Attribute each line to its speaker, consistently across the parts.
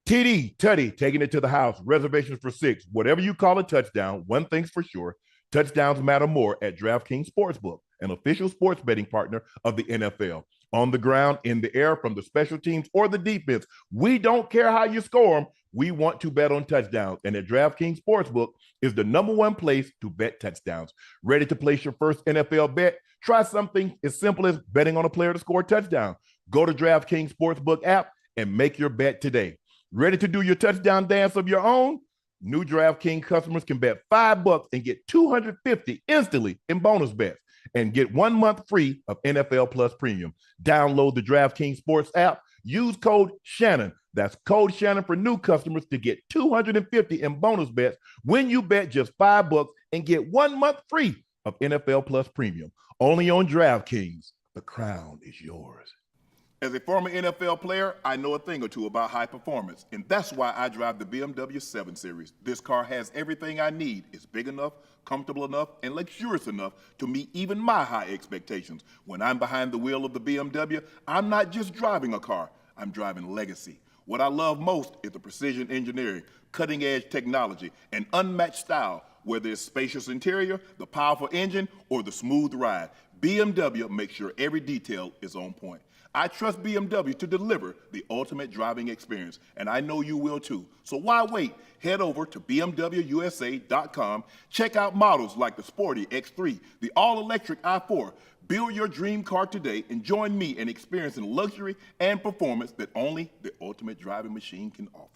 Speaker 1: TD, Tutty, taking it to the house. Reservations for 6. Whatever you call a touchdown, one thing's for sure. Touchdowns matter more at DraftKings Sportsbook, an official sports betting partner of the NFL. On the ground, in the air, from the special teams or the defense, we don't care how you score them. We want to bet on touchdowns. And at DraftKings Sportsbook is the #1 place to bet touchdowns. Ready to place your first NFL bet? Try something as simple as betting on a player to score a touchdown. Go to DraftKings Sportsbook app and make your bet today. Ready to do your touchdown dance of your own? New DraftKings customers can bet $5 and get $250 instantly in bonus bets and get 1 month free of NFL Plus Premium. Download the DraftKings Sports app. Use code Shannon. That's code Shannon for new customers to get $250 in bonus bets when you bet just $5 and get 1 month free of NFL Plus Premium. Only on DraftKings. The crown is yours. As a former NFL player, I know a thing or two about high performance, and that's why I drive the BMW 7 Series. This car has everything I need. It's big enough, comfortable enough, and luxurious enough to meet even my high expectations. When I'm behind the wheel of the BMW, I'm not just driving a car, I'm driving legacy. What I love most is the precision engineering, cutting-edge technology, and unmatched style. Whether it's spacious interior, the powerful engine, or the smooth ride, BMW makes sure every detail is on point. I trust BMW to deliver the ultimate driving experience, and I know you will too. So why wait? Head over to BMWUSA.com. Check out models like the sporty X3, the all-electric i4. Build your dream car today and join me in experiencing luxury and performance that only the ultimate driving machine can offer.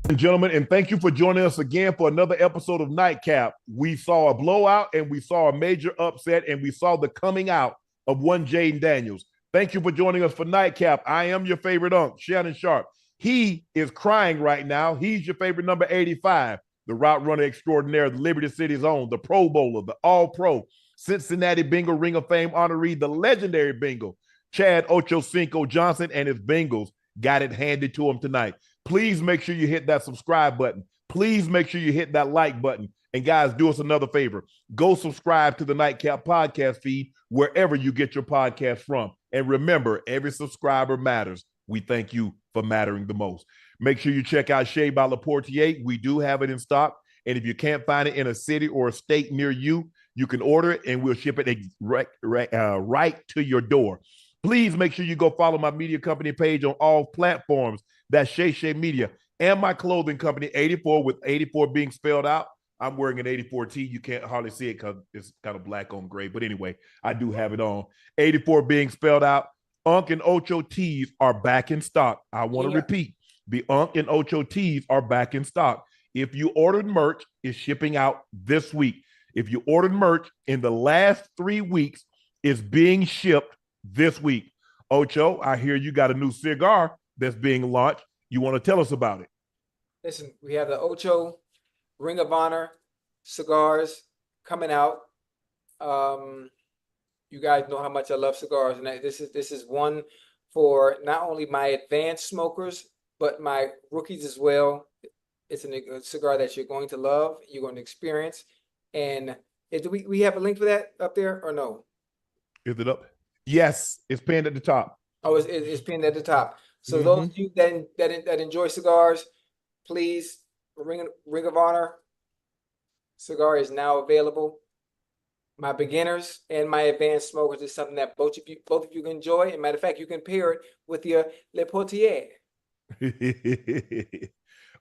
Speaker 1: And gentlemen, and thank you for joining us again for another episode of Nightcap. We saw a blowout, and we saw a major upset, and we saw the coming out of one Jayden Daniels. Thank you for joining us for Nightcap. I am your favorite Unc, Shannon Sharpe. He is crying right now. He's your favorite number 85, the route runner extraordinaire, the Liberty City's own, the Pro Bowler, the All-Pro, Cincinnati Bengal Ring of Fame honoree, the legendary Bengal, Chad Ochocinco Johnson, and his Bengals got it handed to him tonight. Please make sure you hit that subscribe button. Please make sure you hit that like button. And guys, do us another favor. Go subscribe to the Nightcap podcast feed wherever you get your podcast from. And remember, every subscriber matters. We thank you for mattering the most. Make sure you check out Shea by Laportier. We do have it in stock. And if you can't find it in a city or a state near you, you can order it and we'll ship it right to your door. Please make sure you go follow my media company page on all platforms. That's Shea Media, and my clothing company, 84, with 84 being spelled out. I'm wearing an 84 You can't hardly see it because it's kind of black on gray. But anyway, I do have it on. 84 being spelled out. Unc and Ocho tees are back in stock. I want to repeat. The Unc and Ocho tees are back in stock. If you ordered merch, it's shipping out this week. If you ordered merch in the last 3 weeks, it's being shipped this week. Ocho, I hear you got a new cigar that's being launched. You want to tell us about it?
Speaker 2: Listen, we have the Ocho Ring of Honor cigars coming out. You guys know how much I love cigars, and this is one for not only my advanced smokers but my rookies as well. It's a cigar that you're going to love, you're going to experience. And do we have a link for that up there or no?
Speaker 1: Is it up? Yes, it's pinned at the top.
Speaker 2: Oh, it's pinned at the top. So those of you that enjoy cigars, please, Ring of Honor cigar is now available. My beginners and my advanced smokers is something that both of you can enjoy. And matter of fact, you can pair it with your Le Portier.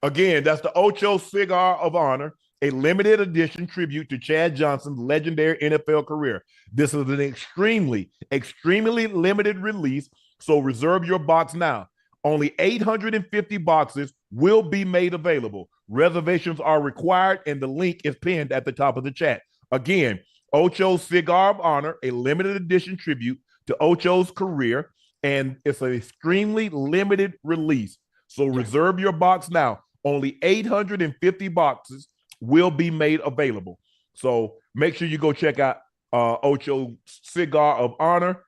Speaker 1: Again, that's the Ocho Cigar of Honor, a limited edition tribute to Chad Johnson's legendary NFL career. This is an extremely, extremely limited release, so reserve your box now. Only 850 boxes will be made available. Reservations are required, and the link is pinned at the top of the chat. Again, Ocho Cigar of Honor, a limited edition tribute to Ocho's career, and it's an extremely limited release. So reserve your box now. Only 850 boxes will be made available. So make sure you go check out Ocho Cigar of Honor.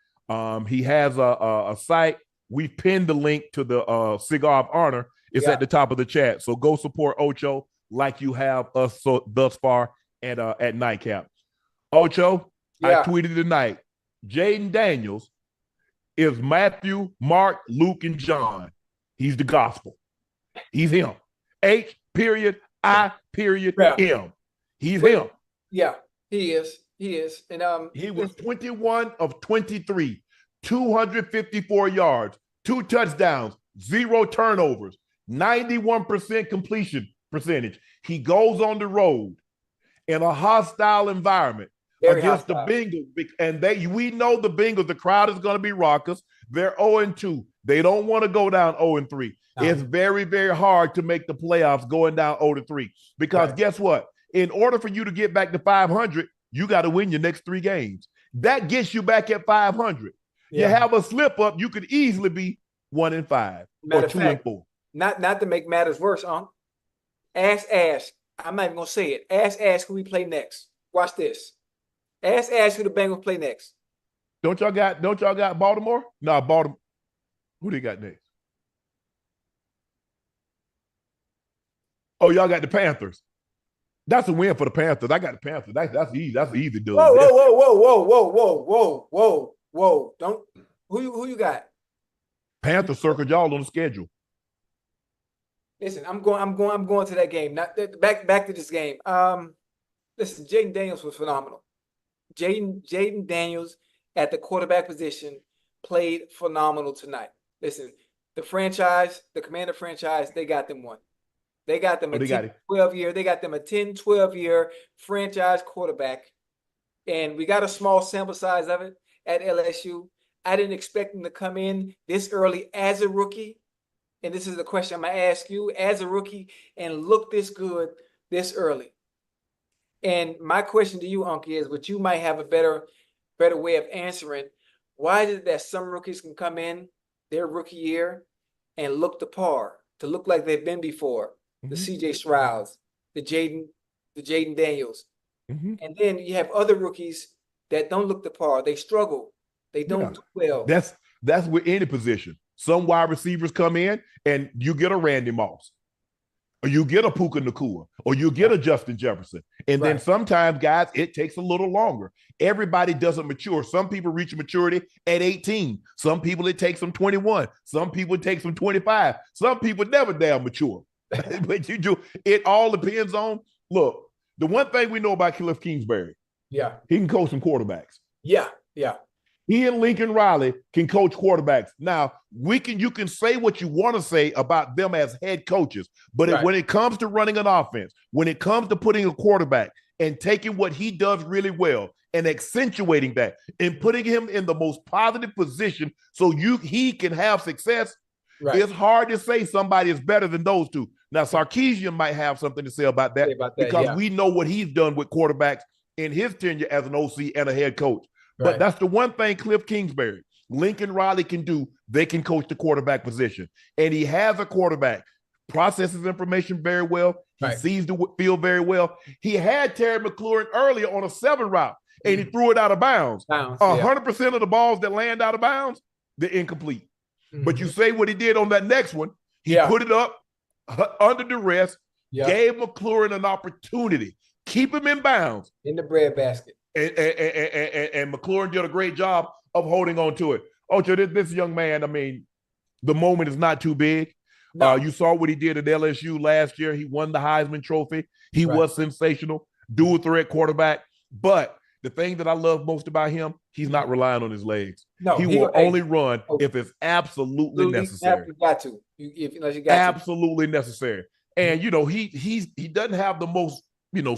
Speaker 1: He has a site. We pinned the link to the Cigar of Honor. It's at the top of the chat. So go support Ocho like you have us thus far at Nightcap. Ocho, I tweeted tonight, Jayden Daniels is Matthew, Mark, Luke, and John. He's the gospel. He's him. H period I period M. He's him.
Speaker 2: Yeah, he is. He is. And
Speaker 1: he was 21 of 23, 254 yards, 2 touchdowns, 0 turnovers, 91% completion percentage. He goes on the road in a hostile environment against the Bengals. And we know the Bengals, the crowd is going to be raucous. They're 0-2. They don't want to go down 0-3. It's very, very hard to make the playoffs going down 0-3 because guess what? In order for you to get back to 500, you got to win your next 3 games. That gets you back at 500. You have a slip up, you could easily be 1-5 or 2-4.
Speaker 2: Not to make matters worse, Ask. I'm not even gonna say it. Ask who we play next. Watch this. Ask who the Bengals play next.
Speaker 1: Don't y'all got Baltimore? No, Baltimore. Who they got next? Oh, y'all got the Panthers. That's a win for the Panthers. I got the Panthers. That's easy. That's easy, dude.
Speaker 2: Whoa. Don't who you got?
Speaker 1: Panthers circled y'all on the schedule.
Speaker 2: Listen, I'm going to that game. Not back to this game. Listen, Jayden Daniels was phenomenal. Jayden Daniels at the quarterback position played phenomenal tonight. Listen, the Commander franchise, they got them one. They got them a 10-12 year. They got them a 10-12 year franchise quarterback. And we got a small sample size of it at LSU. I didn't expect him to come in this early as a rookie. And this is the question I'm going to ask you as a rookie and look this good this early. And my question to you, Unc, is what you might have a better way of answering. Why is it that some rookies can come in their rookie year and look the par, to look like they've been before? The CJ Strouds, the Jayden Daniels. And then you have other rookies that don't look the par. They struggle. They don't do well.
Speaker 1: That's with any position. Some wide receivers come in and you get a Randy Moss, or you get a Puka Nacua, or you get a Justin Jefferson. And then sometimes, guys, it takes a little longer. Everybody doesn't mature. Some people reach maturity at 18. Some people, it takes them 21. Some people, it takes them 25. Some people never damn mature. But it all depends on, look, the one thing we know about Cliff Kingsbury, he can coach some quarterbacks. He and Lincoln Riley can coach quarterbacks. Now, you can say what you want to say about them as head coaches, but when it comes to running an offense, when it comes to putting a quarterback and taking what he does really well and accentuating that and putting him in the most positive position so he can have success, it's hard to say somebody is better than those two. Now, Sarkisian might have something to say about that because we know what he's done with quarterbacks in his tenure as an OC and a head coach. But that's the one thing Cliff Kingsbury, Lincoln Riley can do. They can coach the quarterback position. And he has a quarterback, processes information very well. He sees the field very well. He had Terry McLaurin earlier on a 7 route, and he threw it out of bounds. 100% of the balls that land out of bounds, they're incomplete. But you say what he did on that next one, he put it up under duress, gave McLaurin an opportunity, keep him in bounds.
Speaker 2: In the breadbasket.
Speaker 1: And McLaurin did a great job of holding on to it. Ocho, this young man, I mean, the moment is not too big. You saw what he did at LSU last year. He won the Heisman Trophy. He was sensational, dual threat quarterback. But the thing that I love most about him, he's not relying on his legs. No, he will only run if it's absolutely necessary.
Speaker 2: You got to.
Speaker 1: Absolutely necessary. And, he doesn't have the most,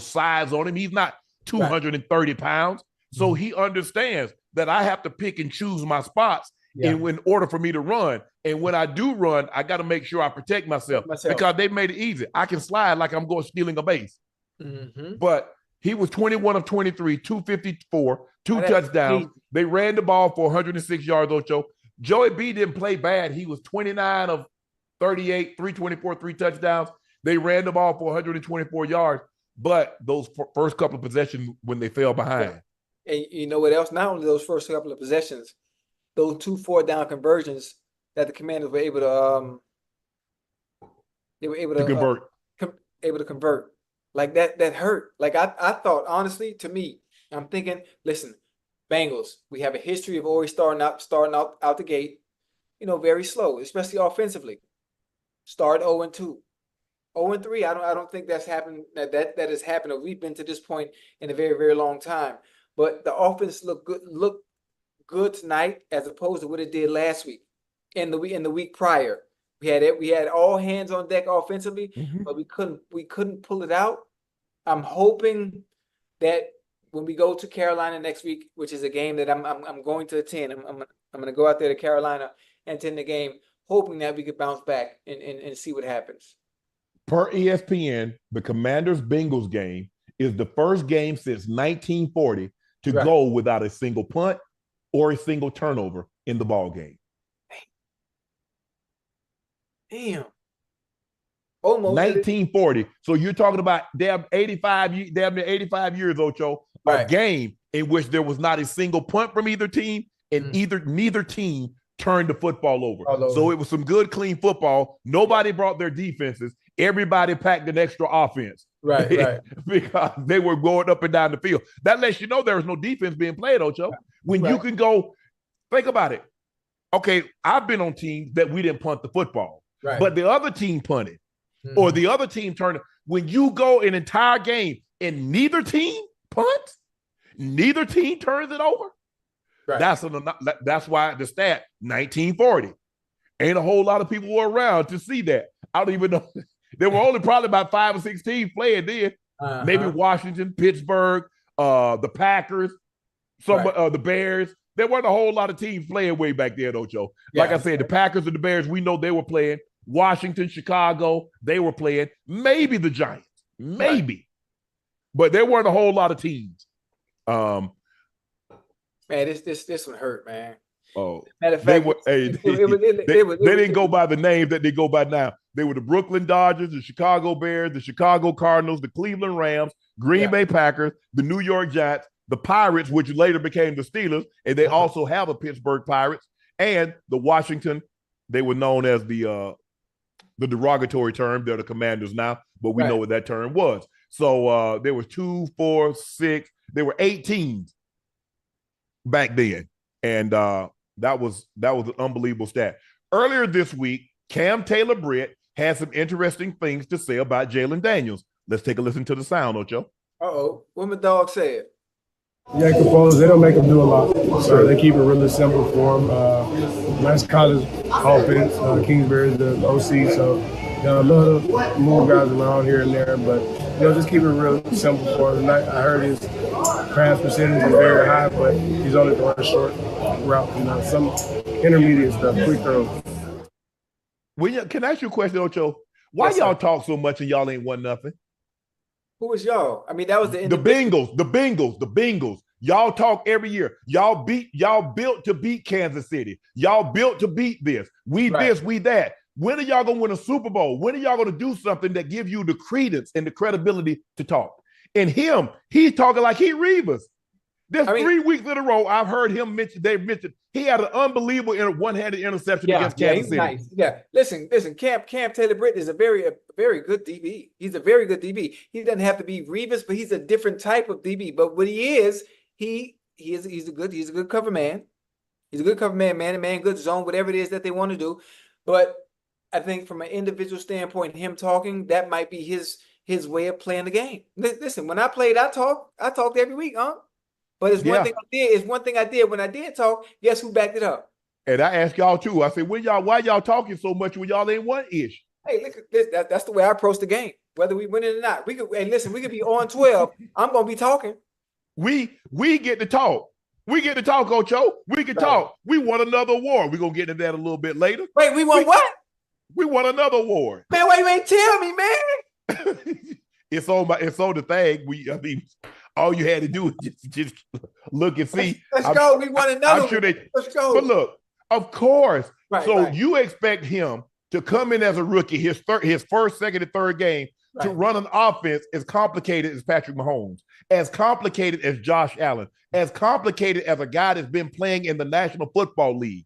Speaker 1: size on him. He's not 230 pounds. So he understands that I have to pick and choose my spots in order for me to run. And when I do run, I got to make sure I protect myself because they made it easy. I can slide like I'm stealing a base. But he was 21 of 23, 254, 2 touchdowns. They ran the ball for 106 yards, Ocho. Joey B didn't play bad. He was 29 of 38, 324, 3 touchdowns. They ran the ball for 124 yards. But those first couple of possessions when they fell behind.
Speaker 2: And you know what else? Not only those first couple of possessions, those 2 4-down conversions that the Commanders were able to convert. Like that hurt. Like I thought, honestly, to me, I'm thinking, listen, Bengals, we have a history of always starting out the gate, very slow, especially offensively. Start 0-2. 0-3. I don't think that's happened. That has happened. We've been to this point in a very, very long time. But the offense looked good tonight as opposed to what it did last week. In the week prior. We had all hands on deck offensively, but we couldn't pull it out. I'm hoping that when we go to Carolina next week, which is a game that I'm going to attend, I'm going to go out there to Carolina and attend the game, hoping that we could bounce back and see what happens.
Speaker 1: Per ESPN, the Commanders-Bengals game is the first game since 1940 to go without a single punt or a single turnover in the ball game.
Speaker 2: Damn. Almost
Speaker 1: 1940. So you're talking about damn near 85 years, Ocho, a game in which there was not a single punt from either team, and neither team turned the football over. So it was some good, clean football. Nobody brought their defenses. Everybody packed an extra offense.
Speaker 2: Right.
Speaker 1: Because they were going up and down the field. That lets you know there was no defense being played, Ocho. When you can go, think about it. Okay, I've been on teams that we didn't punt the football. But the other team punted or the other team turned. When you go an entire game and neither team punts, neither team turns it over. That's why the stat 1940. Ain't a whole lot of people were around to see that. I don't even know. There were only probably about 5 or 6 teams playing then. Maybe Washington, Pittsburgh, the Packers, the Bears. There weren't a whole lot of teams playing way back then, Ocho. Like I said, the Packers and the Bears, we know they were playing. Washington, Chicago, they were playing. Maybe the Giants. Maybe. But there weren't a whole lot of teams.
Speaker 2: Man, this one hurt, man.
Speaker 1: Oh,
Speaker 2: matter of fact,
Speaker 1: they didn't go by the names that they go by now. They were the Brooklyn Dodgers, the Chicago Bears, the Chicago Cardinals, the Cleveland Rams, Green Bay Packers, the New York Giants, the Pirates, which later became the Steelers, and they also have a Pittsburgh Pirates, and the Washington. They were known as the derogatory term. They're the Commanders now, but we know what that term was. So there was 2, 4, 6. There were 8 teams back then, and that was an unbelievable stat. Earlier this week, Cam Taylor-Britt had some interesting things to say about Jayden Daniels. Let's take a listen to the sound, Ocho.
Speaker 2: What my dog said.
Speaker 3: Yeah, composers, they don't make them do a lot. So they keep it really simple for them. Nice college offense. Kingsbury's the OC, so a little more guys around here and there, but just keep it real simple for him. I heard his pass percentage is very high, but he's only throwing a short route, some intermediate stuff, quick throws.
Speaker 1: Can I ask you a question, Ocho? Why y'all talk so much and y'all ain't won nothing?
Speaker 2: Who was y'all? I mean, that was the
Speaker 1: Bengals. Y'all talk every year. Y'all built to beat Kansas City. Y'all built to beat this. We that. When are y'all gonna win a Super Bowl? When are y'all gonna do something that gives you the credence and the credibility to talk? And he's talking like he Revis. There's 3 weeks in a row I've heard him mention. They've mentioned he had an unbelievable one-handed interception against Kansas City.
Speaker 2: Nice. Yeah, listen. Cam Taylor-Britt is a very good DB. He's a very good DB. He doesn't have to be Revis, but he's a different type of DB. But what he is, he's a good cover man. He's a good cover man, man-to-man, good zone, whatever it is that they want to do. But I think from an individual standpoint, him talking, that might be his way of playing the game. Listen, when I played, I talked every week, huh? But it's one thing I did. It's one thing I did when I did talk. Guess who backed it up?
Speaker 1: And I asked y'all too. I said, why y'all talking so much when y'all ain't one ish?
Speaker 2: Hey, look at this. That's the way I approach the game. Whether we win it or not, we could be on 12. I'm gonna be talking.
Speaker 1: We get to talk. We get to talk, Ocho. We can talk. We won another award. We're gonna get into that a little bit later.
Speaker 2: Wait, we won what?
Speaker 1: We won another award.
Speaker 2: Man, why you ain't tell me, man?
Speaker 1: It's on the thing. All you had to do is just look and see.
Speaker 2: Let's go. We won another.
Speaker 1: I'm sure
Speaker 2: let's go.
Speaker 1: But look, of course. You expect him to come in as a rookie, his first, second, and third game, to run an offense as complicated as Patrick Mahomes, as complicated as Josh Allen, as complicated as a guy that's been playing in the National Football League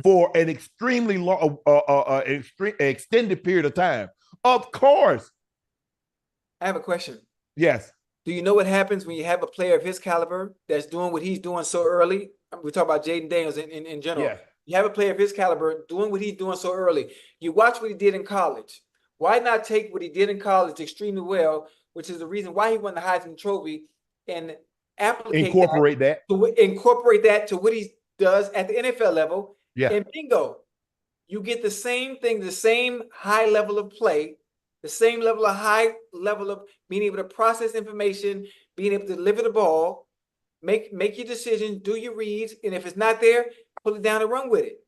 Speaker 1: for an extremely long, extended period of time. Of course.
Speaker 2: I have a question.
Speaker 1: Yes.
Speaker 2: Do you know what happens when you have a player of his caliber that's doing what he's doing so early? We talk about Jayden Daniels in general.
Speaker 1: Yeah.
Speaker 2: You have a player of his caliber doing what he's doing so early. You watch what he did in college. Why not take what he did in college extremely well, which is the reason why he won the Heisman Trophy, and
Speaker 1: incorporate that
Speaker 2: to what he does at the NFL level.
Speaker 1: Yeah.
Speaker 2: And bingo, you get the same thing, the same high level of play, the same high level of being able to process information, being able to deliver the ball, make your decisions, do your reads, and if it's not there, pull it down and run with it,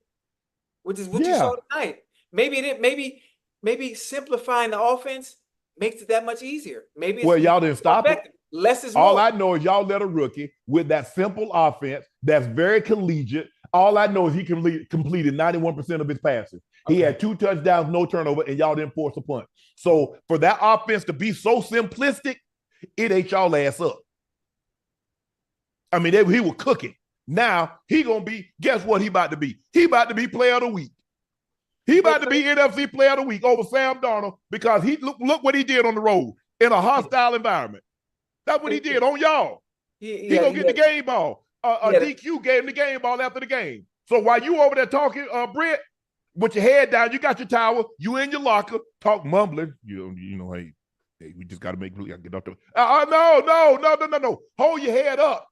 Speaker 2: which is what you saw tonight. Maybe simplifying the offense makes it that much easier. Maybe
Speaker 1: y'all didn't stop it.
Speaker 2: Less is more.
Speaker 1: All I know is y'all let a rookie with that simple offense that's very collegiate. All I know is he completed 91% of his passes. Okay. He had 2 touchdowns, no turnover, and y'all didn't force a punt. So for that offense to be so simplistic, it ate y'all ass up. I mean, he was cooking. Now he gonna be, guess what he about to be? He about to be player of the week. He about to be NFC player of the week over Sam Darnold because he look what he did on the road in a hostile environment. That's what he did on y'all. He gonna get the game ball. DQ gave him the game ball after the game. So while you over there talking, Brett, with your head down, you got your towel, you in your locker, talk mumbling. You know, hey, we just got to make get up there. No. Hold your head up.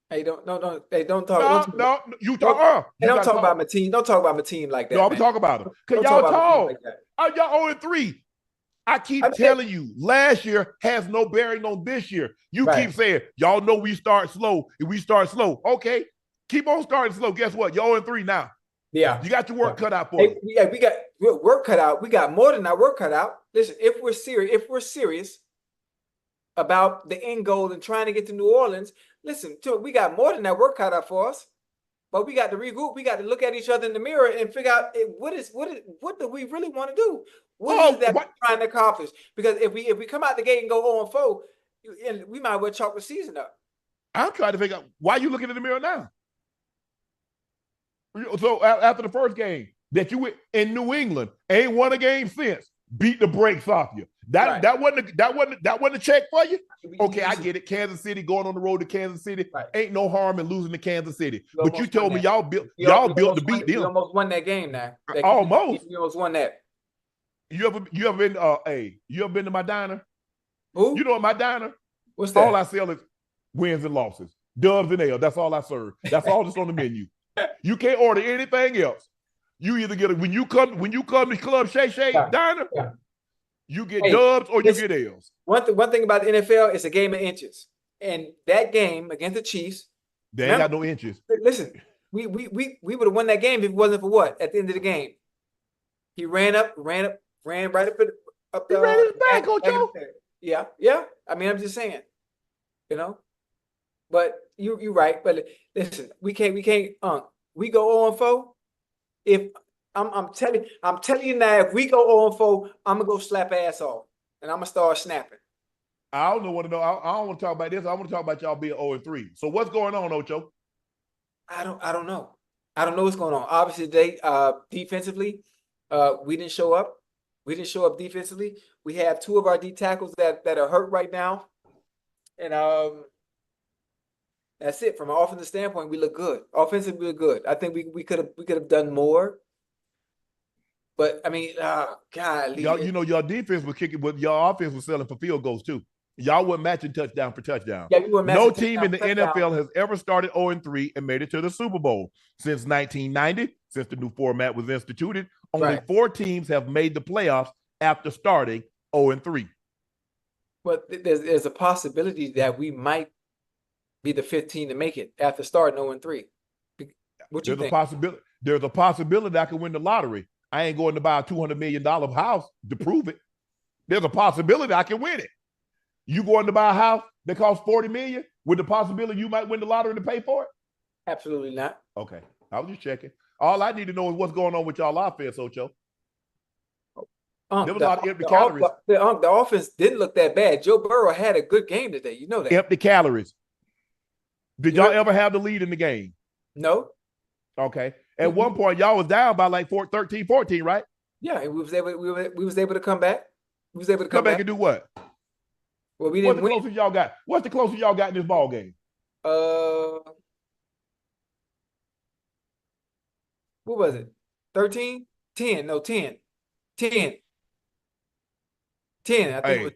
Speaker 2: Hey, don't talk.
Speaker 1: No, you talk.
Speaker 2: Don't talk about my team. Don't talk about my team like that.
Speaker 1: No, I'm talking about them. Because y'all talk. Y'all 0-3. I keep telling you, last year has no bearing on this year. You keep saying, y'all know we start slow. If we start slow, okay, keep on starting slow. Guess what? You're 0-3 now.
Speaker 2: Yeah.
Speaker 1: You got your work cut out for you.
Speaker 2: Yeah, we got work cut out. We got more than our work cut out. Listen, if we're serious about the end goal and trying to get to New Orleans, listen, we got more than that work cut out for us. But we got to regroup. We got to look at each other in the mirror and figure out what do we really want to do? What is that we're trying to accomplish? Because if we come out the gate and go 0-4, we might well chalk the season up.
Speaker 1: I'm trying to figure out why you looking in the mirror now. So after the first game that you went in New England, ain't won a game since, beat the brakes off you. That wasn't a check for you. Okay, I get it. Kansas City going on the road to Kansas City, ain't no harm in losing to Kansas City. But you told me y'all built to beat them.
Speaker 2: You almost won that game now.
Speaker 1: Almost.
Speaker 2: You almost won that.
Speaker 1: You ever been you ever been to my diner?
Speaker 2: Who?
Speaker 1: You know what my diner?
Speaker 2: What's that?
Speaker 1: All I sell is wins and losses, dubs and L's. That's all I serve. That's all that's on the menu. You can't order anything else. You either get it when you come to Club Shay Shay Diner. Yeah. You get dubs or you get L's.
Speaker 2: One thing about the NFL, it's a game of inches, and that game against the Chiefs,
Speaker 1: they ain't got no inches.
Speaker 2: Listen, we would have won that game if it wasn't for what at the end of the game. He ran right up the.
Speaker 1: He ran his back, Ocho.
Speaker 2: Yeah. I mean, I'm just saying, But you're right. But listen, we can't. We go 0-4. If I'm telling you now, if we go 0-4, I'm gonna go slap ass off, and I'm gonna start snapping.
Speaker 1: I don't want to know. I don't want to talk about this. I want to talk about y'all being 0-3. So what's going on, Ocho?
Speaker 2: I don't know. I don't know what's going on. Obviously, they defensively, we didn't show up. We didn't show up defensively. We have 2 of our D tackles that are hurt right now, and that's it. From an offensive standpoint, we look good. Offensively, we look good. I think we could have done more. But I mean, God,
Speaker 1: your defense was kicking, but your offense was selling for field goals too. Y'all were matching touchdown for touchdown.
Speaker 2: Yeah,
Speaker 1: no team in the NFL has ever started 0-3 and made it to the Super Bowl since 1990. Since the new format was instituted, only 4 teams have made the playoffs after starting 0-3.
Speaker 2: But there's a possibility that we might be the 5th team to make it after starting 0-3. What you think?
Speaker 1: There's a possibility I could win the lottery. I ain't going to buy a $200 million house to prove it. There's a possibility I can win it. You going to buy a house that costs $40 million with the possibility you might win the lottery to pay for it?
Speaker 2: Absolutely not.
Speaker 1: Okay, I was just checking. All I need to know is what's going on with y'all offense, Ocho. There was a lot of empty calories.
Speaker 2: The offense didn't look that bad. Joe Burrow had a good game today. You know that.
Speaker 1: Empty calories. Did y'all ever have the lead in the game?
Speaker 2: No.
Speaker 1: Okay. At one point, y'all was down by like 13-14, right?
Speaker 2: Yeah, and we was able to come back. We was able to
Speaker 1: come back and do what?
Speaker 2: Well, we didn't
Speaker 1: win. What's the closest y'all got in this ball game?
Speaker 2: What was it? 13? 10. No, 10. 10. 10. I think it was.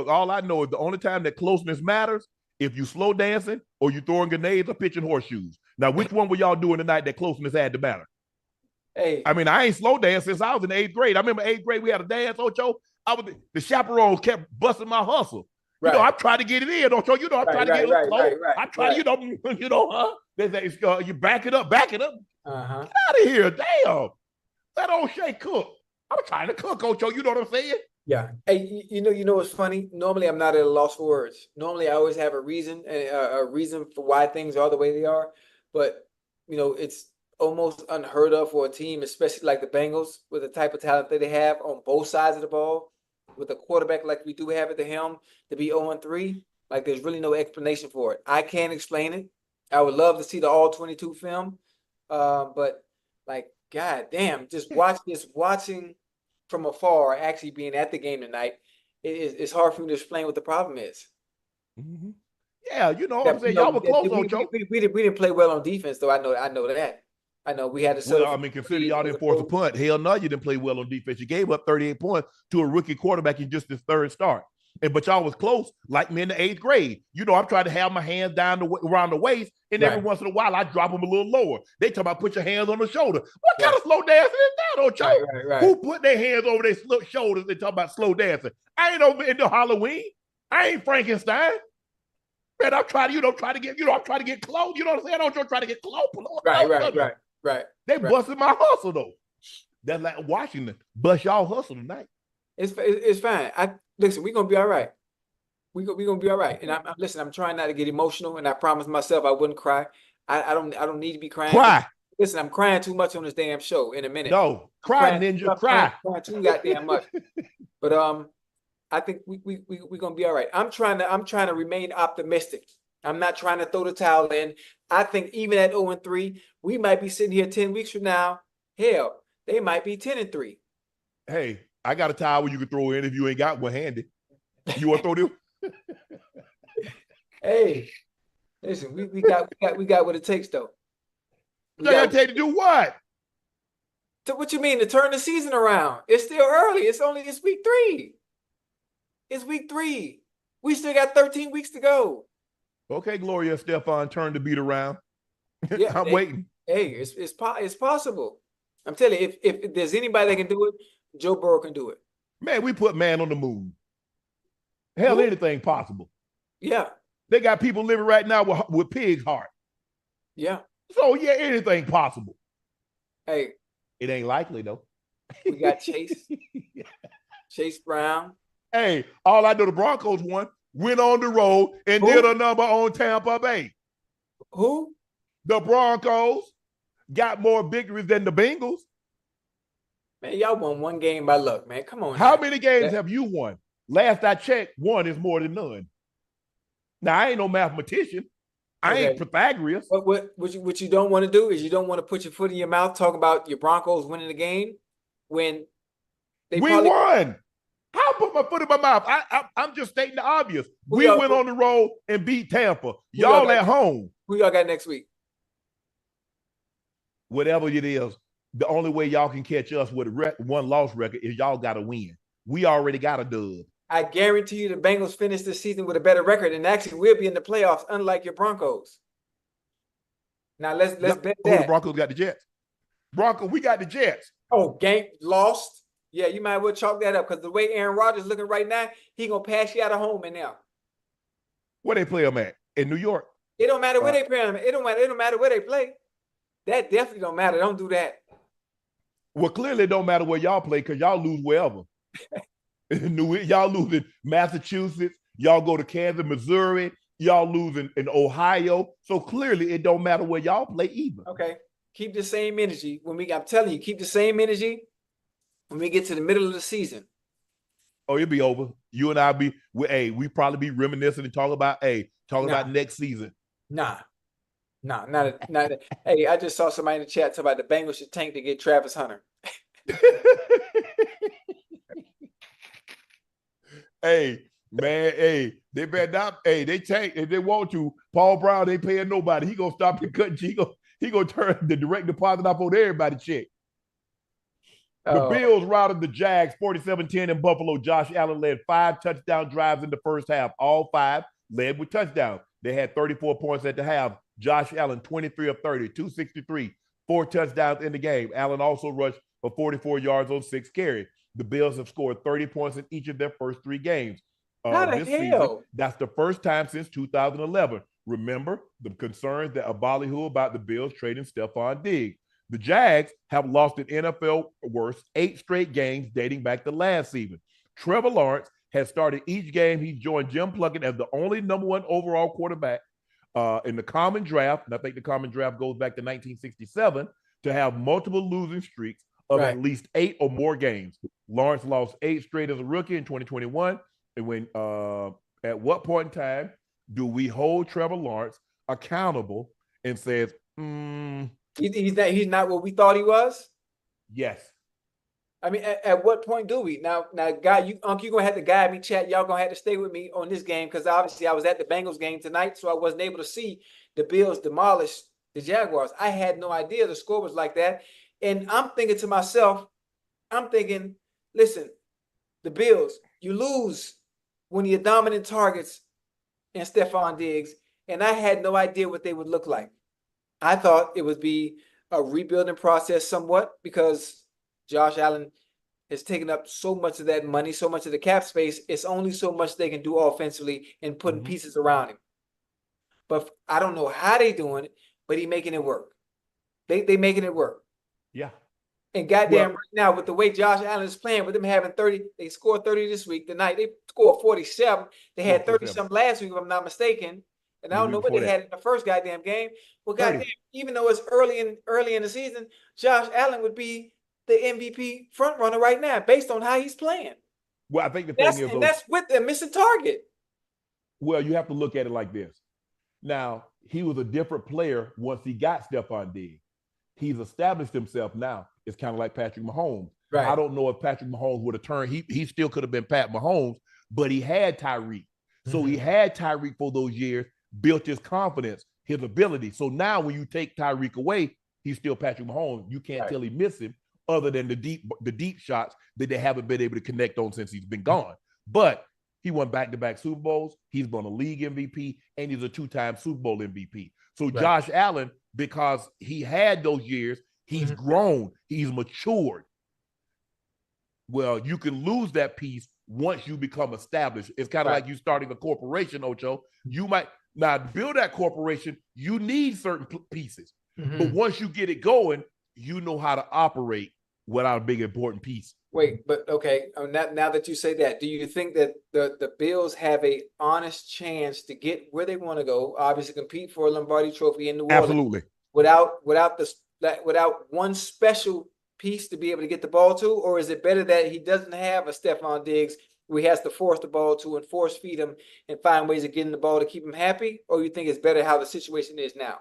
Speaker 1: All I know is the only time that closeness matters if you slow dancing or you throwing grenades or pitching horseshoes. Now, which one were y'all doing tonight that closeness had to matter?
Speaker 2: Hey.
Speaker 1: I mean, I ain't slow danced since I was in 8th grade. I remember 8th grade, we had a dance, Ocho. The chaperones kept busting my hustle.
Speaker 2: Right.
Speaker 1: You know, I'm trying to get it in, Ocho. You know, I'm trying to get it close. I'm trying to, you back it up.
Speaker 2: Uh-huh.
Speaker 1: Get out of here. Damn. That O'Shea cook. I'm trying to cook, Ocho. You know what I'm saying?
Speaker 2: Yeah. Hey, you know what's funny? Normally, I'm not at a loss for words. Normally, I always have a reason for why things are the way they are. But, it's almost unheard of for a team, especially like the Bengals, with the type of talent that they have on both sides of the ball, with a quarterback like we do have at the helm, to be 0-3. Like, there's really no explanation for it. I can't explain it. I would love to see the all-22 film. But, like, God damn, just watching from afar, actually being at the game tonight, it's hard for me to explain what the problem is.
Speaker 1: Mm-hmm. Yeah, you know what I'm saying? Y'all were close, Ocho.
Speaker 2: We didn't play well on defense, though. I know that. I know we had to.
Speaker 1: Well, I mean, consider y'all didn't force a punt. Hell no, you didn't play well on defense. You gave up 38 points to a rookie quarterback in just his third start. But y'all was close, like me in the 8th grade. You know, I'm trying to have my hands down around the waist, and every once in a while I drop them a little lower. They talk about put your hands on the shoulder. What kind of slow dancing is that, Ocho?
Speaker 2: Right.
Speaker 1: Who put their hands over their shoulders and talk about slow dancing? I ain't over into Halloween. I ain't Frankenstein. Man, I'm trying to get close. You know what I'm saying? I'm trying to get close.
Speaker 2: Right.
Speaker 1: They busted my hustle though. That's like Washington bust y'all hustle tonight.
Speaker 2: It's fine. Listen. We're gonna be all right. We're gonna be all right. And I'm trying not to get emotional, and I promised myself I wouldn't cry. I don't need to be crying.
Speaker 1: Cry.
Speaker 2: Listen, I'm crying too much on this damn show. In a minute.
Speaker 1: No, cry, ninja, cry.
Speaker 2: Crying too goddamn much. But I think we're gonna be all right. I'm trying to remain optimistic. I'm not trying to throw the towel in. I think even at 0-3, we might be sitting here 10 weeks from now. Hell, they might be 10-3.
Speaker 1: Hey, I got a towel you can throw in if you ain't got one handy. You want to throw them?
Speaker 2: Hey, listen, we got what it takes though.
Speaker 1: You got to take to do what?
Speaker 2: What you mean, to turn the season around? It's still early. It's week 3. It's week 3. We still got 13 weeks to go.
Speaker 1: Okay, Gloria Estefan, turn the beat around.
Speaker 2: Yeah,
Speaker 1: I'm waiting.
Speaker 2: Hey, it's possible. I'm telling you, if there's anybody that can do it, Joe Burrow can do it.
Speaker 1: Man, we put man on the moon. Hell, anything possible.
Speaker 2: Yeah.
Speaker 1: They got people living right now with pig heart.
Speaker 2: Yeah.
Speaker 1: So, yeah, anything possible.
Speaker 2: Hey.
Speaker 1: It ain't likely, though.
Speaker 2: We got Chase. Chase Brown.
Speaker 1: Hey, all I know, the Broncos went on the road and did a number on Tampa Bay.
Speaker 2: Who?
Speaker 1: The Broncos got more victories than the Bengals.
Speaker 2: Man, y'all won one game by luck, man. Come on.
Speaker 1: How many games have you won? Last I checked, one is more than none. Now, I ain't no mathematician. I ain't Pythagoras.
Speaker 2: What you don't want to do is you don't want to put your foot in your mouth, talk about your Broncos winning the game when
Speaker 1: we won. How put my foot in my mouth? I'm just stating the obvious. We went on the road and beat Tampa. Y'all at home.
Speaker 2: Who y'all got next week?
Speaker 1: Whatever it is, the only way y'all can catch us with a one-loss record is y'all got to win. We already got a dub.
Speaker 2: I guarantee you the Bengals finish this season with a better record, and actually we'll be in the playoffs, unlike your Broncos. Now let's bet that.
Speaker 1: The Broncos got the Jets. We got the Jets.
Speaker 2: Oh, game lost. Yeah, you might as well chalk that up because the way Aaron Rodgers looking right now, he gonna pass you out of home in now.
Speaker 1: Where they play them at? In New York.
Speaker 2: It don't matter where they play them. It don't matter where they play. That definitely don't matter. Don't do that.
Speaker 1: Well, clearly it don't matter where y'all play because y'all lose wherever. Y'all lose in Massachusetts. Y'all go to Kansas, Missouri. Y'all lose in Ohio. So clearly it don't matter where y'all play either.
Speaker 2: Okay. Keep the same energy. I'm telling you, keep the same energy when we get to the middle of the season.
Speaker 1: Oh, it'll be over. You and I we probably be reminiscing and talking about next season.
Speaker 2: Nah, not. Hey, I just saw somebody in the chat talk about the Bengals should tank to get Travis Hunter.
Speaker 1: Hey, man, they better not. Hey, they tank if they want to. Paul Brown ain't paying nobody. He gonna stop and cut. He gonna turn the direct deposit up on everybody's check. The
Speaker 2: Oh.
Speaker 1: Bills routed the Jags 47-10 in Buffalo. Josh Allen led 5 touchdown drives in the first half. All 5 led with touchdowns. They had 34 points at the half. Josh Allen, 23 of 30, 263, 4 touchdowns in the game. Allen also rushed for 44 yards on 6 carries. The Bills have scored 30 points in each of their first 3 games.
Speaker 2: How the
Speaker 1: This
Speaker 2: hell?
Speaker 1: season, that's the first time since 2011. Remember the concerns that are ballyhoo about the Bills trading Stephon Diggs. The Jags have lost an NFL worst 8 straight games dating back to last season. Trevor Lawrence has started each game. He's joined Jim Plunkett as the only number 1 overall quarterback in the common draft, and I think the common draft goes back to 1967, to have multiple losing streaks of at least 8 or more games. Lawrence lost 8 straight as a rookie in 2021. And when at what point in time do we hold Trevor Lawrence accountable and says,
Speaker 2: he's not what we thought he was?
Speaker 1: Yes.
Speaker 2: I mean, at what point do we? Now, guy, Unc, you're gonna have to guide me, chat. Y'all gonna have to stay with me on this game because obviously I was at the Bengals game tonight, so I wasn't able to see the Bills demolish the Jaguars. I had no idea the score was like that. And I'm thinking to myself, listen, the Bills, you lose when you're dominant targets and Stephon Diggs, and I had no idea what they would look like. I thought it would be a rebuilding process somewhat because Josh Allen has taken up so much of that money, so much of the cap space. It's only so much they can do offensively and putting pieces around him. But I don't know how they doing it, but he making it work. They making it work.
Speaker 1: Yeah.
Speaker 2: And goddamn right now, with the way Josh Allen is playing, with them having 30, they scored 30 this week. Tonight, they scored 47. They had 30-something last week, if I'm not mistaken. And I don't know what they had in the first goddamn game. Well, goddamn, even though it's early in the season, Josh Allen would be the MVP front runner right now, based on how he's playing.
Speaker 1: Well, I think the thing is,
Speaker 2: that's with the missing target.
Speaker 1: Well, you have to look at it like this. Now, he was a different player once he got Stephon Diggs. He's established himself now. It's kind of like Patrick Mahomes. Right. I don't know if Patrick Mahomes would have turned. He still could have been Pat Mahomes, but he had Tyreek. So he had Tyreek for those years, built his confidence, his ability. So now when you take Tyreek away, he's still Patrick Mahomes. You can't tell he miss him other than the deep shots that they haven't been able to connect on since he's been gone. But he won back-to-back Super Bowls. He's won a league MVP, and he's a 2-time Super Bowl MVP. So Josh Allen, because he had those years, he's grown, he's matured. Well, you can lose that piece once you become established. It's kind of like you starting a corporation, Ocho. You might now build that corporation, you need certain pieces. But once you get it going, you know how to operate without a big important piece.
Speaker 2: Wait, but okay. Now that you say that, do you think that the Bills have a honest chance to get where they want to go? Obviously, compete for a Lombardi Trophy in New Orleans.
Speaker 1: Absolutely.
Speaker 2: Without one special piece to be able to get the ball to, or is it better that he doesn't have a Stephon Diggs where he has to force the ball to and force feed him and find ways of getting the ball to keep him happy? Or you think it's better how the situation is now?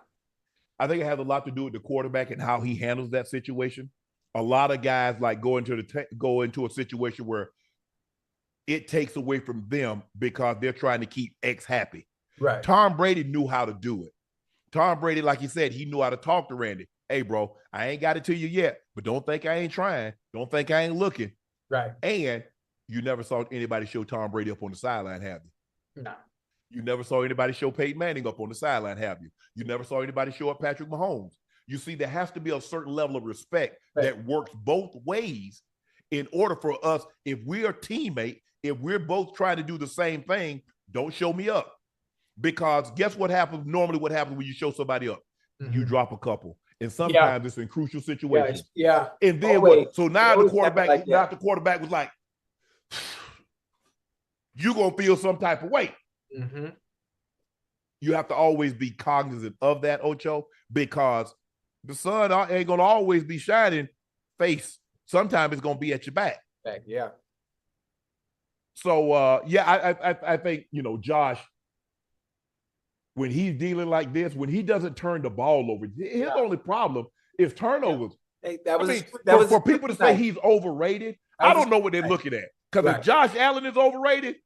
Speaker 1: I think it has a lot to do with the quarterback and how he handles that situation. A lot of guys like go into a situation where it takes away from them because they're trying to keep X happy.
Speaker 2: Right.
Speaker 1: Tom Brady knew how to do it. Tom Brady, like he said, he knew how to talk to Randy. Hey, bro, I ain't got it to you yet, but don't think I ain't trying. Don't think I ain't looking.
Speaker 2: Right.
Speaker 1: And you never saw anybody show Tom Brady up on the sideline, have you?
Speaker 2: No.
Speaker 1: You never saw anybody show Peyton Manning up on the sideline, have you? You never saw anybody show up Patrick Mahomes. You see, there has to be a certain level of respect that works both ways in order for us, if we're a teammate, if we're both trying to do the same thing, don't show me up. Because guess what happens? Normally what happens when you show somebody up? You drop a couple. And sometimes it's in crucial situations.
Speaker 2: Yeah.
Speaker 1: And then what? So now the quarterback was like, you're going to feel some type of way. You have to always be cognizant of that, Ocho, because the sun ain't going to always be shining face. Sometimes it's going to be at your back.
Speaker 2: Yeah.
Speaker 1: So, I think, Josh, when he's dealing like this, when he doesn't turn the ball over, his only problem is turnovers.
Speaker 2: Hey,
Speaker 1: for people to say he's overrated, I don't know what they're looking at. Because if Josh Allen is overrated,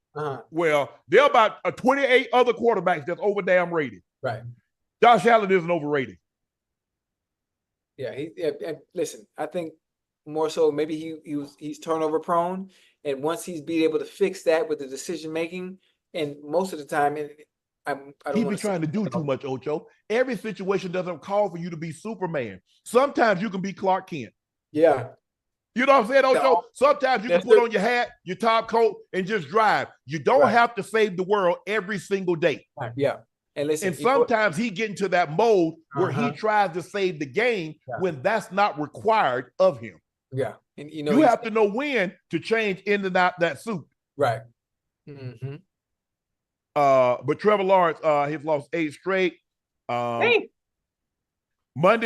Speaker 1: well, there are about 28 other quarterbacks that's over damn rated.
Speaker 2: Right.
Speaker 1: Josh Allen isn't overrated.
Speaker 2: Yeah, and listen, I think more so maybe he's turnover prone, and once he's be able to fix that with the decision making, and most of the time, and I
Speaker 1: He
Speaker 2: don't
Speaker 1: be
Speaker 2: want to
Speaker 1: trying to do too much, Ocho. Every situation doesn't call for you to be Superman. Sometimes you can be Clark Kent.
Speaker 2: Yeah.
Speaker 1: You know what I'm saying, Ocho? Sometimes you can put on your hat, your top coat, and just drive. You don't have to save the world every single day.
Speaker 2: Yeah. And listen,
Speaker 1: and sometimes he get into that mode where he tries to save the game when that's not required of him.
Speaker 2: Yeah. And
Speaker 1: you have to know when to change in and out that suit.
Speaker 2: Right.
Speaker 1: But Trevor Lawrence, he's lost 8 straight. Monday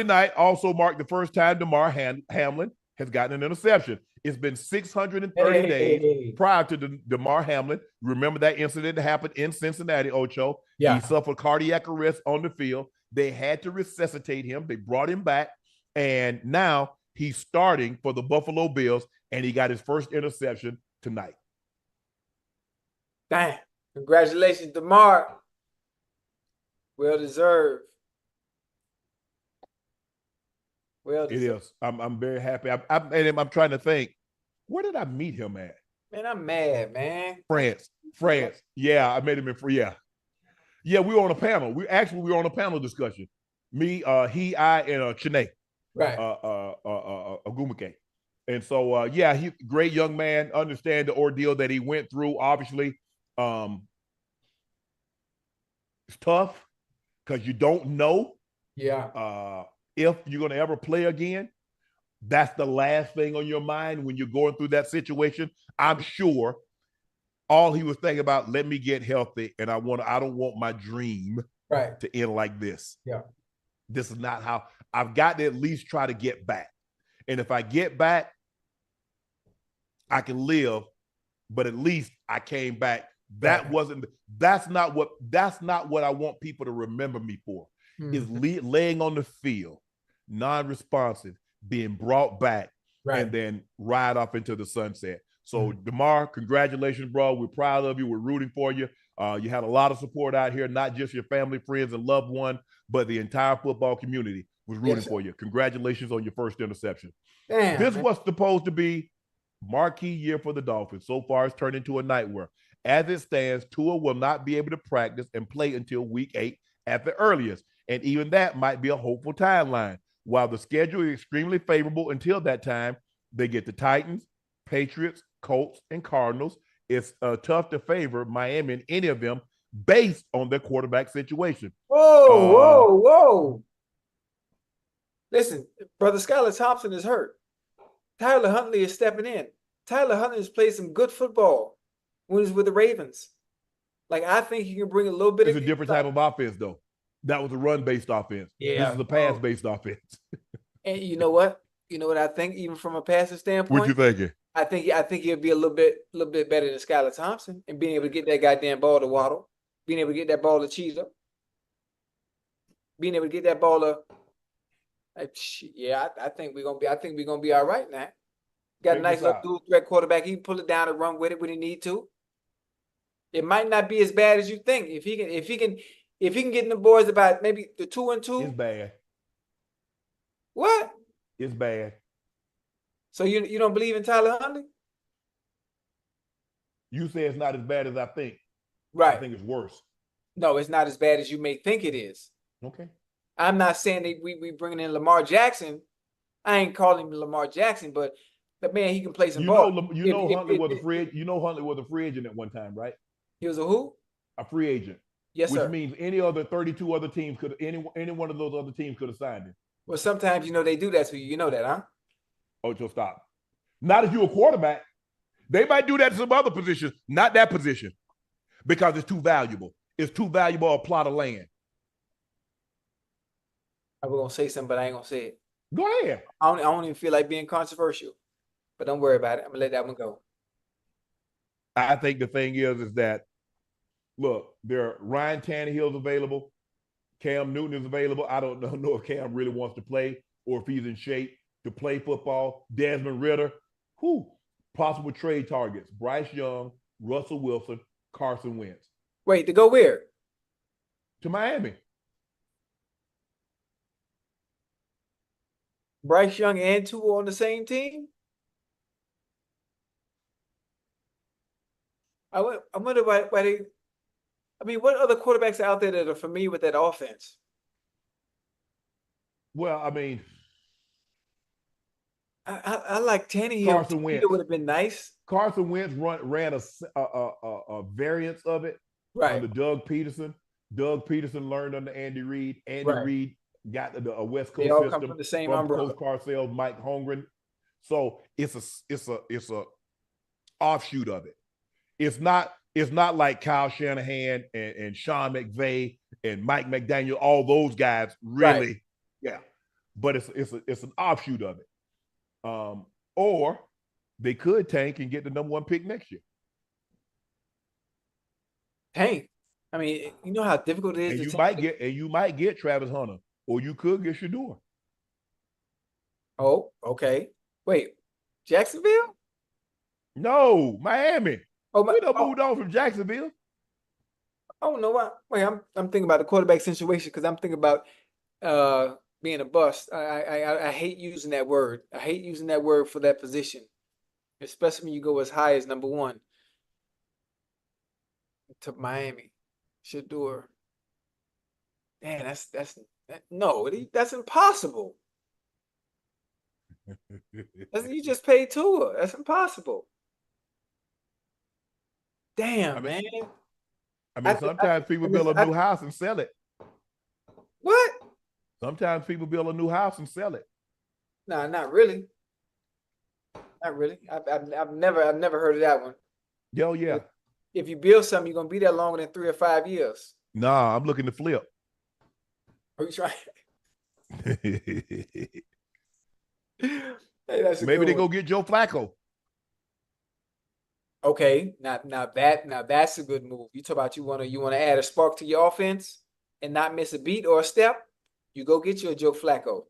Speaker 1: night also marked the first time Damar Hamlin has gotten an interception. It's been 630 days prior to Damar Hamlin. Remember that incident that happened in Cincinnati, Ocho? Yeah. He suffered cardiac arrest on the field. They had to resuscitate him. They brought him back, and now he's starting for the Buffalo Bills, and he got his first interception tonight.
Speaker 2: Damn. Congratulations, Damar. Well deserved. Well deserved.
Speaker 1: It is. I'm very happy. I'm trying to think, where did I meet him at?
Speaker 2: Man, I'm mad, man.
Speaker 1: France. Yeah, I met him in Yeah, we were on a panel. We were on a panel discussion. Me, he, I, and Chene.
Speaker 2: Right.
Speaker 1: Agumake. And so, yeah, he's a great young man. Understand the ordeal that he went through. Obviously, it's tough because you don't know.
Speaker 2: Yeah.
Speaker 1: If you're going to ever play again. That's the last thing on your mind when you're going through that situation. I'm sure all he was thinking about, let me get healthy, and I don't want my dream to end like this.
Speaker 2: Yeah.
Speaker 1: This is not how I've got to at least try to get back. And if I get back, I can live, but at least I came back. That's not what I want people to remember me for. Is laying on the field, non-responsive, being brought back, and then ride off into the sunset. So, Damar, congratulations, bro. We're proud of you. We're rooting for you. You had a lot of support out here, not just your family, friends, and loved one, but the entire football community was rooting for you. Congratulations on your first interception.
Speaker 2: Damn,
Speaker 1: this was supposed to be marquee year for the Dolphins. So far, it's turned into a nightmare. As it stands, Tua will not be able to practice and play until week 8 at the earliest. And even that might be a hopeful timeline. While the schedule is extremely favorable until that time, they get the Titans, Patriots, Colts, and Cardinals. It's tough to favor Miami in any of them based on their quarterback situation.
Speaker 2: Whoa. Listen, Brother Skylar Thompson is hurt. Tyler Huntley is stepping in. Tyler Huntley has played some good football when he's with the Ravens. Like, I think he can bring a little bit
Speaker 1: of a different type of offense, though. That was a run-based offense.
Speaker 2: Yeah.
Speaker 1: This is a pass-based offense.
Speaker 2: And you know what? You know what I think, even from a passing standpoint?
Speaker 1: What you thinking?
Speaker 2: I think he'll be a little bit better than Skylar Thompson and being able to get that goddamn ball to Waddle, being able to get that ball to Cheetah, being able to get that ball to. I think we're gonna be all right now. Got a nice little dual threat quarterback. He can pull it down and run with it when he need to. It might not be as bad as you think. If he can get in the boys about maybe the 2-2.
Speaker 1: It's bad.
Speaker 2: What?
Speaker 1: It's bad.
Speaker 2: So you don't believe in Tyler Huntley?
Speaker 1: You say it's not as bad as I think.
Speaker 2: Right.
Speaker 1: I think it's worse.
Speaker 2: No, it's not as bad as you may think it is.
Speaker 1: Okay.
Speaker 2: I'm not saying that we bringing in Lamar Jackson. I ain't calling him Lamar Jackson, but man, he can play some ball.
Speaker 1: Huntley was a free agent at one time, right?
Speaker 2: He was a who?
Speaker 1: A free agent.
Speaker 2: Yes, sir.
Speaker 1: Which means any other 32 other teams any one of those other teams could have signed him.
Speaker 2: Well, sometimes they do that to you. You know that, huh?
Speaker 1: Ocho, stop. Not if you're a quarterback. They might do that to some other positions, not that position, because it's too valuable. It's too valuable a plot of land.
Speaker 2: I was gonna say something, but I ain't gonna say it.
Speaker 1: Go ahead.
Speaker 2: I don't even feel like being controversial, but don't worry about it. I'm gonna let that one go.
Speaker 1: I think the thing is that, look, Ryan Tannehill's available. Cam Newton is available. I don't know if Cam really wants to play or if he's in shape to play football. Desmond Ridder, possible trade targets: Bryce Young, Russell Wilson, Carson Wentz.
Speaker 2: Wait, to go where?
Speaker 1: To Miami.
Speaker 2: Bryce Young and Tua on the same team? I wonder why they. I mean, what other quarterbacks are out there that are familiar with that offense?
Speaker 1: Well, I mean,
Speaker 2: I like Tannehill.
Speaker 1: Carson Wentz
Speaker 2: Would have been nice.
Speaker 1: Carson Wentz ran a variance of it under Doug Peterson. Doug Peterson learned under Andy Reid. Andy Reid got a West Coast system
Speaker 2: come from the same umbrella.
Speaker 1: Coach Parcells, Mike Holmgren. So it's a offshoot of it. It's not like Kyle Shanahan and Sean McVay and Mike McDaniel, all those guys really, yeah. But it's an offshoot of it. Or they could tank and get the number 1 pick next year.
Speaker 2: Tank. I mean, you know how difficult it is.
Speaker 1: You might get Travis Hunter, or you could get Shador.
Speaker 2: Oh, okay. Wait, Jacksonville?
Speaker 1: No, Miami.
Speaker 2: Oh,
Speaker 1: we done moved on from Jacksonville.
Speaker 2: Oh no! Wait, I'm thinking about the quarterback situation because I'm thinking about being a bust. I hate using that word. I hate using that word for that position, especially when you go as high as number 1 to Miami. Shador. Man, that's impossible. You just paid Tua. That's impossible. Damn, man.
Speaker 1: I mean, sometimes people build a new house and sell it.
Speaker 2: What?
Speaker 1: Sometimes people build a new house and sell it.
Speaker 2: No, not really. Not really. I've never heard of that one.
Speaker 1: Yo, yeah.
Speaker 2: If you build something, you're gonna be there longer than 3 or 5 years.
Speaker 1: Nah, I'm looking to flip.
Speaker 2: Are you trying?
Speaker 1: Hey, maybe they go get Joe Flacco.
Speaker 2: Okay, now that's a good move. You talk about you want to add a spark to your offense and not miss a beat or a step. You go get you a Joe Flacco.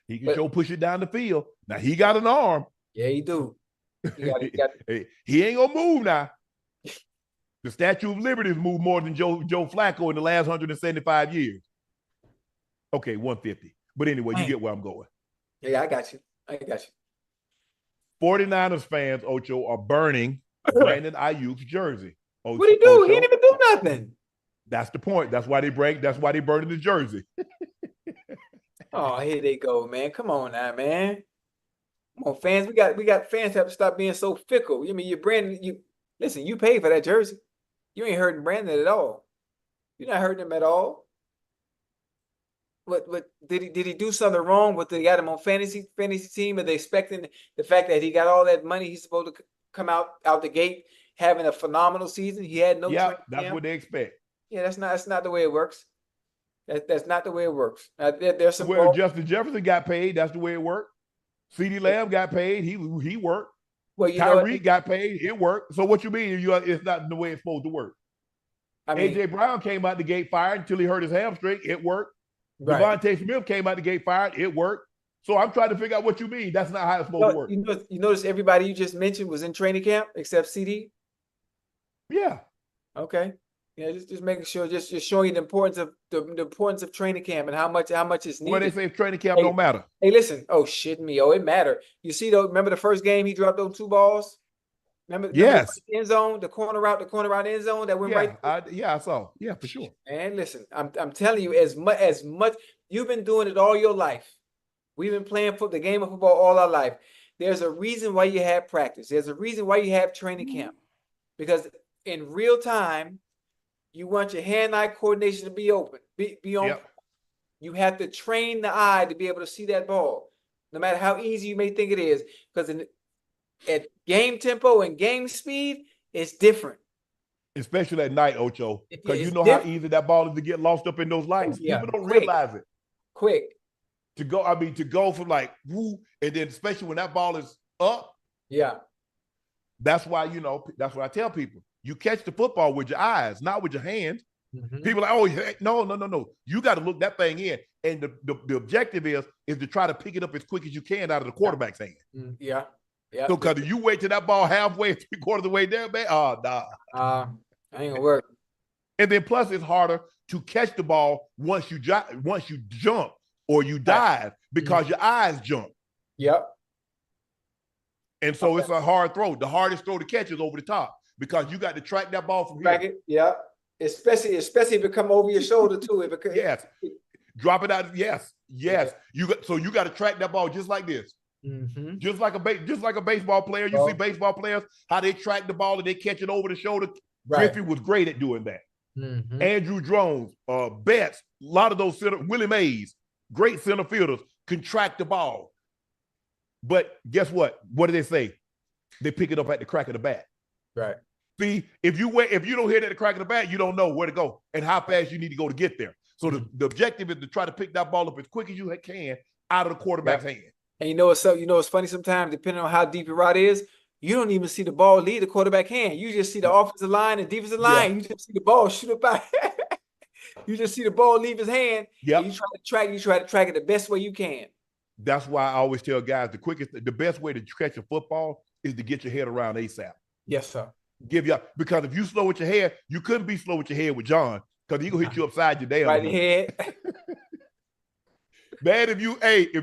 Speaker 1: He can push it down the field. Now he got an arm.
Speaker 2: Yeah, he do.
Speaker 1: He ain't gonna move now. The Statue of Liberty has moved more than Joe Flacco in the last 175 years. Okay, 150. But anyway, you get where I'm going.
Speaker 2: Yeah, I got you.
Speaker 1: 49ers fans, Ocho, are burning Brandon Ayuk's jersey.
Speaker 2: What did he do? Ocho, he didn't even do nothing.
Speaker 1: That's the point. That's why they burning the jersey.
Speaker 2: Oh, here they go, man. Come on now, man. Come on, fans. We got fans have to stop being so fickle. I mean, you're Brandon. Listen, you paid for that jersey. You ain't hurting Brandon at all. You're not hurting him at all. What did he do something wrong? What they got him on fantasy team? Are they expecting the fact that he got all that money? He's supposed to come out the gate having a phenomenal season. He had no.
Speaker 1: Yeah, that's what they expect.
Speaker 2: Yeah, that's not the way it works. That's not the way it works. There's some.
Speaker 1: Well, Justin Jefferson got paid. That's the way it worked. CeeDee Lamb got paid. He worked.
Speaker 2: Well,
Speaker 1: Tyreek got paid. It worked. So what you mean? It's not the way it's supposed to work. I mean, AJ Brown came out the gate fired until he hurt his hamstring. It worked. Right. Devontae Smith came out the gate fired. It worked. So I'm trying to figure out what you mean. That's not how it's supposed to work.
Speaker 2: You notice everybody you just mentioned was in training camp except CD?
Speaker 1: Yeah.
Speaker 2: Okay. Yeah, just making sure, just showing you the importance of training camp and how much is needed.
Speaker 1: Well, they say training camp don't matter.
Speaker 2: Hey, listen. Oh, shit me. Oh, it mattered. You see, though, remember the first game he dropped those 2 balls? Remember
Speaker 1: yes.
Speaker 2: The end zone, the corner out end zone that went right.
Speaker 1: I saw. Yeah, for sure.
Speaker 2: And listen, I'm telling you, as much you've been doing it all your life. We've been playing the game of football all our life. There's a reason why you have practice. There's a reason why you have training camp. Because in real time, you want your hand-eye coordination to be open, be on. Yep. You have to train the eye to be able to see that ball, no matter how easy you may think it is. Because at game tempo and game speed, it's different.
Speaker 1: Especially at night, Ocho, because you know how easy that ball is to get lost up in those lights. Yeah. People don't realize it.
Speaker 2: Quick.
Speaker 1: To go from like woo, and then especially when that ball is up.
Speaker 2: Yeah.
Speaker 1: That's why that's what I tell people. You catch the football with your eyes, not with your hands. Mm-hmm. People are like, oh, no. You got to look that thing in. And the objective is to try to pick it up as quick as you can out of the quarterback's hand.
Speaker 2: Yeah. Yeah.
Speaker 1: So because you wait till that ball halfway, 3/4 of the way there, man,
Speaker 2: nah. Ain't gonna work.
Speaker 1: And then plus it's harder to catch the ball once you jump or you dive because your eyes jump.
Speaker 2: Yep.
Speaker 1: And so it's a hard throw. The hardest throw to catch is over the top because you got to track that ball from
Speaker 2: Track
Speaker 1: here.
Speaker 2: it. Yep. Especially if it come over your shoulder too.
Speaker 1: Yes. Drop it out. Yes. Yes. You got to track that ball just like this.
Speaker 2: Mm-hmm.
Speaker 1: Just like a baseball player. You see baseball players, how they track the ball and they catch it over the shoulder.
Speaker 2: Right.
Speaker 1: Griffey was great at doing that.
Speaker 2: Mm-hmm.
Speaker 1: Andrew Jones, Betts, a lot of those Willie Mays, great center fielders, can track the ball. But guess what? What do they say? They pick it up at the crack of the bat.
Speaker 2: Right.
Speaker 1: See, if you don't hit it at the crack of the bat, you don't know where to go and how fast you need to go to get there. So the objective is to try to pick that ball up as quick as you can out of the quarterback's hand.
Speaker 2: And you know what's funny sometimes, depending on how deep your route is, you don't even see the ball leave the quarterback hand. You just see the offensive line and defensive line. You just see the ball shoot up out. You just see the ball leave his hand.
Speaker 1: Yep.
Speaker 2: You try to track it the best way you can.
Speaker 1: That's why I always tell guys the best way to catch a football is to get your head around ASAP.
Speaker 2: Yes, sir.
Speaker 1: Because if you slow with your head, you couldn't be slow with your head with John because he gonna hit you upside your damn
Speaker 2: right head.
Speaker 1: Man, if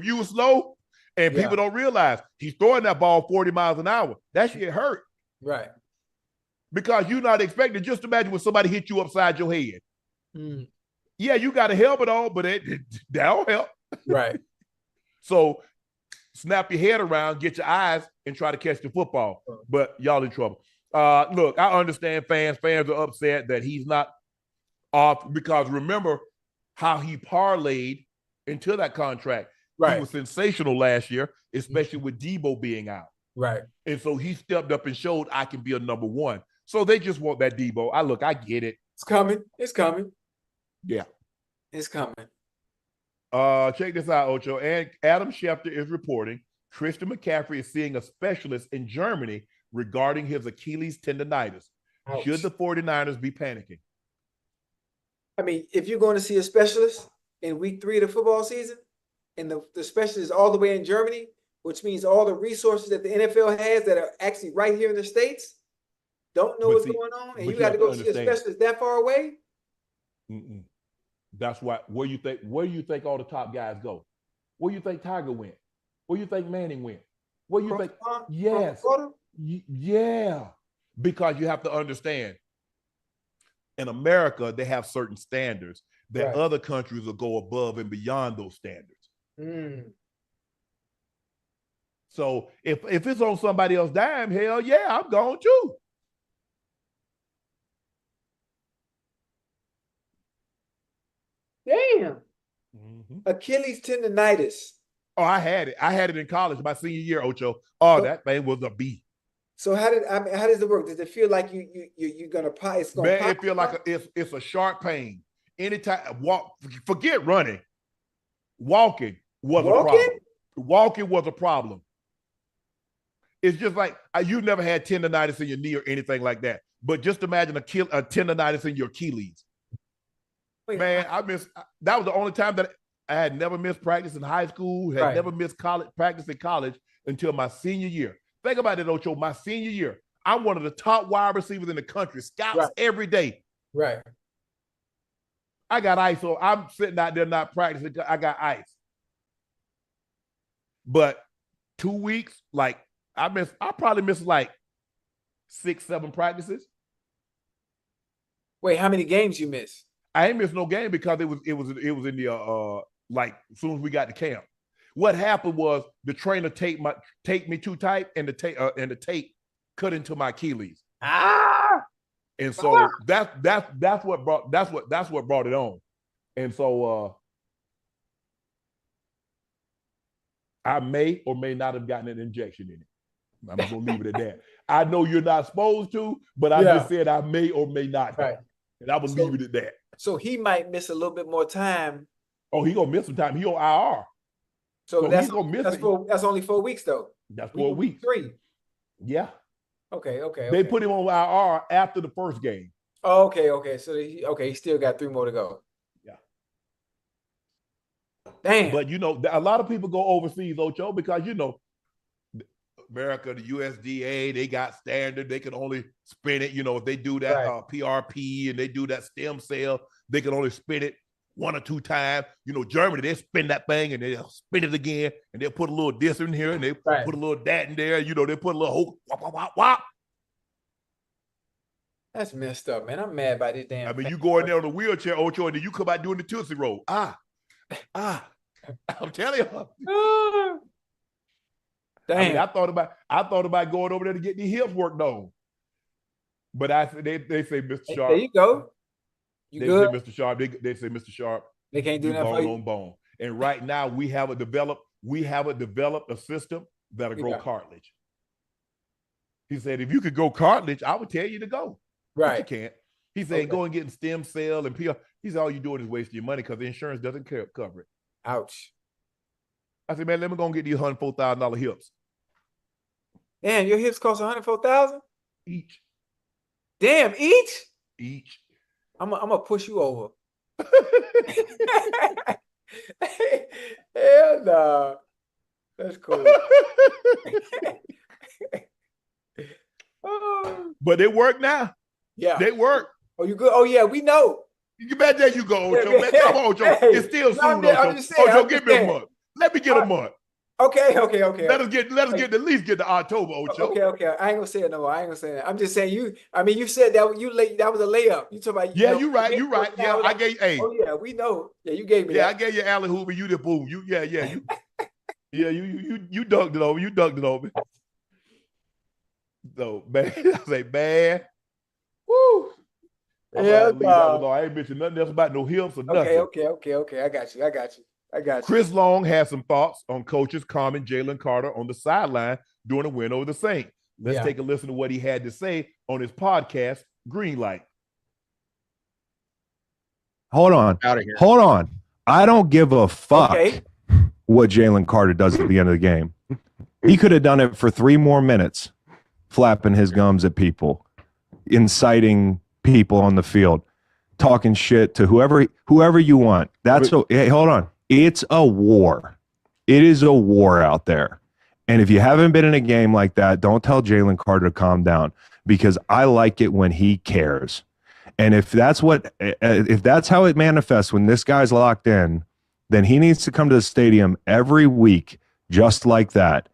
Speaker 1: you were slow and people don't realize he's throwing that ball 40 miles an hour, that shit hurt.
Speaker 2: Right.
Speaker 1: Because you're not expecting. Just imagine when somebody hit you upside your head.
Speaker 2: Mm.
Speaker 1: Yeah, you got a helmet on, but that don't help.
Speaker 2: Right.
Speaker 1: So snap your head around, get your eyes, and try to catch the football. But y'all in trouble. Look, I understand fans. Fans are upset that he's not off because remember how he parlayed into that contract.
Speaker 2: Right.
Speaker 1: He was sensational last year, especially with Debo being out.
Speaker 2: Right.
Speaker 1: And so he stepped up and showed I can be a number one. So they just want that Debo. I get it.
Speaker 2: It's coming. It's coming.
Speaker 1: Yeah.
Speaker 2: It's coming.
Speaker 1: Check this out, Ocho. And Adam Schefter is reporting Christian McCaffrey is seeing a specialist in Germany regarding his Achilles tendonitis.
Speaker 2: Ouch.
Speaker 1: Should the 49ers be panicking?
Speaker 2: I mean, if you're going to see a specialist in week 3 of the football season, and the specialist is all the way in Germany, which means all the resources that the NFL has that are actually right here in the States, don't know what's going on, and you got to go see a specialist that far away?
Speaker 1: Mm-mm. That's why. Where you think all the top guys go? Where you think Tiger went? Where you think Manning went? Where you think? Yes. Yeah. Because you have to understand, in America, they have certain standards that other countries will go above and beyond those standards.
Speaker 2: Mm.
Speaker 1: So if it's on somebody else's dime, hell yeah, I'm going too.
Speaker 2: Damn. Mm-hmm. Achilles tendonitis.
Speaker 1: Oh, I had it. I had it in college my senior year, Ocho. Oh, that thing was a beast.
Speaker 2: So how does it work? Does it feel like you're gonna pop? It's gonna
Speaker 1: Man, it feel like it's a sharp pain. Anytime forget running. Walking was a problem. Walking was a problem. It's just like you never had tendonitis in your knee or anything like that. But just imagine a tendonitis in your Achilles. Wait, man, that was the only time that I had never missed practice in high school, had never missed practice in college until my senior year. Think about it, Ocho. My senior year, I'm one of the top wide receivers in the country, scouts every day.
Speaker 2: Right.
Speaker 1: I got ice, so I'm sitting out there not practicing. I got ice. But 2 weeks, like I probably missed like 6-7 practices.
Speaker 2: Wait, how many games you missed?
Speaker 1: I ain't missed no game because it was in the like as soon as we got to camp. What happened was the trainer taped me too tight, and the tape cut into my Achilles. And so that's what brought it on. And so I may or may not have gotten an injection in it. I'm just gonna leave it at that. I know you're not supposed to, but I just said I may or may not have. And I will leave it at that.
Speaker 2: So he might miss a little bit more time.
Speaker 1: Oh, he gonna miss some time. He on IR.
Speaker 2: So that's gonna miss that's only 4 weeks though.
Speaker 1: That's 4 weeks.
Speaker 2: 3. Yeah.
Speaker 1: Okay. They put him on IR after the first game.
Speaker 2: Oh, okay. So he still got 3 more to go.
Speaker 1: Yeah.
Speaker 2: Damn.
Speaker 1: But a lot of people go overseas, Ocho, because America, the USDA, they got standard. They can only spin it. If they do that PRP and they do that stem cell, they can only spin it one or two times. You know, Germany, they spin that thing and they'll spin it again, and they'll put a little this in here and they put a little that in there. You know, they put a little whop, wop, wop, wop.
Speaker 2: That's messed up, man. I'm mad by this damn.
Speaker 1: I mean, you go in there on the wheelchair, Ocho, and then you come out doing the Tootsie Roll. I'm telling you.
Speaker 2: Damn.
Speaker 1: I mean, I thought about going over there to get the hips worked on. But they say Mr. Sharpe.
Speaker 2: There you go. You
Speaker 1: they
Speaker 2: good?
Speaker 1: say Mr. Sharpe. They say Mr. Sharpe.
Speaker 2: They can't do that
Speaker 1: bone
Speaker 2: for you.
Speaker 1: on bone. And right now we haven't developed a system that'll grow cartilage. He said, if you could grow cartilage, I would tell you to go.
Speaker 2: Right.
Speaker 1: But you can't. He said, go and get stem cell and PR. He said, all you're doing is wasting your money because the insurance doesn't cover it.
Speaker 2: Ouch.
Speaker 1: I said, man, let me go and get these $104,000 hips.
Speaker 2: Damn, your hips cost $104,000
Speaker 1: each.
Speaker 2: Damn, each. I'm gonna push you over. Hell no. That's cool.
Speaker 1: But they work now.
Speaker 2: Yeah,
Speaker 1: they work.
Speaker 2: Oh, you good? Oh yeah, we know.
Speaker 1: You bet that you go, Ocho. Man, come on, Ocho. It's still soon, Ocho. Ocho, give me a month. Let me get a month.
Speaker 2: Okay.
Speaker 1: Let us get at least get to October, Ocho.
Speaker 2: Okay. I ain't gonna say it no more. I ain't gonna say that. I'm just saying you said that you late. That was a layup. You talking about?
Speaker 1: Yeah, you right. Yeah, I gave. Hey.
Speaker 2: Oh yeah, we know. Yeah, you gave me.
Speaker 1: Yeah,
Speaker 2: that.
Speaker 1: I gave you Allen Hoover. You the boom. You you dunked it over. You dunked it over. So man, I say man. Woo.
Speaker 2: Yeah,
Speaker 1: I ain't mentioned nothing else about no hips or nothing.
Speaker 2: Okay. I got you.
Speaker 1: Chris Long has some thoughts on coaches calming Jalen Carter on the sideline during a win over the Saints. Let's take a listen to what he had to say on his podcast, Greenlight.
Speaker 4: Hold on.
Speaker 5: Out of here.
Speaker 4: Hold on. I don't give a fuck what Jalen Carter does at the end of the game. He could have done it for 3 more minutes, flapping his gums at people, inciting people on the field, talking shit to whoever you want. Hey, hold on. It's a war. It is a war out there. And if you haven't been in a game like that, don't tell Jalen Carter to calm down, because I like it when he cares. And if that's how it manifests when this guy's locked in, then he needs to come to the stadium every week just like that.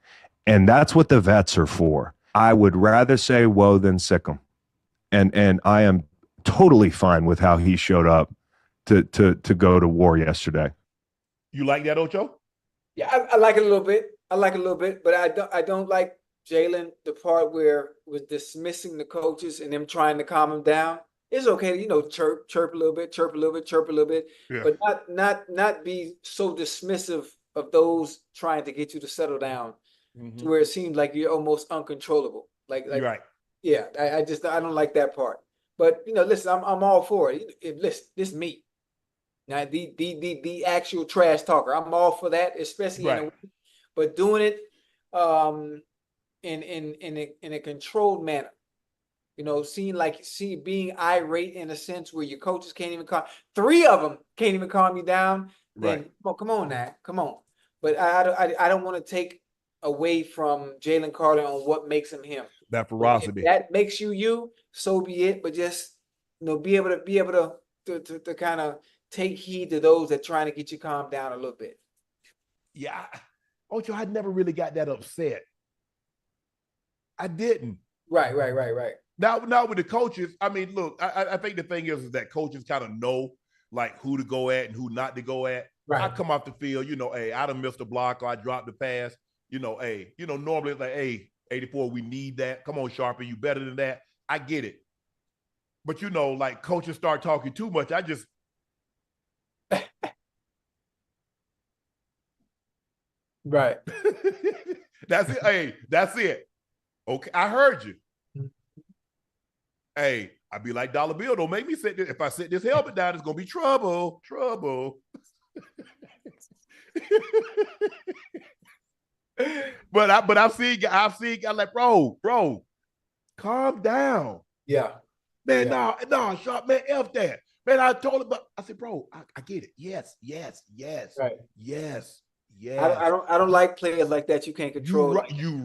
Speaker 4: And that's what the vets are for. I would rather say whoa than sick 'em. And I am totally fine with how he showed up to go to war yesterday.
Speaker 1: You like that, Ocho?
Speaker 2: Yeah, I like it a little bit. But I don't like Jalen, the part where was dismissing the coaches and them trying to calm him down. It's okay to, chirp a little bit, but not be so dismissive of those trying to get you to settle down, to where it seems like you're almost uncontrollable. Like
Speaker 1: you're right.
Speaker 2: Yeah, I don't like that part. But listen, I'm all for it. Listen, this me. Now the actual trash talker, I'm all for that, especially but doing it in a controlled manner. Being irate in a sense where your coaches can't even calm. 3 of them can't even calm you down. Then come on now, come on. But I don't want to take away from Jalen Carter on what makes him him.
Speaker 1: That ferocity.
Speaker 2: If that makes you, so be it. But just be able to kind of take heed to those that trying to get you calmed down a little bit.
Speaker 1: Yeah, Ocho, I never really got that upset. I didn't.
Speaker 2: Right.
Speaker 1: Now with the coaches, I mean, look, I think the thing is that coaches kind of know like who to go at and who not to go at.
Speaker 2: Right.
Speaker 1: I come off the field, hey, I done missed a block or I dropped the pass. Normally it's like, hey, 84, we need that. Come on, Sharpe, you better than that. I get it. But like coaches start talking too much. I just
Speaker 2: right.
Speaker 1: That's it. Hey, that's it. Okay, I heard you. Hey, I'd be like Dollar Bill. Don't make me sit this. If I sit this helmet down, it's gonna be trouble. But I've seen guys like, bro, calm down.
Speaker 2: Yeah.
Speaker 1: Man, no, Sharpe, man, F that. Man, I told him, but I said, bro, I get it. Yes.
Speaker 2: Right.
Speaker 1: Yes.
Speaker 2: I don't like players like that. You can't control.
Speaker 1: You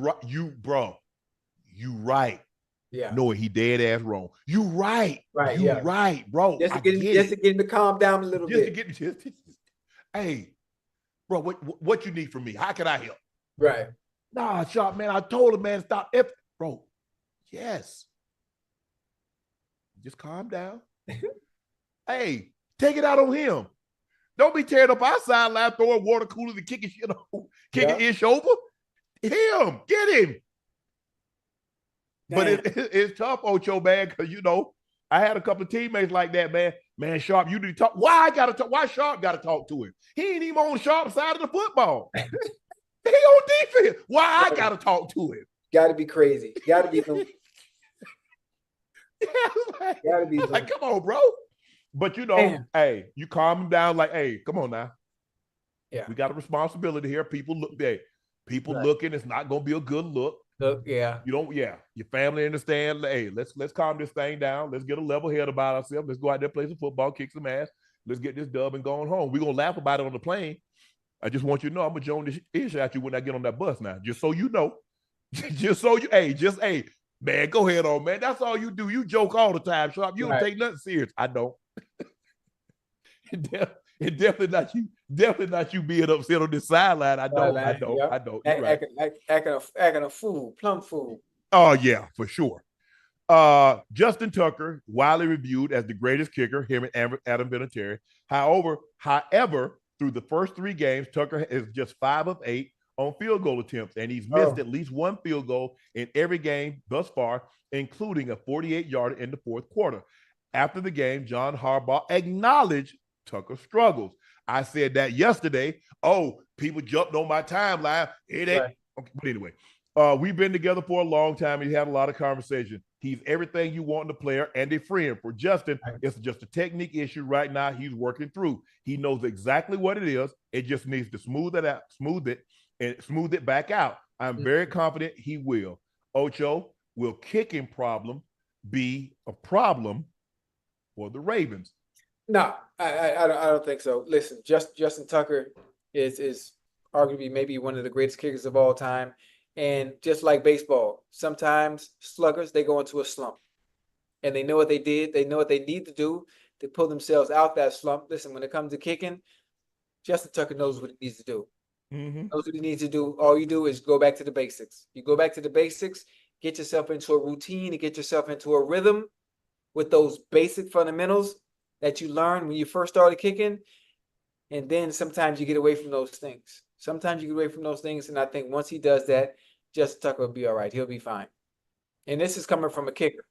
Speaker 1: right.
Speaker 2: Yeah.
Speaker 1: knowing he dead ass wrong. You right.
Speaker 2: Right,
Speaker 1: You
Speaker 2: yeah.
Speaker 1: right, bro.
Speaker 2: Just
Speaker 1: I
Speaker 2: to get him to calm down a little bit.
Speaker 1: Hey, bro, what you need from me? How can I help?
Speaker 2: Right.
Speaker 1: Nah, Sharpe, man, I told him, man, stop. Bro, yes. Just calm down. Hey, take it out on him. Don't be tearing up our sideline, throwing water coolers and kicking ish over. Him, get him. But it's tough, Ocho, man, because, I had a couple of teammates like that, man. Man, Sharpe, you need to talk. Why Sharpe got to talk to him? He ain't even on Sharpe's side of the football. He on defense. Why I got to talk to him?
Speaker 2: Got to be crazy. Got to be
Speaker 1: gotta be like, come on, bro. But hey, you calm him down. Like, hey, come on now.
Speaker 2: Yeah,
Speaker 1: we got a responsibility here. People look, looking. It's not gonna be a good look.
Speaker 2: Yeah,
Speaker 1: your family understand. Hey, let's calm this thing down. Let's get a level head about ourselves. Let's go out there, play some football, kick some ass. Let's get this dub and going home. We're gonna laugh about it on the plane. I just want you to know I'm gonna join this issue at you when I get on that bus now. Just so you know. Man, go ahead on, man. That's all you do. You joke all the time, Sharpe. You don't take nothing serious. I don't. It definitely not you being upset on this sideline. I don't.
Speaker 2: Acting a fool, plumb fool.
Speaker 1: Oh, yeah, for sure. Justin Tucker, widely reviewed as the greatest kicker, him and Adam Vinatieri. However, through the first 3 games, Tucker is just 5 of 8 on field goal attempts, and he's missed at least 1 field goal in every game thus far, including a 48-yarder in the 4th quarter. After the game, John Harbaugh acknowledged Tucker's struggles. I said that yesterday. Oh, people jumped on my timeline. It ain't. Right. Okay, but anyway, we've been together for a long time, and we had a lot of conversation. He's everything you want in a player and a friend. For Justin, it's just a technique issue right now he's working through. He knows exactly what it is. It just needs to smooth it back out. I'm very confident he will. Ocho, will kicking problem be a problem for the Ravens?
Speaker 2: No, I don't think so. Listen, Justin Tucker is arguably maybe one of the greatest kickers of all time. And just like baseball, sometimes sluggers, they go into a slump. And they know what they did. They know what they need to do to pull themselves out that slump. Listen, when it comes to kicking, Justin Tucker knows what he needs to do. Knows what he needs to do. All you do is go back to the basics. You go back to the basics, get yourself into a routine, and get yourself into a rhythm with those basic fundamentals that you learned when you first started kicking. And then sometimes you get away from those things. And I think once he does that, Justin Tucker will be all right. He'll be fine. And this is coming from a kicker.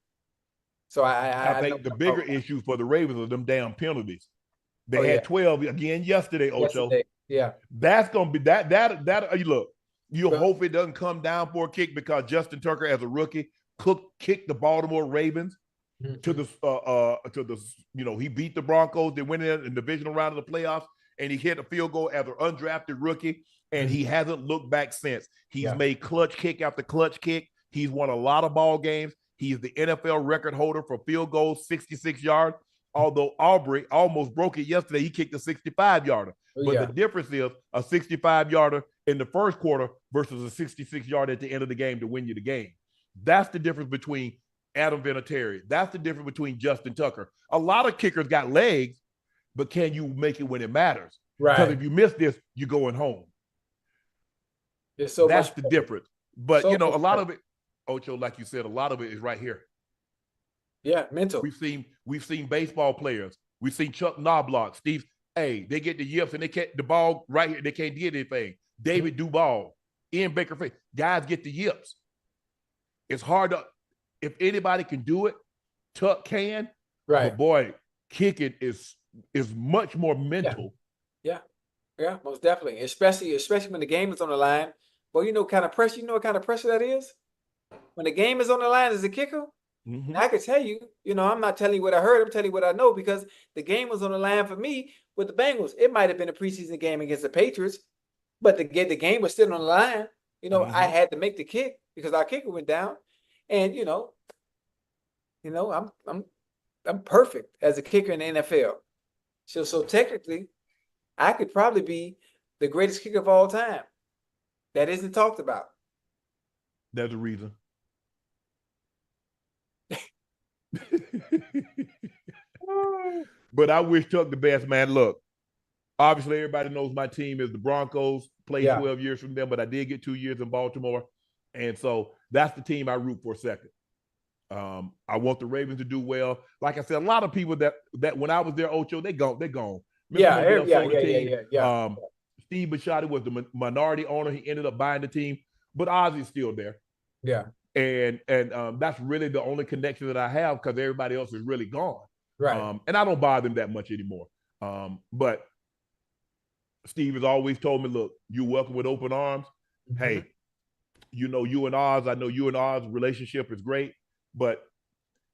Speaker 2: So I
Speaker 1: think the bigger issue for the Ravens are them damn penalties. They had 12 again yesterday, Ocho.
Speaker 2: Yeah.
Speaker 1: That's going to be that look, you hope it doesn't come down for a kick, because Justin Tucker as a rookie kicked the Baltimore Ravens to the he beat the Broncos. They went in the divisional round of the playoffs, and he hit a field goal as an undrafted rookie, and he hasn't looked back since. He's made clutch kick after clutch kick. He's won a lot of ball games. He's the NFL record holder for field goals, 66 yards. Although Aubrey almost broke it yesterday, he kicked a 65-yarder. But the difference is a 65-yarder in the first quarter versus a 66-yarder at the end of the game to win you the game. That's the difference between Adam Vinatieri. That's the difference between Justin Tucker. A lot of kickers got legs, but can you make it when it matters?
Speaker 2: Right.
Speaker 1: Because if you miss this, you're going home.
Speaker 2: That's the
Speaker 1: difference. But, a lot of it, Ocho, like you said, a lot of it is right here.
Speaker 2: Yeah, mental.
Speaker 1: We've seen baseball players. We've seen Chuck Knobloch, Steve. Hey, they get the yips and they can't the ball right here. They can't get anything. David Duval, Ian Baker, guys get the yips. It's hard to, if anybody can do it, Tuck can.
Speaker 2: Right.
Speaker 1: But boy, kicking is much more mental.
Speaker 2: Yeah, most definitely. Especially when the game is on the line. Well, what kind of pressure that is? When the game is on the line as a kicker. I can tell you, I'm not telling you what I heard. I'm telling you what I know, because the game was on the line for me with the Bengals. It might have been a preseason game against the Patriots, but the game was still on the line. I had to make the kick because our kicker went down, and I'm perfect as a kicker in the NFL. So technically, I could probably be the greatest kicker of all time. That isn't talked about.
Speaker 1: There's a reason. But I wish Tuck the best, man. Look, obviously everybody knows my team is the Broncos. Played 12 years from them, but I did get 2 years in Baltimore. And so that's the team I root for second. I want the Ravens to do well. Like I said, a lot of people that when I was there, Ocho, they're gone.
Speaker 2: Yeah.
Speaker 1: Steve Bisciotti was the minority owner. He ended up buying the team, but Ozzy's still there.
Speaker 2: Yeah.
Speaker 1: And that's really the only connection that I have because everybody else is really gone.
Speaker 2: Right.
Speaker 1: And I don't bother them that much anymore. But Steve has always told me, look, you're welcome with open arms. Mm-hmm. Hey, you know, you and Oz, I know you and Oz's relationship is great, but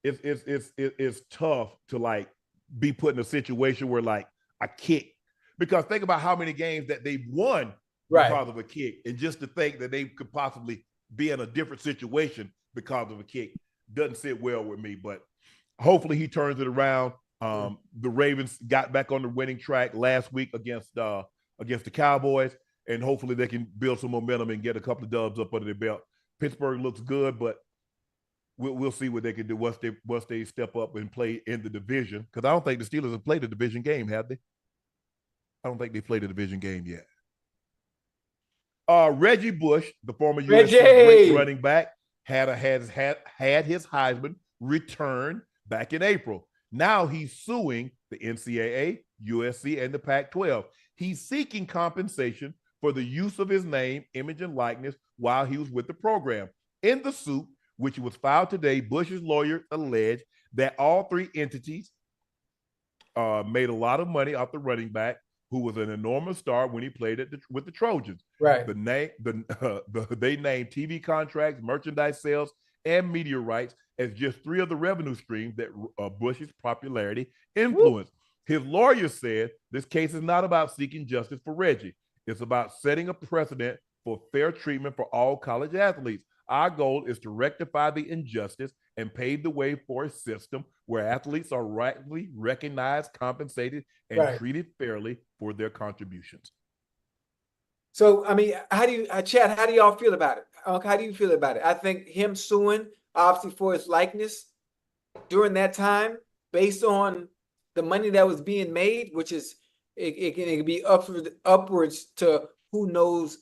Speaker 1: it's tough to like be put in a situation where like a kick, because think about how many games that they've won because of a kick, and just to think that they could possibly be in a different situation because of a kick doesn't sit well with me. But hopefully he turns it around. The Ravens got back on the winning track last week against the Cowboys, and hopefully they can build some momentum and get a couple of dubs up under their belt. Pittsburgh looks good, but we'll see what they can do once they step up and play in the division. Because I don't think the Steelers have played a division game, have they? I don't think they played a division game yet. Reggie Bush, the former USC running back, had his Heisman returned back in April. Now he's suing the NCAA, USC, and the Pac-12. He's seeking compensation for the use of his name, image, and likeness while he was with the program. In the suit, which was filed today, Bush's lawyer alleged that all three entities made a lot of money off the running back, who was an enormous star when he played with the Trojans.
Speaker 2: Right.
Speaker 1: They named TV contracts, merchandise sales, and media rights as just three of the revenue streams that Bush's popularity influenced. His lawyer said this case is not about seeking justice for Reggie. It's about setting a precedent for fair treatment for all college athletes. Our goal is to rectify the injustice and pave the way for a system where athletes are rightly recognized, compensated, and treated fairly for their contributions.
Speaker 2: So, I mean, Chad, how do y'all feel about it? How do you feel about it? I think him suing, obviously, for his likeness during that time, based on the money that was being made, which is, it can be upwards to who knows.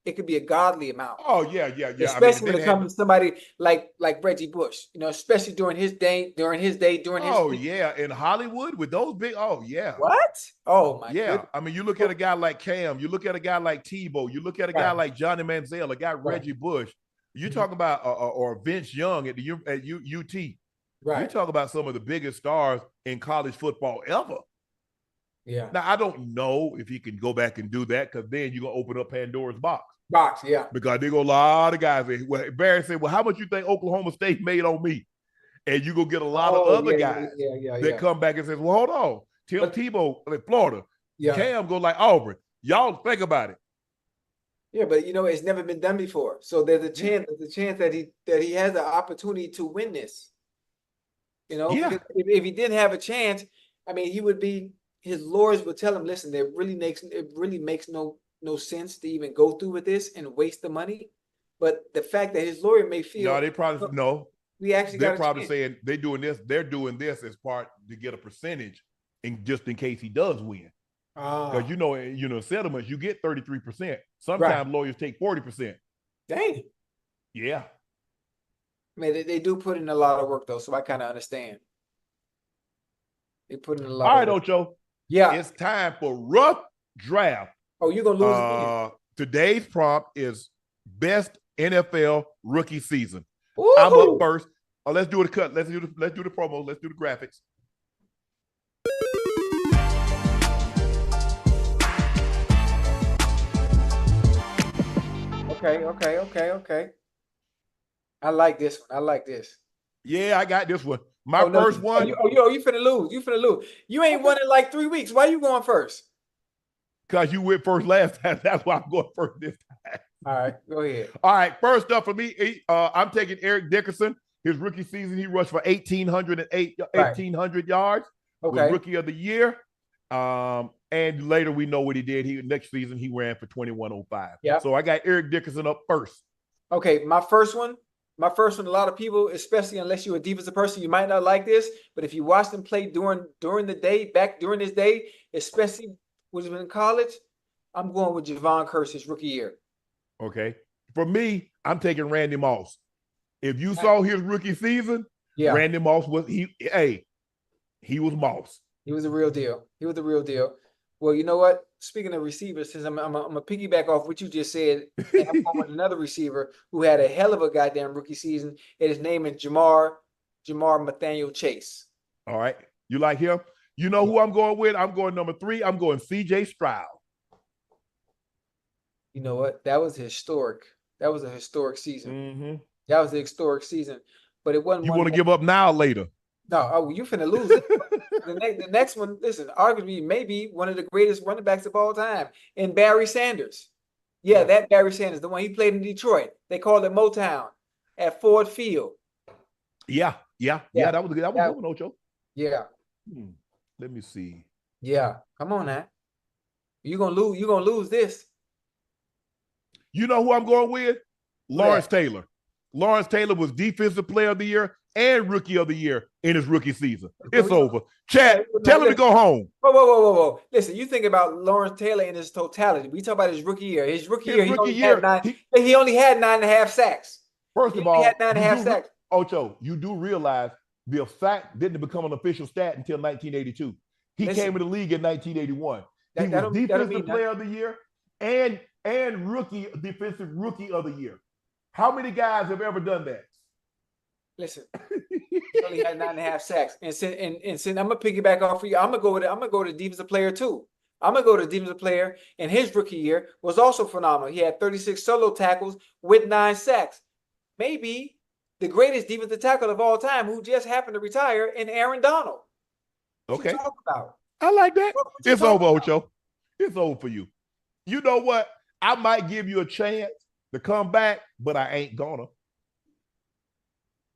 Speaker 2: It could be a godly amount.
Speaker 1: Oh, yeah.
Speaker 2: Especially when it comes to somebody like Reggie Bush, especially during his day.
Speaker 1: In Hollywood with those big. Oh, yeah.
Speaker 2: What? Oh my.
Speaker 1: Yeah.
Speaker 2: Goodness.
Speaker 1: I mean, you look at a guy like Cam. You look at a guy like Tebow. You look at a guy like Johnny Manziel. A guy Reggie Bush. You talk about or Vince Young at UT.
Speaker 2: Right.
Speaker 1: You talk about some of the biggest stars in college football ever.
Speaker 2: Yeah.
Speaker 1: Now, I don't know if he can go back and do that, because then you're going to open up Pandora's box. Because there go a lot of guys. Barry said, well, how much you think Oklahoma State made on me? And you go get a lot of other guys that come back and says, well, hold on. Tebow, like Florida. Cam go like Auburn. Y'all think about it.
Speaker 2: Yeah, but it's never been done before. So there's a chance that he has the opportunity to win this. If he didn't have a chance, I mean, he would be. His lawyers would tell him, listen, it really makes no sense to even go through with this and waste the money. But the fact that his lawyer may feel
Speaker 1: they probably they're probably saying they're doing this as part to get a percentage, and just in case he does win. Because settlements, you get 33%. Sometimes lawyers take 40%.
Speaker 2: Dang.
Speaker 1: Yeah.
Speaker 2: I mean, they do put in a lot of work though, so I kind of understand. They put in a lot.
Speaker 1: All right, Ocho.
Speaker 2: Yeah.
Speaker 1: It's time for Rough Draft.
Speaker 2: Oh, you're going to lose again.
Speaker 1: Today's prompt is best NFL rookie season.
Speaker 2: Ooh.
Speaker 1: I'm up first. Let's do the cut. Let's do the promo. Let's do the graphics.
Speaker 2: Okay. I like this one. I like this.
Speaker 1: Yeah, I got this one. First one.
Speaker 2: You finna lose. You ain't won in like 3 weeks. Why you going first?
Speaker 1: Because you went first last time. That's why I'm going first this time.
Speaker 2: All right, go ahead.
Speaker 1: All right, first up for me, I'm taking Eric Dickerson. His rookie season, he rushed for 1,800 yards.
Speaker 2: Okay.
Speaker 1: Was rookie of the year. And later we know what he did. Next season he ran for 2,105.
Speaker 2: Yeah.
Speaker 1: So I got Eric Dickerson up first.
Speaker 2: Okay, my first one My first one, a lot of people, especially unless you're a defensive person, you might not like this, but if you watch them play during the day, back during this day, especially when he was in college, I'm going with Javon Curse's rookie year.
Speaker 1: Okay. For me, I'm taking Randy Moss. If you saw his rookie season, Randy Moss was he was Moss.
Speaker 2: He was a real deal. He was the real deal. Well, you know what? Speaking of receivers, since I'm gonna piggyback off what you just said, and I'm going with another receiver who had a hell of a goddamn rookie season. And his name is Jamar Nathaniel Chase.
Speaker 1: All right. You like him? You know who I'm going with? I'm going number 3. I'm going CJ Stroud.
Speaker 2: You know what? That was historic. That was a historic season.
Speaker 1: Mm-hmm.
Speaker 2: That was a historic season. But it wasn't.
Speaker 1: You want to give up now or later?
Speaker 2: No, you finna lose it. The next one, listen, arguably maybe one of the greatest running backs of all time, and Barry Sanders. Yeah, that Barry Sanders, the one he played in Detroit. They called it Motown at Ford Field.
Speaker 1: Yeah. That was a good one, Ocho.
Speaker 2: Yeah.
Speaker 1: Let me see.
Speaker 2: Yeah, come on now. You're gonna lose this.
Speaker 1: You know who I'm going with? Lawrence Taylor. Lawrence Taylor was Defensive Player of the Year and Rookie of the Year in his rookie season. It's over. Chad, tell him to go home.
Speaker 2: Whoa. Listen, you think about Lawrence Taylor in his totality. We talk about his rookie year. His rookie year, he only had 9.5 sacks.
Speaker 1: First of all,
Speaker 2: he had 9.5 sacks.
Speaker 1: Ocho, you do realize the sack didn't become an official stat until 1982. He came in the league in 1981. He was Defensive Player of the Year and Defensive Rookie of the Year. How many guys have ever done that?
Speaker 2: Listen, he only had 9.5 sacks, and since I'm gonna piggyback off of you, I'm gonna go to Defensive Player too. I'm gonna go to Defensive Player, and his rookie year was also phenomenal. He had 36 solo tackles with 9 sacks. Maybe the greatest defensive tackle of all time, who just happened to retire, in Aaron Donald.
Speaker 1: Okay,
Speaker 2: what you talking about?
Speaker 1: I like that. It's over, Ocho. It's over for you. You know what? I might give you a chance to come back, but I ain't gonna.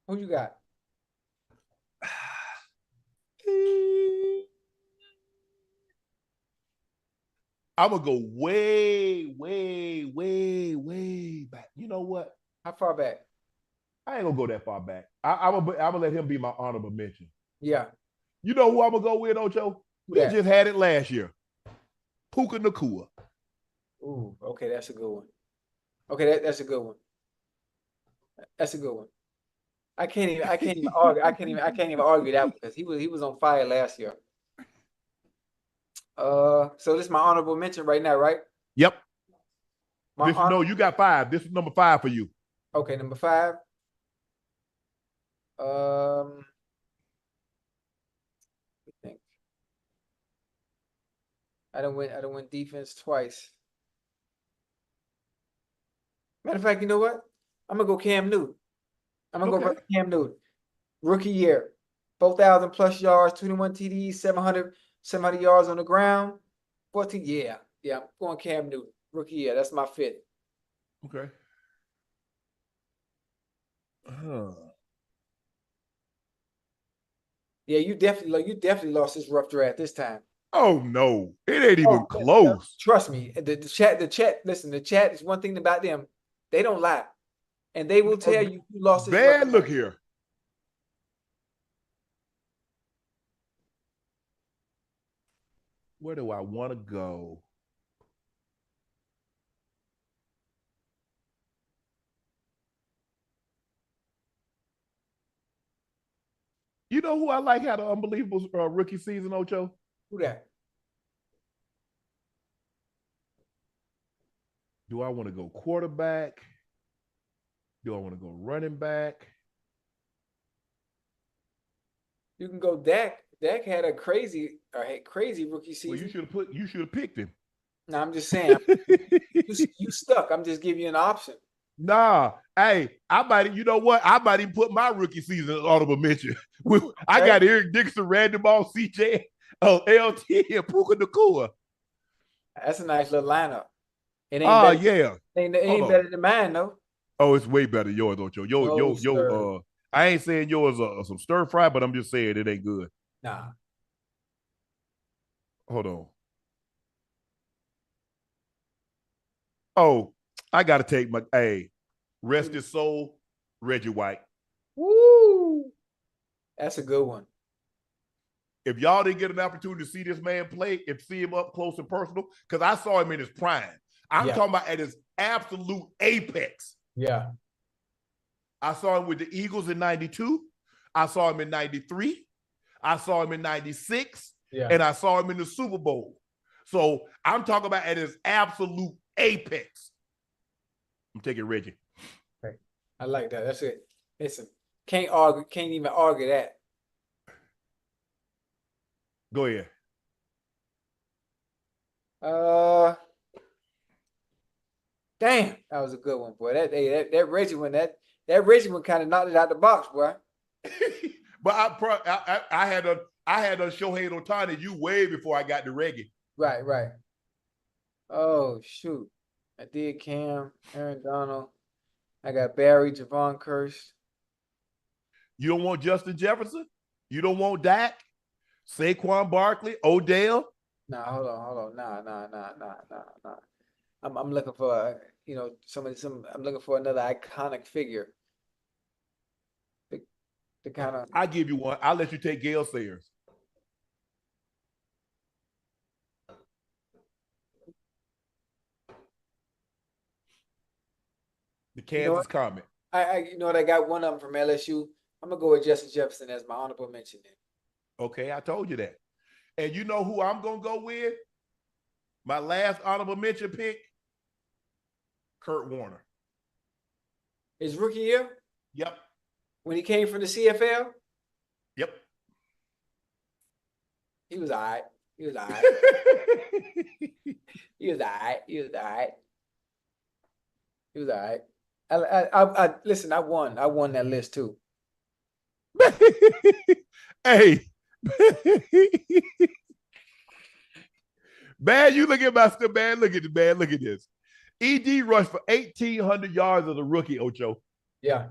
Speaker 2: Who you got?
Speaker 1: I'm gonna go way back. You know what?
Speaker 2: How far back?
Speaker 1: I ain't gonna go that far back. I'm gonna let him be my honorable mention.
Speaker 2: Yeah.
Speaker 1: You know who I'm gonna go with, Ocho? He just had it last year. Puka Nacua.
Speaker 2: Ooh, okay, that's a good one. Okay, that's a good one. That's a good one. I can't even argue. I can't even argue that because he was on fire last year. So this is my honorable mention right now, right?
Speaker 1: Yep. You got 5. This is number 5 for you.
Speaker 2: Okay, number 5. I think I don't win defense twice. Matter of fact, you know what? I'm gonna go Cam Newton. I'm gonna go Cam Newton. Rookie year, 4,000 plus yards, 21 TDs, 700 yards on the ground, 14. Yeah, I'm going Cam Newton. Rookie year, that's my 5th.
Speaker 1: Okay.
Speaker 2: Yeah, you definitely lost this rough draft this time.
Speaker 1: Oh no, it ain't even close.
Speaker 2: Trust me. The chat. Listen, the chat is one thing about them. They don't lie, and they will tell you lost this.
Speaker 1: Man, look here. Where do I want to go? You know who I like had an unbelievable rookie season, Ocho?
Speaker 2: Who that?
Speaker 1: Do I want to go quarterback? Do I want to go running back?
Speaker 2: You can go Dak. Dak had a crazy rookie season.
Speaker 1: Well, you should have picked him.
Speaker 2: No, I'm just saying. you stuck. I'm just giving you an option.
Speaker 1: Nah, hey, I might even put my rookie season in honorable mention. I got Eric Dixon, Randy Moss, CJ, LT, and Puka Nacua.
Speaker 2: That's a nice little lineup. It ain't
Speaker 1: yeah.
Speaker 2: Ain't better than mine, though.
Speaker 1: Oh, it's way better than yours, Ocho. I ain't saying yours some stir fry, but I'm just saying it ain't good.
Speaker 2: Nah.
Speaker 1: Hold on. Oh, I gotta take rest his soul, Reggie White.
Speaker 2: Woo! That's a good one.
Speaker 1: If y'all didn't get an opportunity to see this man play and see him up close and personal, because I saw him in his prime. I'm talking about at his absolute apex.
Speaker 2: Yeah.
Speaker 1: I saw him with the Eagles in 92. I saw him in 93. I saw him in 96.
Speaker 2: Yeah.
Speaker 1: And I saw him in the Super Bowl. So I'm talking about at his absolute apex. I'm taking Reggie.
Speaker 2: Okay. I like that. That's it. Listen, can't even argue that.
Speaker 1: Go ahead.
Speaker 2: Damn, that was a good one, boy. That Reggie one, that Reggie one kind of knocked it out the box, boy.
Speaker 1: But I had a Shohei Ohtani you way before I got to Reggie.
Speaker 2: Right. Oh shoot, I did Cam, Aaron Donald. I got Barry, Javon Curse.
Speaker 1: You don't want Justin Jefferson? You don't want Dak? Saquon Barkley? Odell?
Speaker 2: Nah, hold on. Nah. I'm looking for I'm looking for another iconic figure. The kind of
Speaker 1: I give you one. I'll let you take Gale Sayers. The Kansas Comet.
Speaker 2: I got one of them from LSU. I'm gonna go with Justin Jefferson as my honorable mention.
Speaker 1: Okay, I told you that. And you know who I'm gonna go with? My last honorable mention pick, Kurt Warner.
Speaker 2: His rookie year?
Speaker 1: Yep.
Speaker 2: When he came from the CFL?
Speaker 1: Yep.
Speaker 2: He was all right. He was all right. I listen, I won that list too.
Speaker 1: Hey. Man, you look at my stuff, man. Look at this. ED rushed for 1,800 yards as a rookie, Ocho.
Speaker 2: Yeah.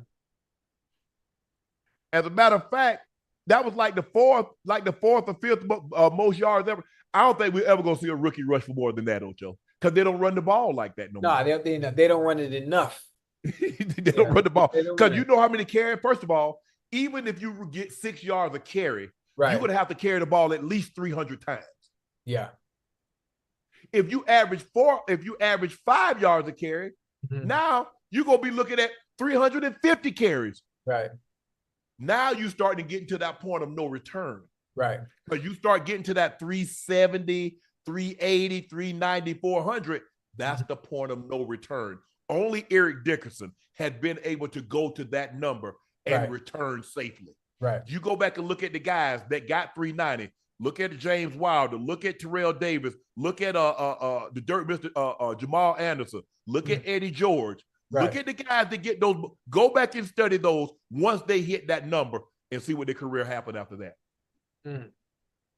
Speaker 1: As a matter of fact, that was like the fourth or fifth most yards ever. I don't think we're ever gonna see a rookie rush for more than that, Ocho, because they don't run the ball like that no more.
Speaker 2: They don't run it enough.
Speaker 1: They don't run the ball because you know how many carry. First of all, even if you get 6 yards of carry, you're gonna have to carry the ball at least 300 times.
Speaker 2: Yeah.
Speaker 1: If you average 5 yards of carry, now you're gonna be looking at 350 carries.
Speaker 2: Right.
Speaker 1: Now you starting to get into that point of no return.
Speaker 2: Right.
Speaker 1: Because you start getting to that 370, 380, 390, 400. That's the point of no return. Only Eric Dickerson had been able to go to that number and return safely.
Speaker 2: Right.
Speaker 1: You go back and look at the guys that got 390. Look at James Wilder. Look at Terrell Davis. Look at the Dirt Mr. Jamal Anderson. Look at Eddie George. Right. Look at the guys that get those. Go back and study those once they hit that number and see what their career happened after that.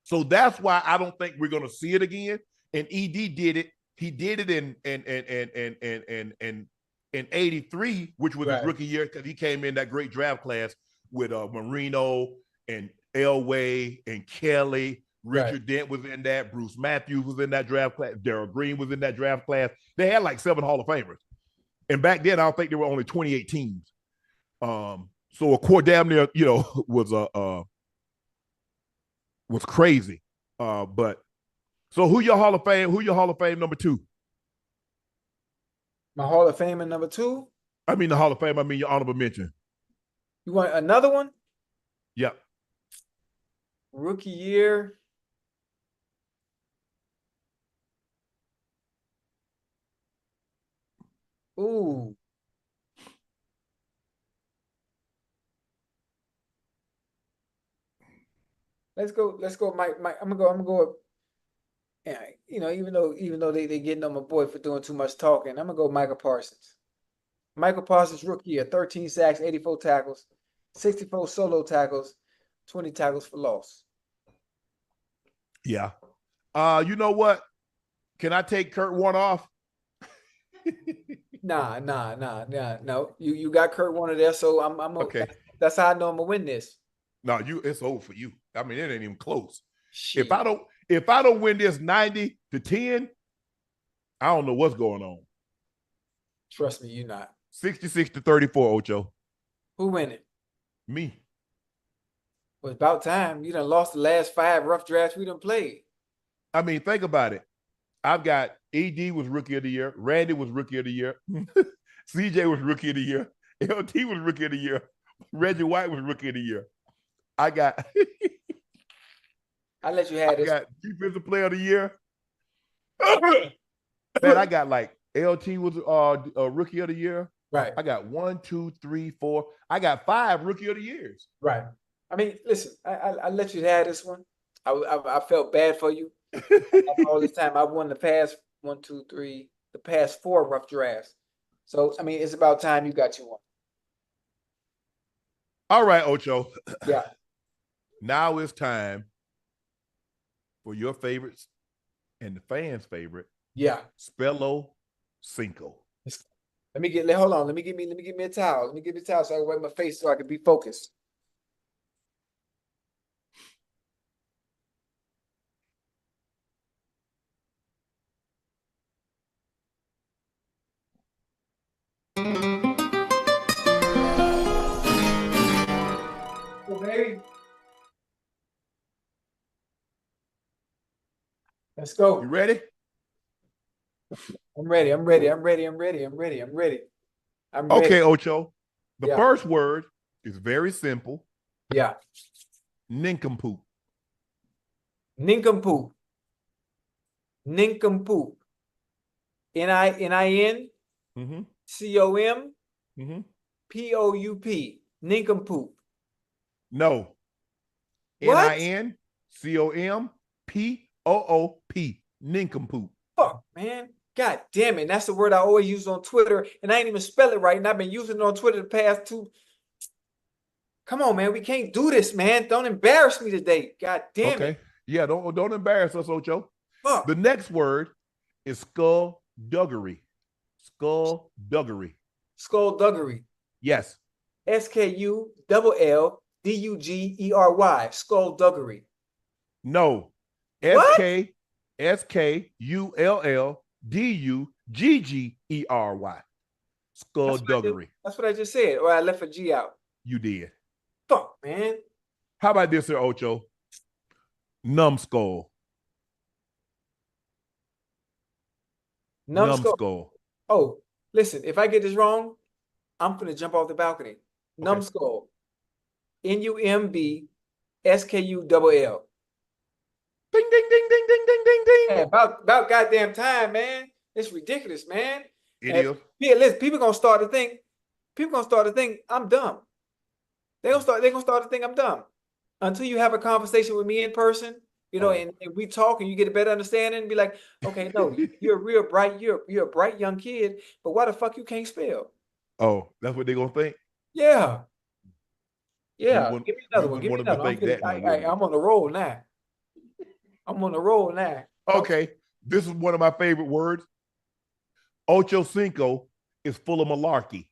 Speaker 1: So that's why I don't think we're going to see it again. And ED did it. He did it in 83, which was his rookie year, because he came in that great draft class with Marino and Elway and Kelly. Richard Dent was in that. Bruce Matthews was in that draft class. Darrell Green was in that draft class. They had like 7 Hall of Famers. And back then, I don't think there were only 28 teams. So a core damn near, was crazy. But so who your Hall of Fame? Who your Hall of Fame number 2?
Speaker 2: My Hall of Fame number 2?
Speaker 1: I mean the Hall of Fame. I mean your honorable mention.
Speaker 2: You want another one?
Speaker 1: Yep.
Speaker 2: Rookie year. Ooh. Let's go, Mike. I'm gonna go. Yeah, even though they getting on my boy for doing too much talking, I'm gonna go Michael Parsons. Michael Parsons rookie year, 13 sacks, 84 tackles, 64 solo tackles, 20 tackles for loss.
Speaker 1: Yeah. You know what? Can I take Kurt Warner off?
Speaker 2: Nah. No. You got Kurt Warner there, so I'm okay. That's how I know I'm gonna win this.
Speaker 1: No, it's over for you. I mean, it ain't even close. Shit. If I don't win this 90-10, I don't know what's going on.
Speaker 2: Trust me, you're not.
Speaker 1: 66-34, Ocho.
Speaker 2: Who winning?
Speaker 1: Me.
Speaker 2: Well, it's about time. You done lost the last 5 rough drafts we done played.
Speaker 1: I mean, think about it. I've got AD was rookie of the year. Randy was rookie of the year. CJ was rookie of the year. LT was rookie of the year. Reggie White was rookie of the year. I got
Speaker 2: I let you have this.
Speaker 1: I got defensive player of the year. Man, I got like LT was a rookie of the year.
Speaker 2: Right.
Speaker 1: I got 1, 2, 3, 4. I got 5 rookie of the years.
Speaker 2: Right. I mean, listen, I let you have this one. I felt bad for you. All this time, I won the past 1, 2, 3, the past 4 rough drafts. So, I mean, it's about time you got you one.
Speaker 1: All right, Ocho.
Speaker 2: Yeah.
Speaker 1: Now it's time for your favorites and the fans' favorite.
Speaker 2: Yeah.
Speaker 1: Spell-O-Cinco.
Speaker 2: Hold on. Let me get me a towel. Let me get me a towel so I can wipe my face so I can be focused. Oh, baby. Let's go.
Speaker 1: You ready?
Speaker 2: I'm ready.
Speaker 1: Okay, Ocho. The
Speaker 2: Yeah.
Speaker 1: first word is very simple.
Speaker 2: Yeah.
Speaker 1: Nincompoop.
Speaker 2: Nincompoop. Nincompoop. N-I-N-C-O-M
Speaker 1: Mm-hmm.
Speaker 2: P-O-U-P. Nincompoop.
Speaker 1: No.
Speaker 2: What?
Speaker 1: Nincompoop. Nincompoop.
Speaker 2: Fuck, man. God damn it. That's the word I always use on Twitter, and I ain't even spell it right, and I've been using it on Twitter the past 2. Come on, man. We can't do this, man. Don't embarrass me today. God damn it.
Speaker 1: Yeah, don't embarrass us, Ocho.
Speaker 2: Fuck.
Speaker 1: The next word is skullduggery. Skullduggery.
Speaker 2: Skullduggery.
Speaker 1: Yes.
Speaker 2: S-K-U-L-L-D-U-G-E-R-Y. Skullduggery.
Speaker 1: No.
Speaker 2: What?
Speaker 1: S-K-U-L-L-D-U-G-G-E-R-Y. Skullduggery.
Speaker 2: That's what I just said. Or I left a G out.
Speaker 1: You did.
Speaker 2: Fuck, man.
Speaker 1: How about this, Sir Ocho? Numbskull.
Speaker 2: Numbskull. Oh, listen, if I get this wrong, I'm going to jump off the balcony. Numbskull. N-U-M-B-S-K-U-L-L.
Speaker 1: Ding, ding, ding, ding, ding, ding, ding, ding.
Speaker 2: Yeah, about goddamn time, man. It's ridiculous, man.
Speaker 1: It is.
Speaker 2: Yeah, listen, people gonna start to think I'm dumb. They're gonna start to think I'm dumb. Until you have a conversation with me in person, and we talk and you get a better understanding and be like, okay, no, you're a bright young kid, but why the fuck you can't spell?
Speaker 1: Oh, that's what they're gonna think?
Speaker 2: Yeah. Yeah.
Speaker 1: You
Speaker 2: Give me another one.
Speaker 1: wouldn't want them to think that.
Speaker 2: I'm on the roll now.
Speaker 1: Okay. This is one of my favorite words. Ochocinco is full of malarkey.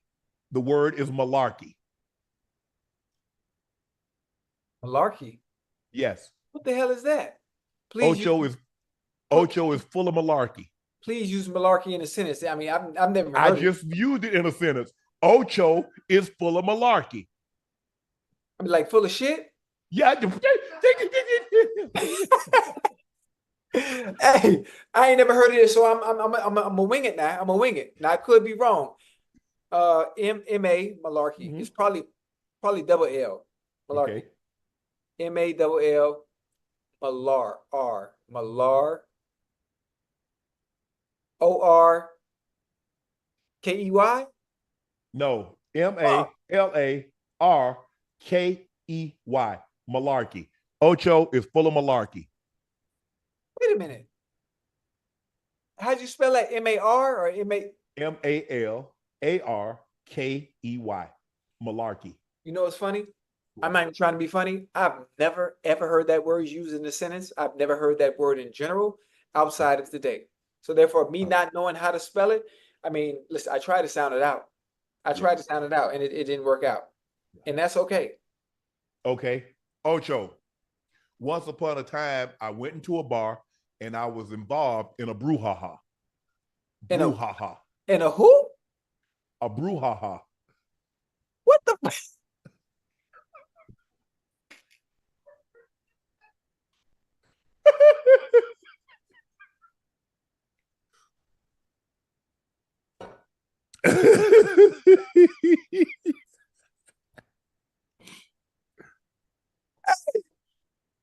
Speaker 1: The word is malarkey.
Speaker 2: Malarkey.
Speaker 1: Yes.
Speaker 2: What the hell is that? Please.
Speaker 1: Ocho is full of malarkey.
Speaker 2: Please use malarkey in a sentence. I mean, I've never heard
Speaker 1: I just used it in a sentence. Ocho is full of malarkey.
Speaker 2: I mean, like full of shit?
Speaker 1: Yeah.
Speaker 2: Hey, I ain't never heard of this, so I'm gonna wing it now. I'm gonna wing it. Now I could be wrong. M-A malarkey.
Speaker 1: Mm-hmm.
Speaker 2: It's probably double L. Malarkey.
Speaker 1: Okay.
Speaker 2: M-A-double-L malar R. Malar. O-R-K-E-Y?
Speaker 1: No. M-A-L-A-R-K-E-Y. Malarkey. Ocho is full of malarkey.
Speaker 2: Wait a minute. How'd you spell that? M-A-R or M-A?
Speaker 1: M-A-L-A-R-K-E-Y. Malarkey.
Speaker 2: You know what's funny? I'm not even trying to be funny. I've never, ever heard that word used in a sentence. I've never heard that word in general outside of today. So therefore, me not knowing how to spell it, I mean, listen, I tried to sound it out. And it didn't work out. And that's okay.
Speaker 1: Okay. Ocho. Once upon a time, I went into a bar and I was involved in a brouhaha. Brouhaha.
Speaker 2: In a who?
Speaker 1: A brouhaha.
Speaker 2: What the?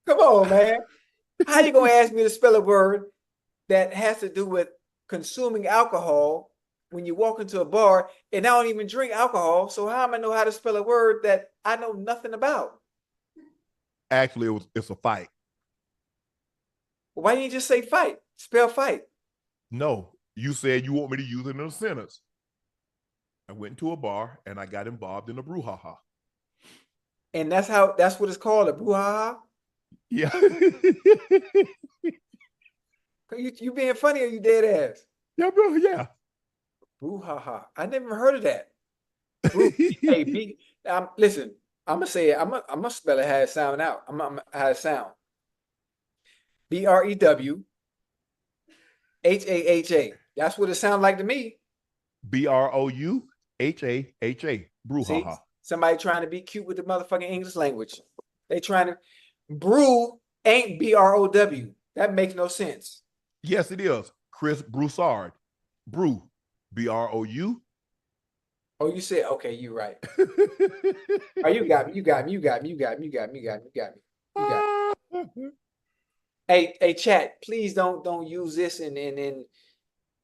Speaker 2: Come on, man. How you gonna ask me to spell a word that has to do with consuming alcohol when you walk into a bar and I don't even drink alcohol? So how am I know how to spell a word that I know nothing about?
Speaker 1: Actually, it's a fight.
Speaker 2: Why didn't you just say fight? Spell fight.
Speaker 1: No, you said you want me to use it in a sentence. I went into a bar and I got involved in a brouhaha.
Speaker 2: And that's what it's called, a brouhaha?
Speaker 1: Yeah.
Speaker 2: You being funny or you dead ass?
Speaker 1: Yeah, bro. Yeah.
Speaker 2: Brouhaha. I never heard of that. Hey, listen, I'm gonna say it. I'm gonna spell it how it sound out. How it sound. BREWHAHA. That's what it sounds like to me.
Speaker 1: BROUHAHA. Brouhaha.
Speaker 2: See, somebody trying to be cute with the motherfucking English language. They trying to brew ain't BROW. That makes no sense.
Speaker 1: Yes, it is. Chris Broussard. Brew. BROU.
Speaker 2: Oh, you said okay. You right. Oh, you got me. You got me. You got me. You got me. You got me. You got me. You got me. You got me. Hey, chat. Please don't use this and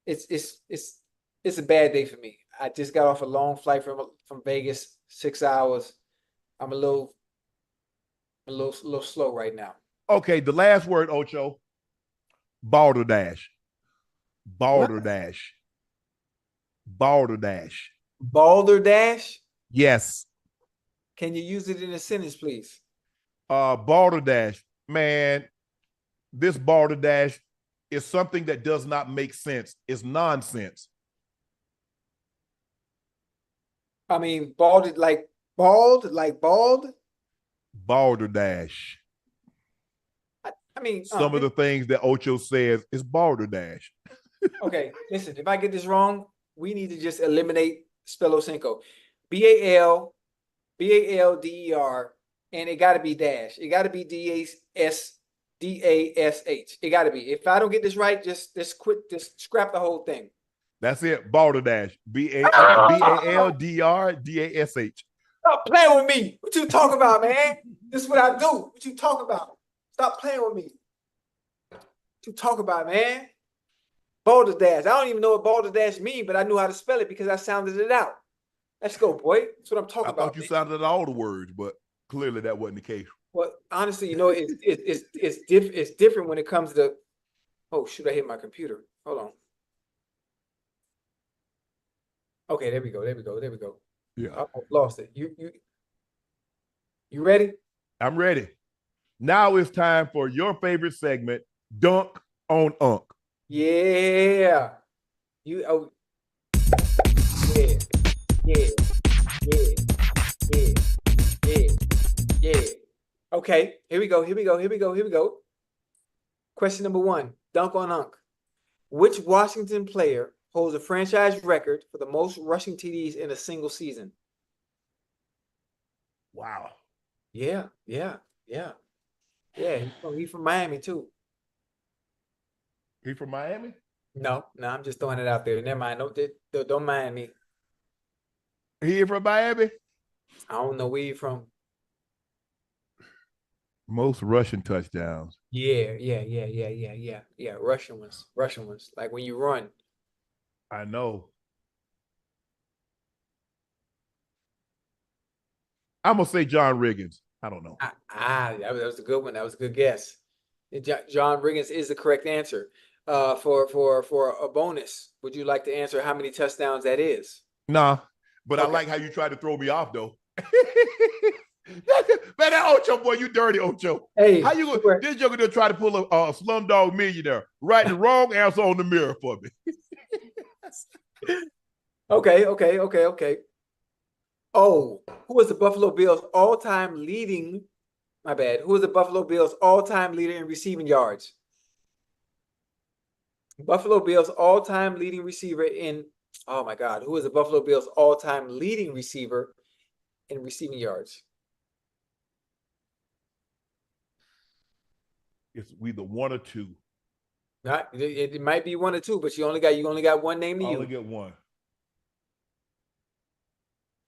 Speaker 2: it's a bad day for me. I just got off a long flight from Vegas, 6 hours. I'm a little slow right now.
Speaker 1: Okay, the last word, Ocho. Balderdash. Balderdash. Balderdash.
Speaker 2: Balderdash?
Speaker 1: Yes.
Speaker 2: Can you use it in a sentence, please?
Speaker 1: Balderdash. Man, this balderdash is something that does not make sense. It's nonsense.
Speaker 2: I mean, bald like bald?
Speaker 1: Balderdash.
Speaker 2: I mean,
Speaker 1: some of the things that Ocho says is balderdash.
Speaker 2: Okay, listen, if I get this wrong, we need to just eliminate Spell-O-Cinco. BALDER, and it got to be dash. It got to be DASH. It got to be. If I don't get this right, just quit, just scrap the whole thing.
Speaker 1: That's it, balderdash. BALDRDASH.
Speaker 2: Stop playing with me. What you talking about, man? This is what I do. What you talking about? Stop playing with me. What you talking about, man? Balderdash. I don't even know what balderdash means, but I knew how to spell it because I sounded it out. Let's go, boy. That's what I'm talking about.
Speaker 1: I thought you sounded all the words, but clearly that wasn't the case.
Speaker 2: Well, honestly, it's different when it comes to. Oh shoot! I hit my computer. Hold on. Okay, there we go.
Speaker 1: Yeah,
Speaker 2: I lost it. You ready?
Speaker 1: I'm ready. Now it's time for your favorite segment, Dunk on Unc.
Speaker 2: Yeah. Yeah. Okay, here we go. Question number 1, Dunk on Unc. Which Washington player holds a franchise record for the most rushing TDs in a single season?
Speaker 1: Wow.
Speaker 2: Yeah. He's from Miami too.
Speaker 1: He from Miami?
Speaker 2: No, I'm just throwing it out there. Never mind. Don't mind me.
Speaker 1: He from Miami?
Speaker 2: I don't know where you from.
Speaker 1: Most rushing touchdowns.
Speaker 2: Yeah. Russian ones. Like when you run.
Speaker 1: I know. I'm gonna say John Riggins. I don't know.
Speaker 2: That was a good one. That was a good guess. John Riggins is the correct answer. For a bonus, would you like to answer how many touchdowns that is?
Speaker 1: Nah, but
Speaker 2: Okay.
Speaker 1: I like how you tried to throw me off though. Man, that Ocho boy, you dirty Ocho.
Speaker 2: Hey,
Speaker 1: how you gonna this joker gonna try to pull a Slumdog Millionaire? Write the wrong answer on the mirror for me.
Speaker 2: Okay. Oh, who is the Buffalo Bills all-time leading? My bad. Who is the Buffalo Bills all-time leader in receiving yards? Buffalo Bills all-time leading receiver in. Oh my God, who is the Buffalo Bills all-time leading receiver in receiving yards?
Speaker 1: It's either one or two.
Speaker 2: Not it might be one or two, but you only got one name to
Speaker 1: I
Speaker 2: use.
Speaker 1: only get one.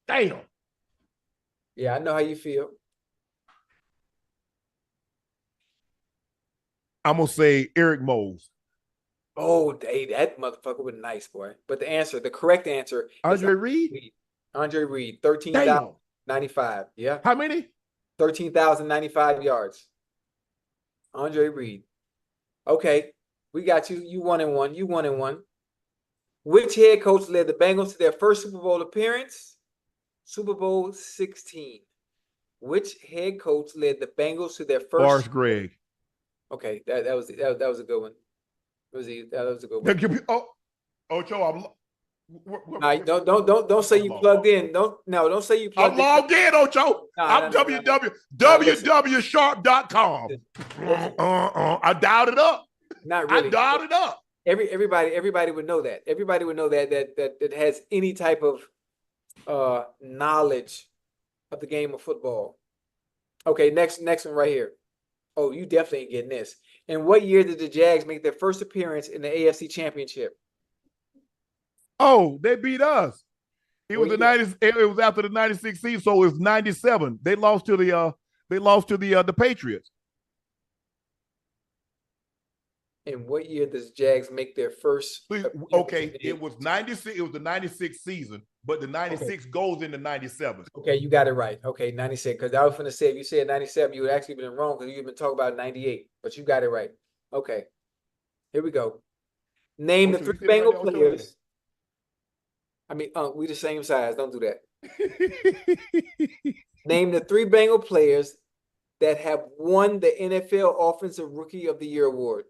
Speaker 1: Damn.
Speaker 2: Yeah, I know how you feel.
Speaker 1: I'm gonna say Eric Mose.
Speaker 2: Oh, that motherfucker was nice, boy. But the correct answer
Speaker 1: Andre
Speaker 2: is
Speaker 1: Reed?
Speaker 2: Andre Reed, 13,095. Yeah.
Speaker 1: How many?
Speaker 2: 13,095 yards. Andre Reed. Okay, we got you. You 1-1. You 1-1. Which head coach led the Bengals to their first Super Bowl appearance? Super Bowl 16. Which head coach led the Bengals to their first?
Speaker 1: Forrest Gregg.
Speaker 2: Okay, that was a good one. That was a good one.
Speaker 1: Ocho,
Speaker 2: Don't say you plugged in. Don't say you plugged
Speaker 1: in. I'm logged in, Ocho. I'm www.sharp.com. I dialed it up.
Speaker 2: Not really.
Speaker 1: I dialed it up.
Speaker 2: Everybody would know that. Everybody would know that has any type of knowledge of the game of football. Okay, next one right here. Oh, you definitely ain't getting this. In what year did the Jags make their first appearance in the AFC Championship?
Speaker 1: Oh, they beat us. It was It was after the 96 season, so it was 97. They lost to the Patriots.
Speaker 2: In what year does Jags make their first?
Speaker 1: Okay, it was 96. It was the 96 season, but the 96 goes into 97.
Speaker 2: Okay, you got it right. Okay, 96. Because I was going to say, if you said 97, you would actually been wrong because you've been talking about 98. But you got it right. Okay, here we go. Name the three Bengal players. I mean, we the same size. Don't do that. Name the three Bengal players that have won the NFL Offensive Rookie of the Year award.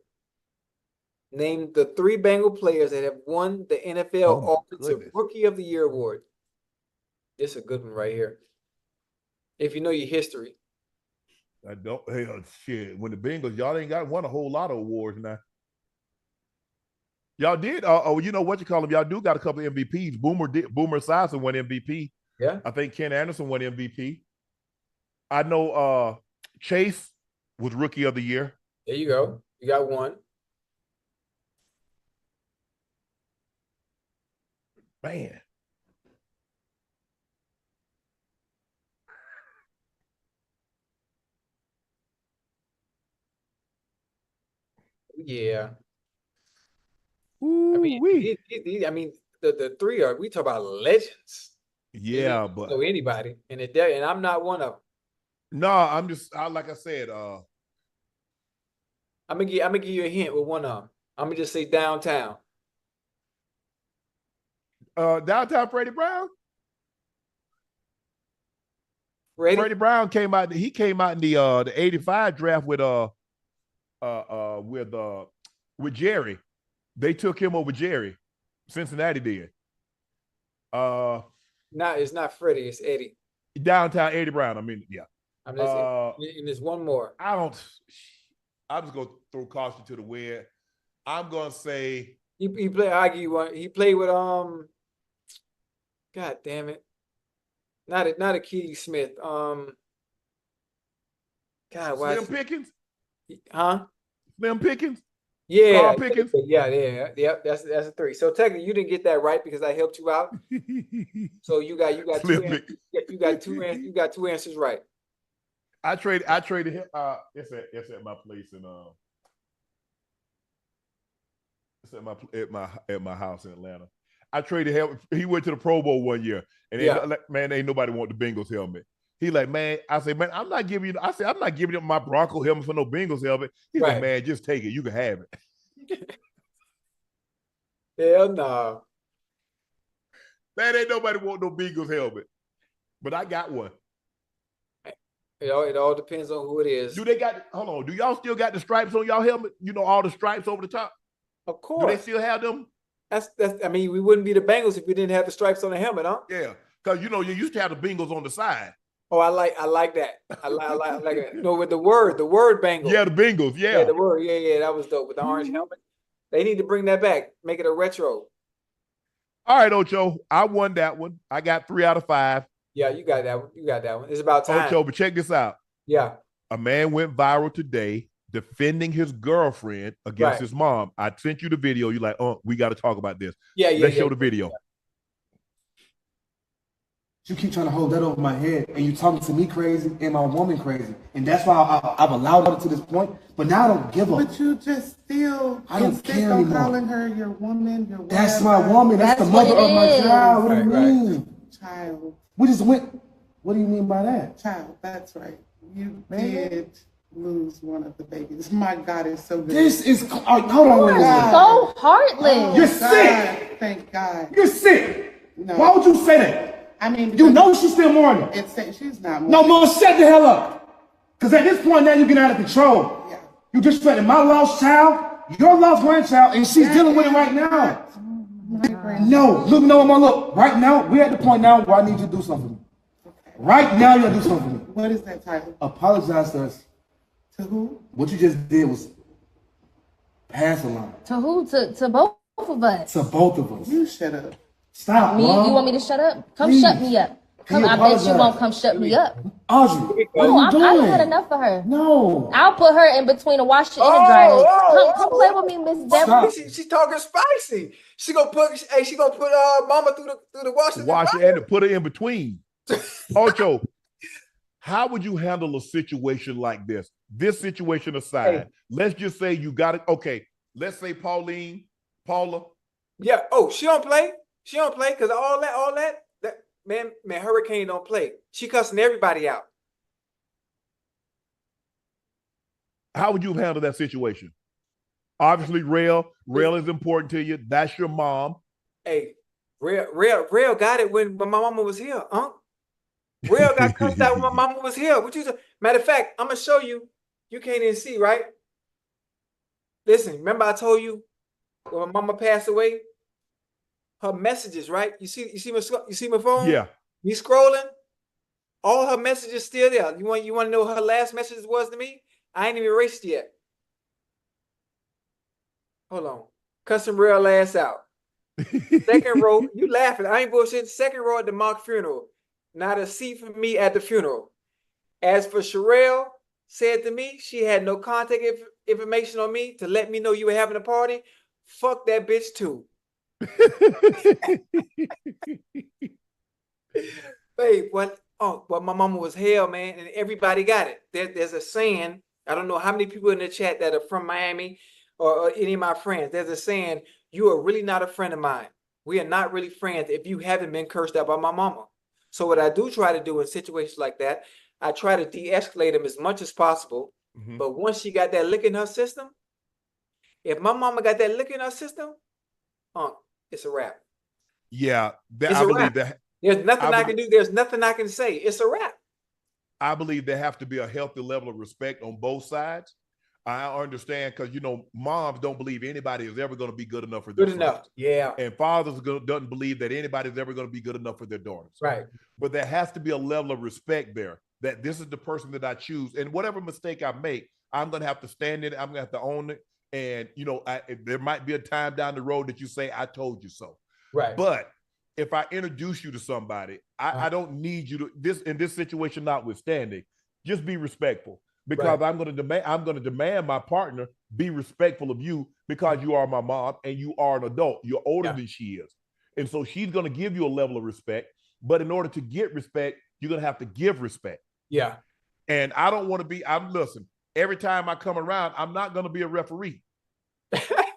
Speaker 2: Name the three Bengal players that have won the NFL Offensive Rookie of the Year award. This is a good one right here. If you know your history.
Speaker 1: I don't. Hey, shit. When the Bengals, y'all ain't won a whole lot of awards now. Y'all did. You know what you call them? Y'all do got a couple of MVPs. Boomer Esiason won MVP.
Speaker 2: Yeah.
Speaker 1: I think Ken Anderson won MVP. I know Chase was Rookie of the Year.
Speaker 2: There you go. You got one.
Speaker 1: Man.
Speaker 2: Yeah.
Speaker 1: Ooh,
Speaker 2: I mean, the three are, we talk about legends.
Speaker 1: Yeah, but
Speaker 2: know anybody, and I'm not one of them.
Speaker 1: No, like I said,
Speaker 2: I'm gonna give you a hint with one of them. I'm gonna just say downtown.
Speaker 1: Downtown Freddie Brown. Freddie Brown came out. He came out in the '85 draft with Jerry. They took him over Jerry. Cincinnati did.
Speaker 2: It's not Freddie. It's Eddie.
Speaker 1: Downtown Eddie Brown. I mean, yeah.
Speaker 2: I'm just and there's one more.
Speaker 1: I'm just gonna throw caution to the wind. I'm gonna say
Speaker 2: he played. I give you one. He played with God damn it. Not Achilles Smith. God, why?
Speaker 1: Slim Pickens?
Speaker 2: Huh?
Speaker 1: Slim Pickens?
Speaker 2: Yeah.
Speaker 1: Carl Pickens?
Speaker 2: Yeah. That's a three. So technically, you didn't get that right because I helped you out. So you got you got two answers right.
Speaker 1: I traded him. It's at my place in it's at my house in Atlanta. I traded him. He went to the Pro Bowl one year, and ain't nobody want the Bengals helmet. He like, man, I said, man, I'm not giving him my Bronco helmet for no Bengals helmet. He's like, man, just take it. You can have it.
Speaker 2: Hell no.
Speaker 1: Man, ain't nobody want no Bengals helmet. But I got one.
Speaker 2: It all depends on who it is.
Speaker 1: Do y'all still got the stripes on y'all helmet? You know, all the stripes over the top?
Speaker 2: Of course.
Speaker 1: Do they still have them?
Speaker 2: I mean, we wouldn't be the Bengals if we didn't have the stripes on the helmet, huh?
Speaker 1: Yeah. Because you used to have the Bengals on the side.
Speaker 2: Oh, I like that. I like that. No, with the word Bengals.
Speaker 1: Yeah, the Bengals. Yeah,
Speaker 2: the word. Yeah, that was dope with the orange helmet. They need to bring that back. Make it a retro.
Speaker 1: All right, Ocho. I won that one. I got 3 out of 5.
Speaker 2: Yeah, you got that one. It's about time.
Speaker 1: Ocho, but check this out.
Speaker 2: Yeah.
Speaker 1: A man went viral today defending his girlfriend against his mom. I sent you the video. You're like, oh, we got to talk about this. Let's show the video.
Speaker 5: You keep trying to hold that over my head, and you talking to me crazy and my woman crazy, and that's why I've allowed her to this point. But now I don't give up.
Speaker 6: But you just still
Speaker 5: I don't care
Speaker 6: on
Speaker 5: anymore.
Speaker 6: calling her your woman, your wife.
Speaker 5: That's my woman. That's the mother of my child. What do you mean?
Speaker 6: Child.
Speaker 5: We just went. What do you mean by that?
Speaker 6: Child. That's right. You did lose one of the babies. My God, it's so good.
Speaker 5: This is hold on.
Speaker 7: So heartless.
Speaker 5: You're sick.
Speaker 6: Thank God.
Speaker 5: You're sick.
Speaker 6: No.
Speaker 5: Why would you say that?
Speaker 6: I mean,
Speaker 5: you know she's still mourning.
Speaker 6: She's not mourning.
Speaker 5: No, Mom, shut the hell up. Because at this point now you're getting out of control.
Speaker 6: Yeah.
Speaker 5: You disrespecting my lost child, your lost grandchild, and she's dealing with it right now. No, look. Right now, we're at the point now where I need you to do something for me. Okay. Right now, you gotta do something for me.
Speaker 6: What is that title?
Speaker 5: Apologize to us.
Speaker 6: To who?
Speaker 5: What you just did was pass along.
Speaker 7: To who? To both of us.
Speaker 5: To both of us.
Speaker 6: You shut up.
Speaker 5: Stop,
Speaker 7: Me?
Speaker 5: Mom.
Speaker 7: You want me to shut up? Come
Speaker 5: Please.
Speaker 7: shut me up. Come, I bet you won't come shut me up.
Speaker 5: Audrey, what are you doing?
Speaker 7: I had enough of her.
Speaker 5: No.
Speaker 7: I'll put her in between a washer and a dryer. Come play with me, Miss Deborah.
Speaker 2: She's talking spicy. She gonna put Mama through the washer.
Speaker 1: Washer and put her in between. Ocho, how would you handle a situation like this? This situation aside, let's just say you got it. Okay, let's say Paula.
Speaker 2: Yeah. Oh, she don't play. She don't play because all that. Man, Hurricane don't play. She cussing everybody out.
Speaker 1: How would you have handled that situation? Obviously, Rail is important to you. That's your mom.
Speaker 2: Hey, Rail got it when my mama was here, huh? Rail got cussed out when my mama was here. Matter of fact, I'm gonna show you. You can't even see, right? Listen, remember I told you when my mama passed away? Her messages, right? You see my phone?
Speaker 1: Yeah.
Speaker 2: Me scrolling, all her messages still there. You want to know what her last message was to me? I ain't even erased it yet. Hold on. Cussing real ass out. Second row, you laughing. I ain't bullshitting. Second row at the mock funeral. Not a seat for me at the funeral. As for Sherelle, said to me, she had no contact information on me to let me know you were having a party. Fuck that bitch too. Babe, what? Oh, well, my mama was hell, man, and everybody got it. There's a saying. I don't know how many people in the chat that are from Miami or any of my friends. There's a saying: "You are really not a friend of mine. We are not really friends if you haven't been cursed out by my mama." So what I do try to do in situations like that, I try to de-escalate them as much as possible. Mm-hmm. But once she got that lick in her system, if my mama got that lick in her system, it's a wrap.
Speaker 1: Yeah, I believe that.
Speaker 2: There's nothing I can do. There's nothing I can say. It's a wrap.
Speaker 1: I believe there have to be a healthy level of respect on both sides. I understand because, moms don't believe anybody is ever going to be good enough for their
Speaker 2: Good enough, yeah.
Speaker 1: And fathers don't believe that anybody's ever going to be good enough for their daughters.
Speaker 2: Right.
Speaker 1: But there has to be a level of respect there that this is the person that I choose. And whatever mistake I make, I'm going to have to stand in it. I'm going to have to own it. And, there might be a time down the road that you say, I told you so.
Speaker 2: Right.
Speaker 1: But if I introduce you to somebody, I don't need you to, in this situation notwithstanding, just be respectful. Because I'm going to demand my partner be respectful of you because you are my mom and you are an adult. You're older than she is. And so she's going to give you a level of respect. But in order to get respect, you're going to have to give respect.
Speaker 2: Yeah.
Speaker 1: And I don't want to be, listen, every time I come around, I'm not going to be a referee.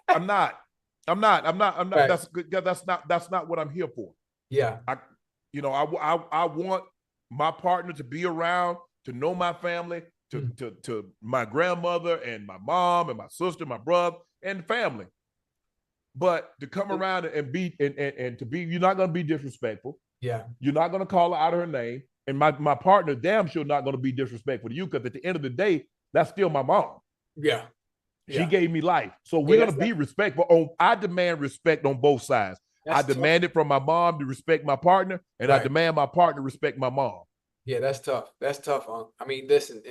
Speaker 1: I'm not.
Speaker 2: Right.
Speaker 1: That's not what I'm here for.
Speaker 2: Yeah.
Speaker 1: I want my partner to be around, to know my family, to my grandmother and my mom and my sister, my brother and the family. But to come around and be and to be, you're not going to be disrespectful.
Speaker 2: Yeah.
Speaker 1: You're not going to call her out of her name. And my partner, damn sure not going to be disrespectful to you because at the end of the day, that's still my mom.
Speaker 2: Yeah.
Speaker 1: She gave me life. So we're going to be respectful. I demand respect on both sides. I demand it from my mom to respect my partner, and I demand my partner to respect my mom.
Speaker 2: Yeah, that's tough. That's tough, Unc. I mean, listen,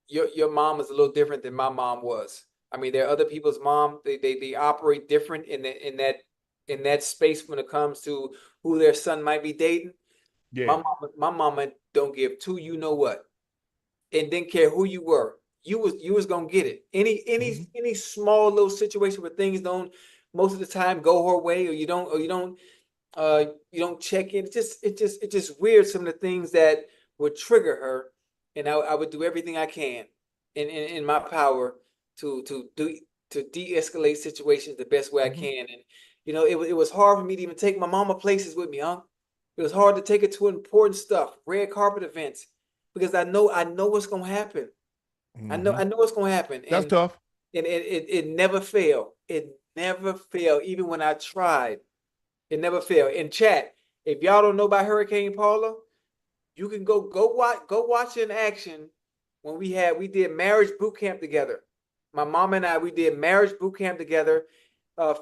Speaker 2: your mom is a little different than my mom was. I mean, there are other people's mom. They operate different in that space when it comes to who their son might be dating. Yeah. My mama don't give two you know what, and didn't care who you were. you was gonna get it. Any small little situation where things don't most of the time go her way, or you don't check in. It's just weird, some of the things that would trigger her, and I would do everything I can in my power to de-escalate situations the best way I can. And it was hard for me to even take my mama places with me, huh? It was hard to take her to important stuff, red carpet events, because I know what's gonna happen. I know what's gonna happen.
Speaker 1: That's tough.
Speaker 2: And it never failed. It never failed, even when I tried. It never failed. In chat, if y'all don't know about Hurricane Paula, you can go watch in action when we did marriage boot camp together. My mom and I, we did marriage boot camp together,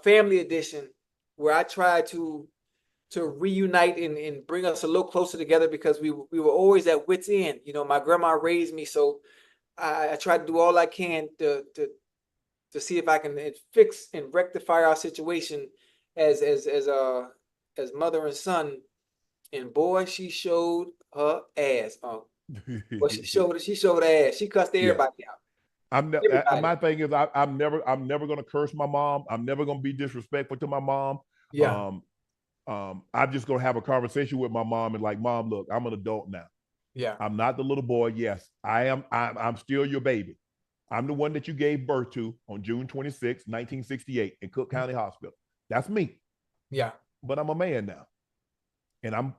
Speaker 2: family edition, where I tried to reunite and bring us a little closer together, because we were always at wit's end. My grandma raised me, so I tried to do all I can to see if I can fix and rectify our situation as mother and son. And boy, she showed her ass. But she showed her ass. She cussed everybody out.
Speaker 1: My thing is, I'm never gonna curse my mom. I'm never gonna be disrespectful to my mom.
Speaker 2: Yeah.
Speaker 1: I'm just gonna have a conversation with my mom and like, Mom, look, I'm an adult now.
Speaker 2: Yeah.
Speaker 1: I'm not the little boy. Yes, I am. I'm still your baby. I'm the one that you gave birth to on June 26, 1968 in Cook County Hospital. That's me.
Speaker 2: Yeah.
Speaker 1: But I'm a man now. And I'm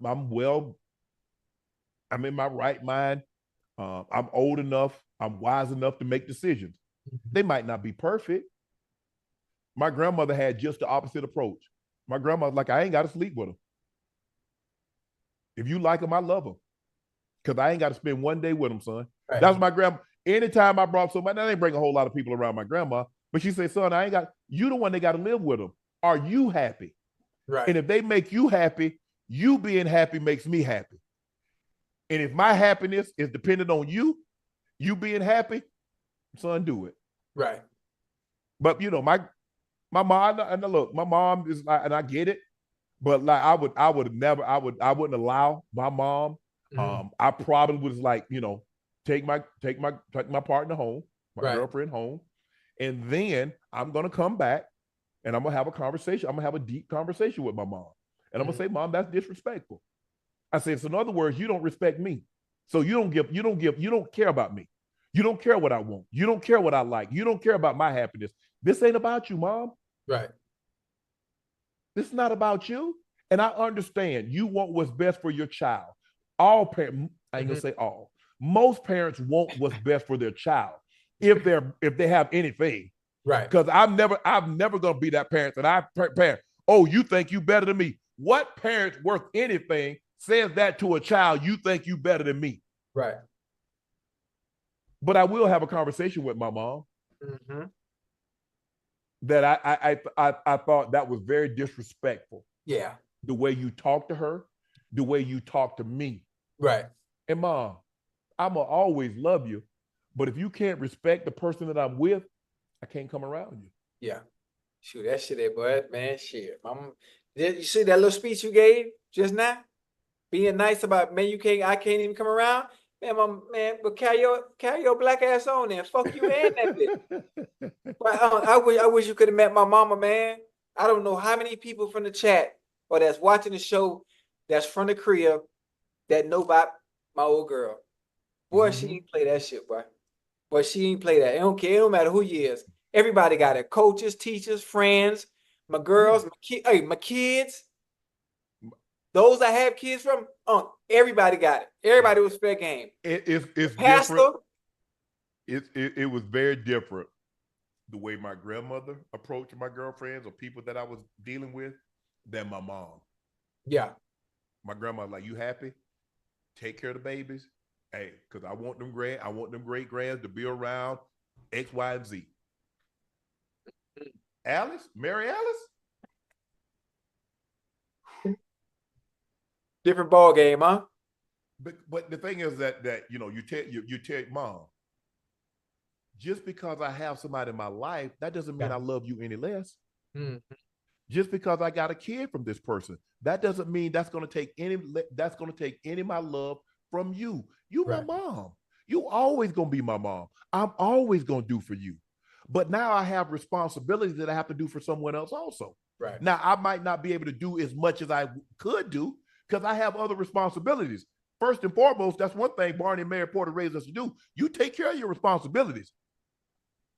Speaker 1: in my right mind. I'm old enough. I'm wise enough to make decisions. They might not be perfect. My grandmother had just the opposite approach. My grandmother's like, I ain't got to sleep with them. If you like them, I love them. Because I ain't got to spend one day with them, son. Right. That's my grandma. Anytime I brought somebody, I didn't bring a whole lot of people around my grandma, but she said, son, you the one that got to live with them. Are you happy?
Speaker 2: Right.
Speaker 1: And if they make you happy, you being happy makes me happy. And if my happiness is dependent on you being happy, son, do it.
Speaker 2: Right.
Speaker 1: But my mom, and look, my mom is like, and I get it, but like I wouldn't allow my mom. I probably was like, take my partner home, my girlfriend home, and then I'm gonna come back and I'm gonna have a conversation. I'm gonna have a deep conversation with my mom, and I'm gonna say, Mom, that's disrespectful. I said, so in other words, you don't respect me, so you don't care about me. You don't care what I want. You don't care what I like. You don't care about my happiness. This ain't about you, Mom.
Speaker 2: Right.
Speaker 1: This is not about you. And I understand you want what's best for your child. All parents, I ain't gonna say all. Most parents want what's best for their child if they have anything.
Speaker 2: Right.
Speaker 1: Because I'm never gonna be that parent parent. Oh, you think you better than me? What parent worth anything says that to a child? You think you better than me?
Speaker 2: Right.
Speaker 1: But I will have a conversation with my mom. That I thought that was very disrespectful.
Speaker 2: Yeah.
Speaker 1: The way you talk to her, the way you talk to me.
Speaker 2: Right.
Speaker 1: And Mom, I'ma always love you, but if you can't respect the person that I'm with, I can't come around you.
Speaker 2: Yeah. Shoot, that shit there, bud. Man, shit. Did you see that little speech you gave just now? Being nice about, man, I can't even come around. Man, but carry your black ass on there. Fuck you and that bitch. But I wish you could have met my mama, man. I don't know how many people from the chat or that's watching the show that's from the crib that know about my old girl. Boy, she ain't play that shit, boy. Boy, she ain't play that. It don't care. It don't matter who you is. Everybody got it. Coaches, teachers, friends, my girls, my kids. Those I have kids from, everybody got it. Everybody was fair game.
Speaker 1: It's
Speaker 2: Pastor.
Speaker 1: Different. It was very different the way my grandmother approached my girlfriends or people that I was dealing with than my mom.
Speaker 2: Yeah.
Speaker 1: My grandma like, you happy? Take care of the babies. Hey, because I want them great grands to be around X, Y, and Z. Alice? Mary Alice?
Speaker 2: Different ball game, huh?
Speaker 1: But the thing is that you tell Mom, just because I have somebody in my life, that doesn't mean I love you any less. Just because I got a kid from this person, that doesn't mean that's going to take any of my love from you. You my mom. You always gonna be my mom. I'm always gonna do for you. But now I have responsibilities that I have to do for someone else also.
Speaker 2: Right.
Speaker 1: Now I might not be able to do as much as I could do because I have other responsibilities. First and foremost, that's one thing Barney and Mary Porter raised us to do. You take care of your responsibilities.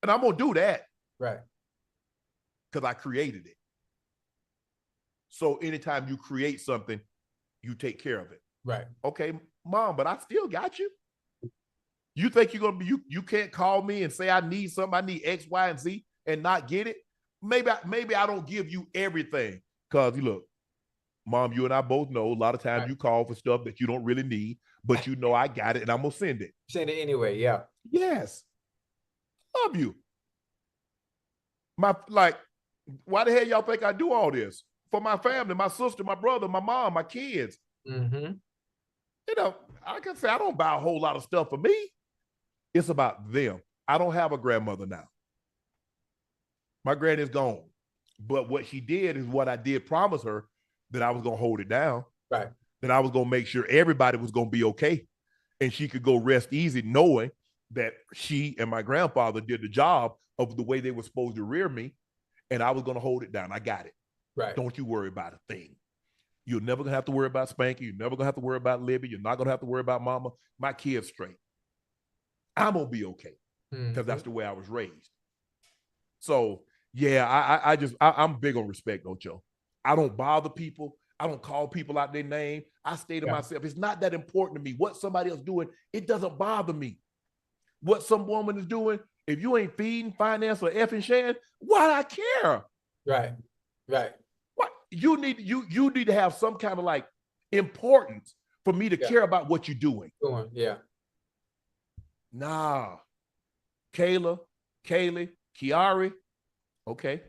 Speaker 1: And I'm gonna do that.
Speaker 2: Right.
Speaker 1: Because I created it. So anytime you create something, you take care of it.
Speaker 2: Right.
Speaker 1: Okay, mom, but I still got you. You think you're gonna be you can't call me and say I need something, I need X, Y, and Z and not get it? Maybe I don't give you everything. Because you look, mom, you and I both know a lot of times you call for stuff that you don't really need, but you know I got it and I'm gonna send it.
Speaker 2: Send it anyway, yeah.
Speaker 1: Yes. Love you. Why the hell y'all think I do all this? For my family, my sister, my brother, my mom, my kids.
Speaker 2: Mm-hmm.
Speaker 1: You know, like I say, I don't buy a whole lot of stuff for me. It's about them. I don't have a grandmother now. My granny is gone. But what she did is what I did promise her, that I was going to hold it down.
Speaker 2: Right.
Speaker 1: That I was going to make sure everybody was going to be okay. And she could go rest easy knowing that she and my grandfather did the job of the way they were supposed to rear me. And I was going to hold it down. I got it.
Speaker 2: Right.
Speaker 1: Don't you worry about a thing. You're never going to have to worry about Spanky. You're never going to have to worry about Libby. You're not going to have to worry about Mama. My kids straight. I'm going to be okay because that's the way I was raised. So, yeah, I'm big on respect, Ocho. I don't bother people. I don't call people out their name. I stay to myself. It's not that important to me. What somebody else doing, it doesn't bother me. What some woman is doing, if you ain't feeding, finance, or effing Shan, why I care?
Speaker 2: Right. Right.
Speaker 1: What you need to have some kind of like importance for me to care about what you're doing.
Speaker 2: Yeah.
Speaker 1: Nah. Kayla, Kaylee, Kiari. Okay.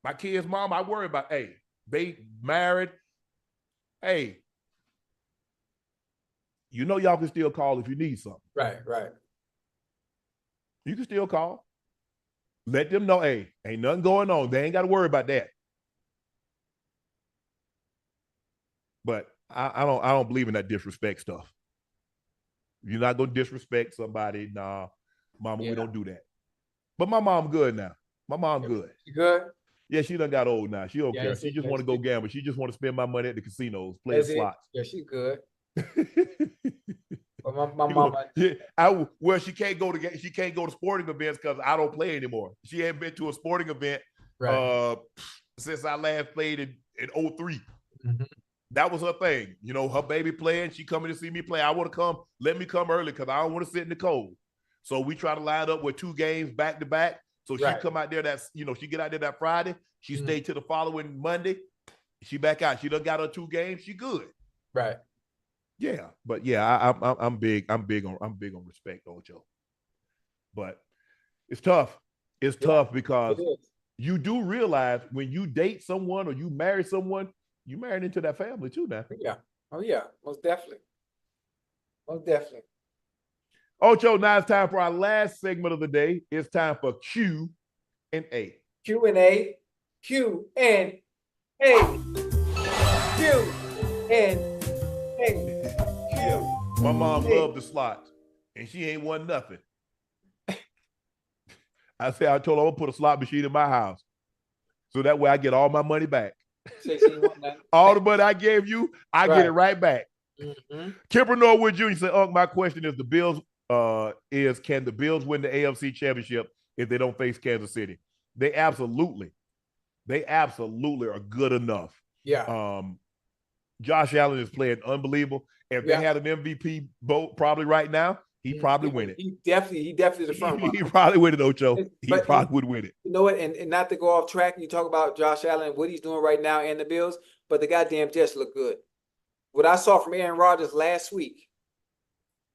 Speaker 1: My kids' mom, I worry about, hey, they married. Hey, you know y'all can still call if you need something.
Speaker 2: Right, right.
Speaker 1: You can still call. Let them know, hey, ain't nothing going on. They ain't got to worry about that. But I don't believe in that disrespect stuff. You're not gonna disrespect somebody. Nah, mama, we don't do that. But my mom good now. My mom good.
Speaker 2: You good?
Speaker 1: Yeah, she done got old now. She don't care. She just want to go gamble. She just want to spend my money at the casinos, play the slots.
Speaker 2: Yeah, she good. But my mama.
Speaker 1: Well, she can't go to sporting events because I don't play anymore. She ain't been to a sporting event since I last played in 03. Mm-hmm. That was her thing. You know, her baby playing. She coming to see me play. I want to come. Let me come early because I don't want to sit in the cold. So we try to line up with 2 games back to back. So she come out there. She get out there that Friday. She stay to the following Monday. She back out. She done got her 2 games. She good.
Speaker 2: Right.
Speaker 1: Yeah, but yeah, I'm big on respect, Ocho. But it's tough. It's tough because you do realize when you date someone or you marry someone, you married into that family too now.
Speaker 2: Yeah. Oh yeah, most definitely. Most definitely.
Speaker 1: Ocho, now it's time for our last segment of the day. It's time for Q and A.
Speaker 2: Q&A. Q&A. Q&A.
Speaker 1: My mom loved the slots, and she ain't won nothing. I told her I'm gonna put a slot machine in my house, so that way I get all my money back. All the money I gave you, I get it right back. Mm-hmm. Kemper Norwood Jr. said, "Unc, my question is: can the Bills win the AFC Championship if they don't face Kansas City? They absolutely are good enough.
Speaker 2: Yeah.
Speaker 1: Josh Allen is playing unbelievable. If they had an MVP vote probably right now, he'd probably win it.
Speaker 2: He definitely the front runner.
Speaker 1: He probably win it, Ocho. He probably would win it.
Speaker 2: You know what? And not to go off track, you talk about Josh Allen and what he's doing right now and the Bills, but the goddamn Jets look good. What I saw from Aaron Rodgers last week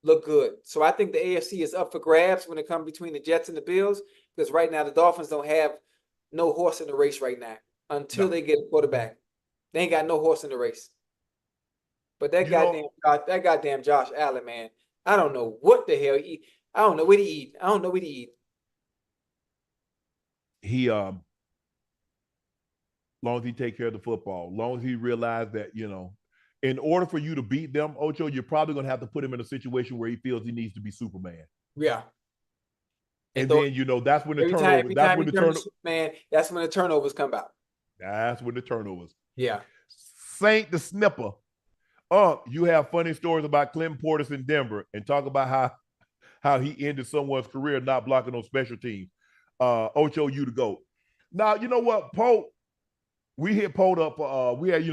Speaker 2: looked good. So I think the AFC is up for grabs when it comes between the Jets and the Bills, because right now the Dolphins don't have no horse in the race right now until they get a quarterback. They ain't got no horse in the race. But that goddamn Josh Allen, man, I don't know what the hell he eat. I don't know what he eat.
Speaker 1: He long as he take care of the football, long as he realized that, in order for you to beat them, Ocho, you're probably going to have to put him in a situation where he feels he needs to be Superman.
Speaker 2: Yeah.
Speaker 1: And then, that's when the turnovers. That's when the turnovers.
Speaker 2: Man, that's when the turnovers come out.
Speaker 1: That's when the turnovers.
Speaker 2: Yeah.
Speaker 1: Saint the Snipper. You have funny stories about Clinton Portis in Denver and talk about how he ended someone's career not blocking on special teams. Ocho, you to go. Now, you know what, Pope? We hit Pope up. We had,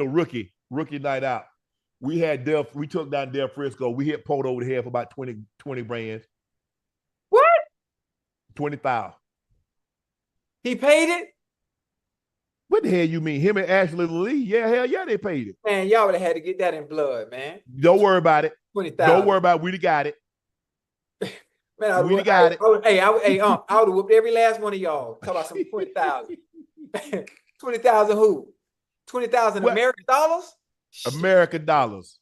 Speaker 1: rookie night out. We took down Del Frisco. We hit Pope over the head for about 20 brands.
Speaker 2: What?
Speaker 1: 20,000.
Speaker 2: He paid it?
Speaker 1: What the hell you mean? Him and Ashley Lee? Yeah, hell yeah, they paid it.
Speaker 2: Man, y'all would have had to get that in blood, man.
Speaker 1: Don't worry about it.
Speaker 2: 20,000.
Speaker 1: Don't worry about it. We got it.
Speaker 2: Man,
Speaker 1: we got it.
Speaker 2: I would have whooped every last one of y'all. Talk about some 20,000. 20,000 who? 20,000 American dollars?
Speaker 1: American dollars.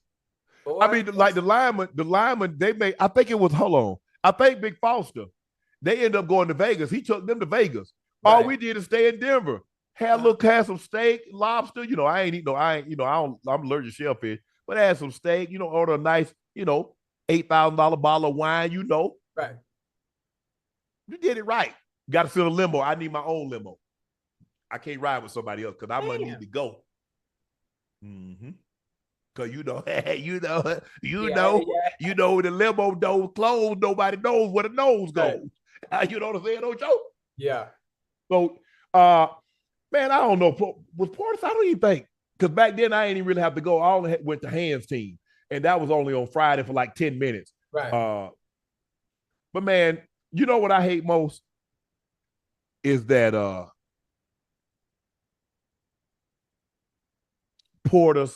Speaker 2: Boy,
Speaker 1: I mean, like the lineman, they made, I think it was, I think Big Foster, they ended up going to Vegas. He took them to Vegas. Right. All we did is stay in Denver. Had some steak, lobster. I'm allergic to shellfish, but I had some steak, order a nice, $8,000 bottle of wine,
Speaker 2: Right.
Speaker 1: You did it right. Got to fill a limo. I need my own limo. I can't ride with somebody else because I'm going to need to go. Mm-hmm. Because the limo door closed, nobody knows where the nose goes. Right. You know what I'm saying, Ocho?
Speaker 2: Yeah.
Speaker 1: So, man, I don't know. Was Portis? I don't even think. Because back then, I ain't even really have to go. I only went to Hands team. And that was only on Friday for like 10 minutes.
Speaker 2: Right.
Speaker 1: But, man, you know what I hate most? Is that Portis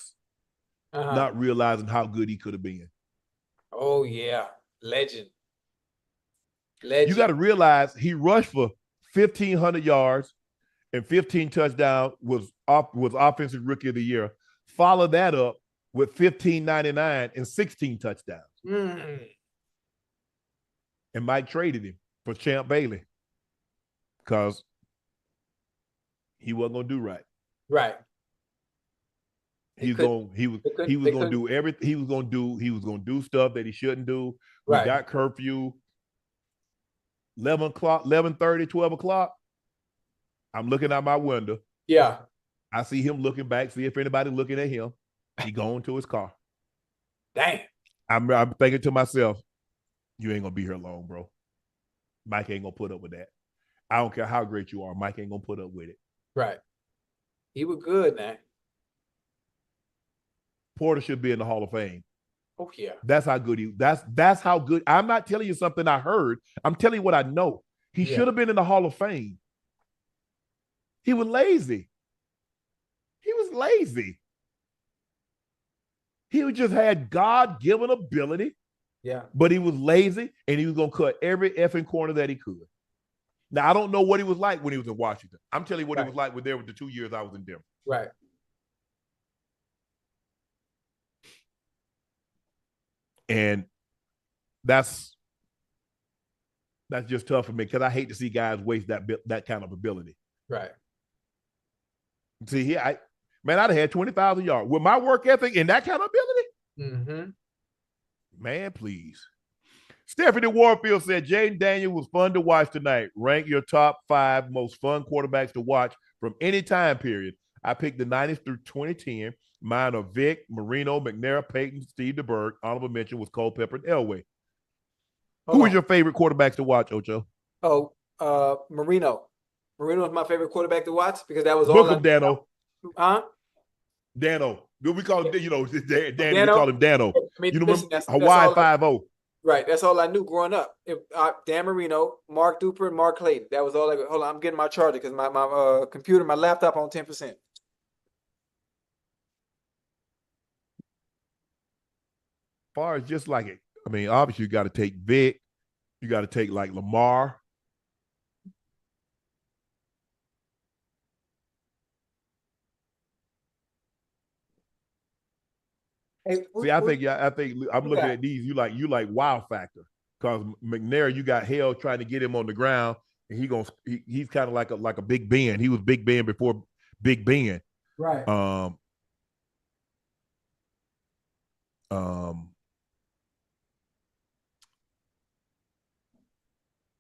Speaker 1: not realizing how good he could have been.
Speaker 2: Oh, yeah. Legend. You
Speaker 1: got to realize he rushed for 1,500 yards and 15 touchdowns, was offensive rookie of the year. Follow that up with 1,599 and 16 touchdowns.
Speaker 2: Mm.
Speaker 1: And Mike traded him for Champ Bailey because he wasn't going to do right.
Speaker 2: Right.
Speaker 1: He was going to do everything. He was going to do stuff that he shouldn't do. We got curfew. 11 o'clock, 11:30, 12 o'clock. I'm looking out my window.
Speaker 2: Yeah.
Speaker 1: I see him looking back, see if anybody looking at him. He going to his car.
Speaker 2: Damn.
Speaker 1: I'm thinking to myself, you ain't going to be here long, bro. Mike ain't going to put up with that. I don't care how great you are. Mike ain't going to put up with it.
Speaker 2: Right. He was good, man.
Speaker 1: Porter should be in the Hall of Fame.
Speaker 2: Oh, yeah.
Speaker 1: That's how good that's how good. I'm not telling you something I heard. I'm telling you what I know. He should have been in the Hall of Fame. He was lazy. He just had God-given ability.
Speaker 2: Yeah.
Speaker 1: But he was lazy, and he was going to cut every effing corner that he could. Now, I don't know what he was like when he was in Washington. I'm telling you what he was like with the 2 years I was in Denver.
Speaker 2: Right.
Speaker 1: And that's just tough for me because I hate to see guys waste that kind of ability.
Speaker 2: Right.
Speaker 1: See, I'd have had 20,000 yards with my work ethic and that kind of ability.
Speaker 2: Mm-hmm.
Speaker 1: Man, please. Stephanie Warfield said Jayden Daniels was fun to watch tonight. Rank your top 5 most fun quarterbacks to watch from any time period. I picked the 90s through 2010. Mine are Vic, Marino, McNair, Peyton, Steve DeBerg. Honorable mention was Culpepper and Elway. Who is your favorite quarterbacks to watch, Ocho?
Speaker 2: Oh, Marino. Marino is my favorite quarterback to watch because that was
Speaker 1: Book of Dano.
Speaker 2: Huh?
Speaker 1: Dano. We call him,
Speaker 2: Dano?
Speaker 1: we call him Dano.
Speaker 2: I mean, listen,
Speaker 1: Hawaii 5-0.
Speaker 2: Right. That's all I knew growing up. Dan Marino, Mark Duper, and Mark Clayton. That was all I hold on, I'm getting my charger because my computer, my laptop on 10%.
Speaker 1: Far as just like it, I mean, obviously you got to take Vic, you got to take like Lamar.
Speaker 2: Hey,
Speaker 1: see, I think I'm looking at these. You like wow factor because McNair, you got hell trying to get him on the ground, and he's kind of like a Big Ben. He was Big Ben before Big Ben.
Speaker 2: Right.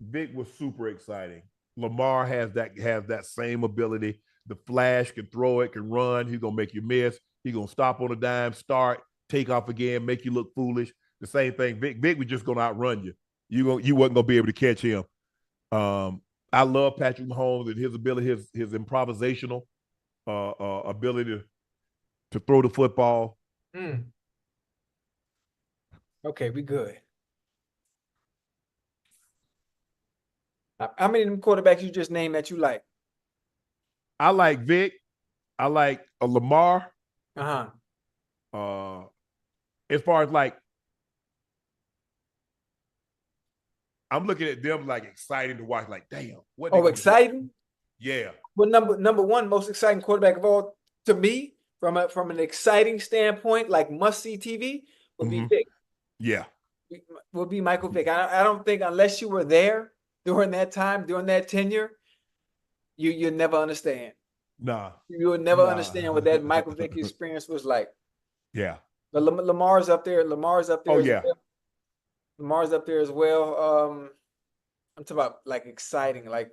Speaker 1: Vic was super exciting. Lamar has that same ability. The flash, can throw it, can run. He's gonna make you miss. He's gonna stop on a dime, start, take off again, make you look foolish. The same thing. Vic was just gonna outrun you. You wasn't gonna be able to catch him. I love Patrick Mahomes and his ability, his improvisational ability to throw the football.
Speaker 2: Okay, we good. How many of them quarterbacks you just named that you like?
Speaker 1: I like Vic. I like Lamar.
Speaker 2: Uh-huh.
Speaker 1: As far as like, I'm looking at them like exciting to watch. Like, damn, what?
Speaker 2: Oh, exciting?
Speaker 1: Yeah.
Speaker 2: Well, number one most exciting quarterback of all to me, from an exciting standpoint, like must-see TV, would be Vic.
Speaker 1: Yeah.
Speaker 2: Would be Michael Vick. I don't think unless you were there during that time, during that tenure, you'd never understand.
Speaker 1: Nah.
Speaker 2: You would never understand what that Michael Vick experience was like.
Speaker 1: Yeah.
Speaker 2: But Lamar's up there. Lamar's up there.
Speaker 1: Oh, yeah.
Speaker 2: Well. Lamar's up there as well. I'm talking about like exciting, like.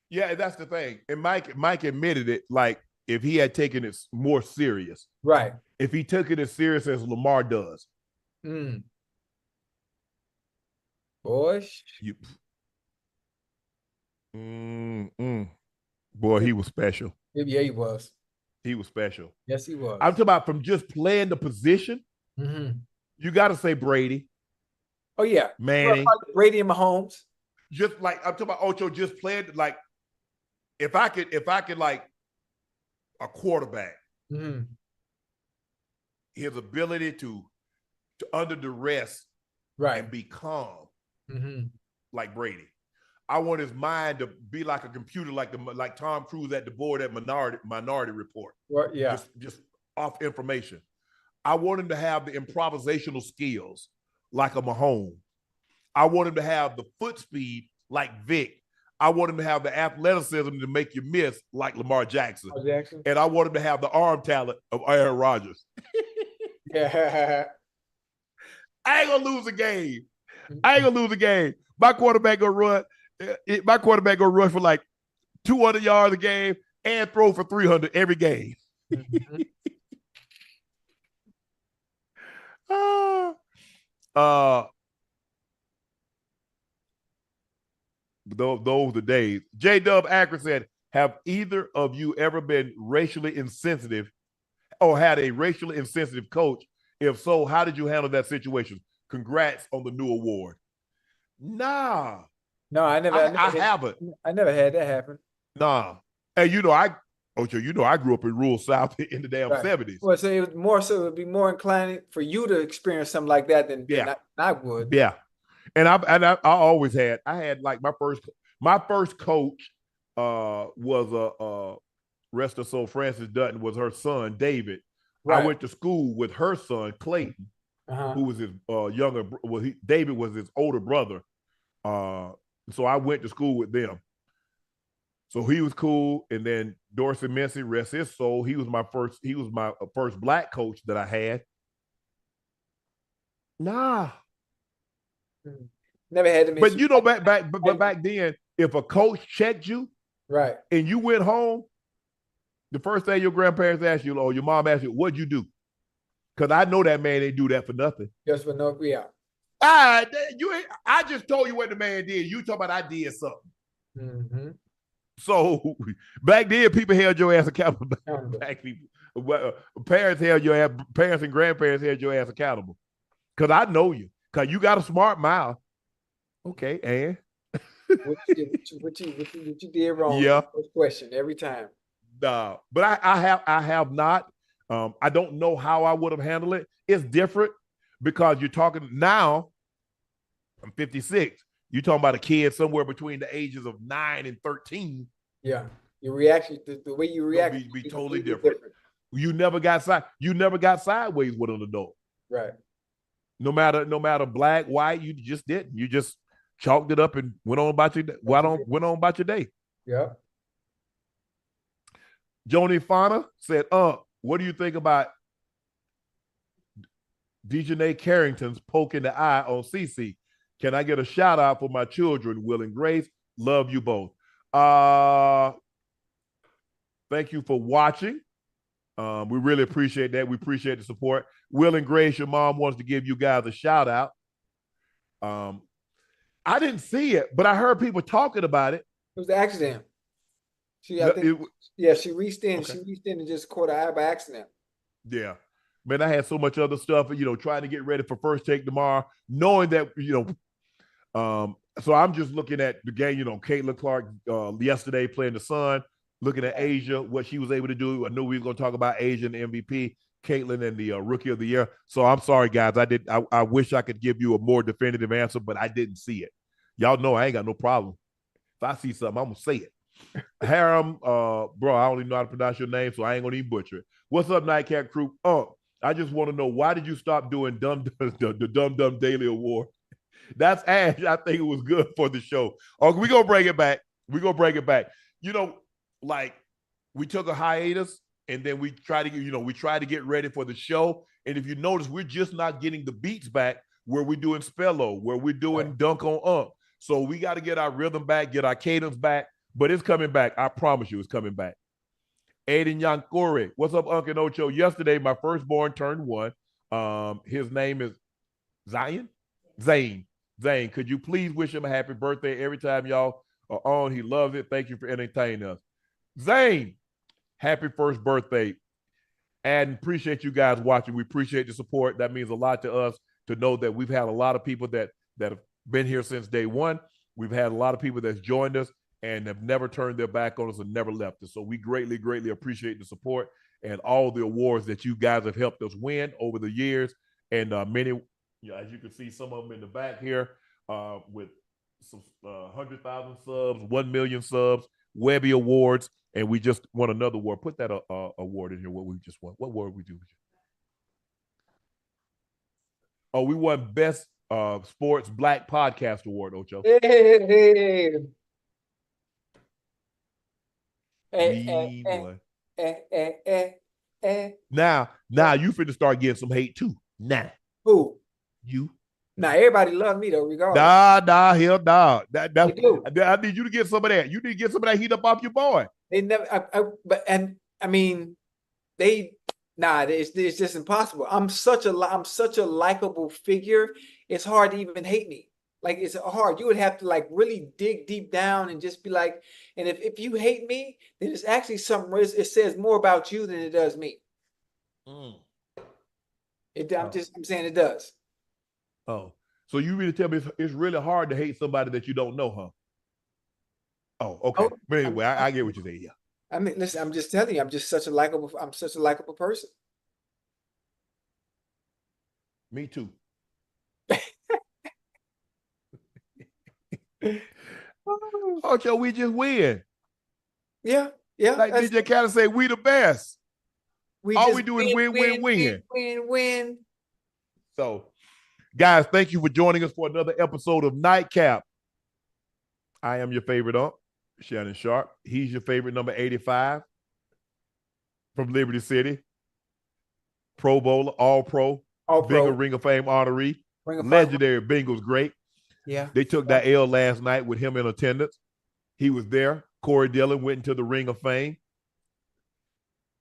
Speaker 1: Yeah, that's the thing. And Mike admitted it. Like, if he had taken it more serious,
Speaker 2: right?
Speaker 1: If he took it as serious as Lamar does,
Speaker 2: boy,
Speaker 1: boy, he was special.
Speaker 2: Yeah, he was.
Speaker 1: He was special.
Speaker 2: Yes, he was.
Speaker 1: I'm talking about from just playing the position. You got to say Brady.
Speaker 2: Oh yeah,
Speaker 1: Manning,
Speaker 2: Brady and Mahomes.
Speaker 1: Just like I'm talking about Ocho, just playing like if I could like a quarterback, his ability to under duress,
Speaker 2: right,
Speaker 1: and be calm, like Brady. I want his mind to be like a computer, like Tom Cruise at the board at Minority Report.
Speaker 2: Right, yeah,
Speaker 1: just off information. I want him to have the improvisational skills like a Mahomes. I want him to have the foot speed like Vic. I want him to have the athleticism to make you miss like Lamar Jackson. And I want him to have the arm talent of Aaron Rodgers.
Speaker 2: Yeah.
Speaker 1: I ain't gonna lose a game. My quarterback gonna run. For like 200 yards a game and throw for 300 every game. Those are the days. J-Dub Akron said, have either of you ever been racially insensitive or had a racially insensitive coach? If so, how did you handle that situation? Congrats on the new award. Nah.
Speaker 2: No, I haven't. I never had that happen.
Speaker 1: Nah. And I grew up in rural South in the damn 70s.
Speaker 2: Well, so it would be more inclined for you to experience something like that than I would.
Speaker 1: Yeah. And I always had like my first coach was rest her soul, Frances Dutton, was her son, David. Right. I went to school with her son, Clayton, who was his younger. Well, David was his older brother. So I went to school with them. So he was cool. And then Dorsey Mincy, rest his soul, he was my first black coach that I had. Nah.
Speaker 2: Never had to.
Speaker 1: But back then, if a coach checked you,
Speaker 2: right,
Speaker 1: and you went home, the first thing your grandparents asked you, or your mom asked you, what'd you do? Because I know that man ain't do that for nothing.
Speaker 2: Just for no, yeah.
Speaker 1: I just told you what the man did. You talking about I did something. So back then, people held your ass accountable. Parents and grandparents held your ass accountable. Because I know you. Because you got a smart mouth. Okay, and
Speaker 2: what you did wrong?
Speaker 1: Yeah.
Speaker 2: First question every time.
Speaker 1: But I have not. I don't know how I would have handled it. It's different because you're talking now. I'm 56. You're talking about a kid somewhere between the ages of 9 and 13.
Speaker 2: Yeah, your reaction, the way you react,
Speaker 1: be totally different. You never got sideways with an adult.
Speaker 2: Right.
Speaker 1: No matter black, white, you just didn't. You just chalked it up and went on about your day.
Speaker 2: Yeah.
Speaker 1: Joni Fana said, what do you think about Dejanay Carrington's poking the eye on CC. Can I get a shout out for my children, Will and Grace? Love you both. Thank you for watching. We really appreciate that. We appreciate the support. Will and Grace, your mom wants to give you guys a shout out. I didn't see it, but I heard people talking about it.
Speaker 2: It was an accident. She reached in. Okay. She reached in and just caught her eye by accident.
Speaker 1: Yeah. Man, I had so much other stuff, trying to get ready for First Take tomorrow, knowing that, so I'm just looking at the game, Caitlin Clark yesterday playing the Sun, looking at Asia, what she was able to do. I knew we were going to talk about Asia and the MVP, Caitlin and the Rookie of the Year. So I'm sorry, guys. I wish I could give you a more definitive answer, but I didn't see it. Y'all know I ain't got no problem. If I see something, I'm going to say it. Haram, bro, I don't even know how to pronounce your name, so I ain't going to even butcher it. What's up, Nightcap crew? I just want to know, why did you stop doing the Dumb Daily Award? That's Ash. I think it was good for the show. Okay, we're going to bring it back. We took a hiatus, and then we tried to get ready for the show. And if you notice, we're just not getting the beats back where we're doing Spell-O, where we're doing Dunk on Unc. So we got to get our rhythm back, get our cadence back, but it's coming back. I promise you it's coming back. Aiden Yankore, what's up, Unc Ocho? Yesterday, my firstborn turned 1. His name is Zion? Zane. Could you please wish him a happy birthday every time y'all are on? He loves it. Thank you for entertaining us. Zane, happy first birthday. And appreciate you guys watching. We appreciate the support. That means a lot to us to know that we've had a lot of people that have been here since day one. We've had a lot of people that's joined us and have never turned their back on us and never left us. So we greatly, greatly appreciate the support and all the awards that you guys have helped us win over the years. And many, as you can see, some of them in the back here with some 100,000 subs, 1 million subs, Webby Awards, and we just won another award. Put that award in here, what we just won. What award we do? Oh, we won Best Sports Black Podcast Award, Ocho. Now you finna start getting some hate too. Nah.
Speaker 2: Who?
Speaker 1: You.
Speaker 2: Nah, everybody love me though, regardless.
Speaker 1: Hell nah. I need you to get some of that. You need to get some of that heat up off your boy.
Speaker 2: They never. It's just impossible. I'm such a likable figure. It's hard to even hate me. Like, it's hard. You would have to like really dig deep down and just be like, and if you hate me, then it's actually something. It says more about you than it does me. I'm saying it does.
Speaker 1: Oh, so you really tell me it's really hard to hate somebody that you don't know, huh? Oh, okay. But anyway, I get what you're saying. Yeah.
Speaker 2: I mean, listen, I'm just telling you, I'm such a likable person.
Speaker 1: Me too. Ocho, we just win.
Speaker 2: Yeah.
Speaker 1: Like DJ Khaled say, we the best. All we do is win. So, guys, thank you for joining us for another episode of Nightcap. I am your favorite Unc, Shannon Sharpe. He's your favorite number 85 from Liberty City. Pro Bowler, All-Pro, Bengal Ring of Fame honoree, legendary Bengals great.
Speaker 2: Yeah.
Speaker 1: They took that L last night with him in attendance. He was there. Corey Dillon went into the Ring of Fame.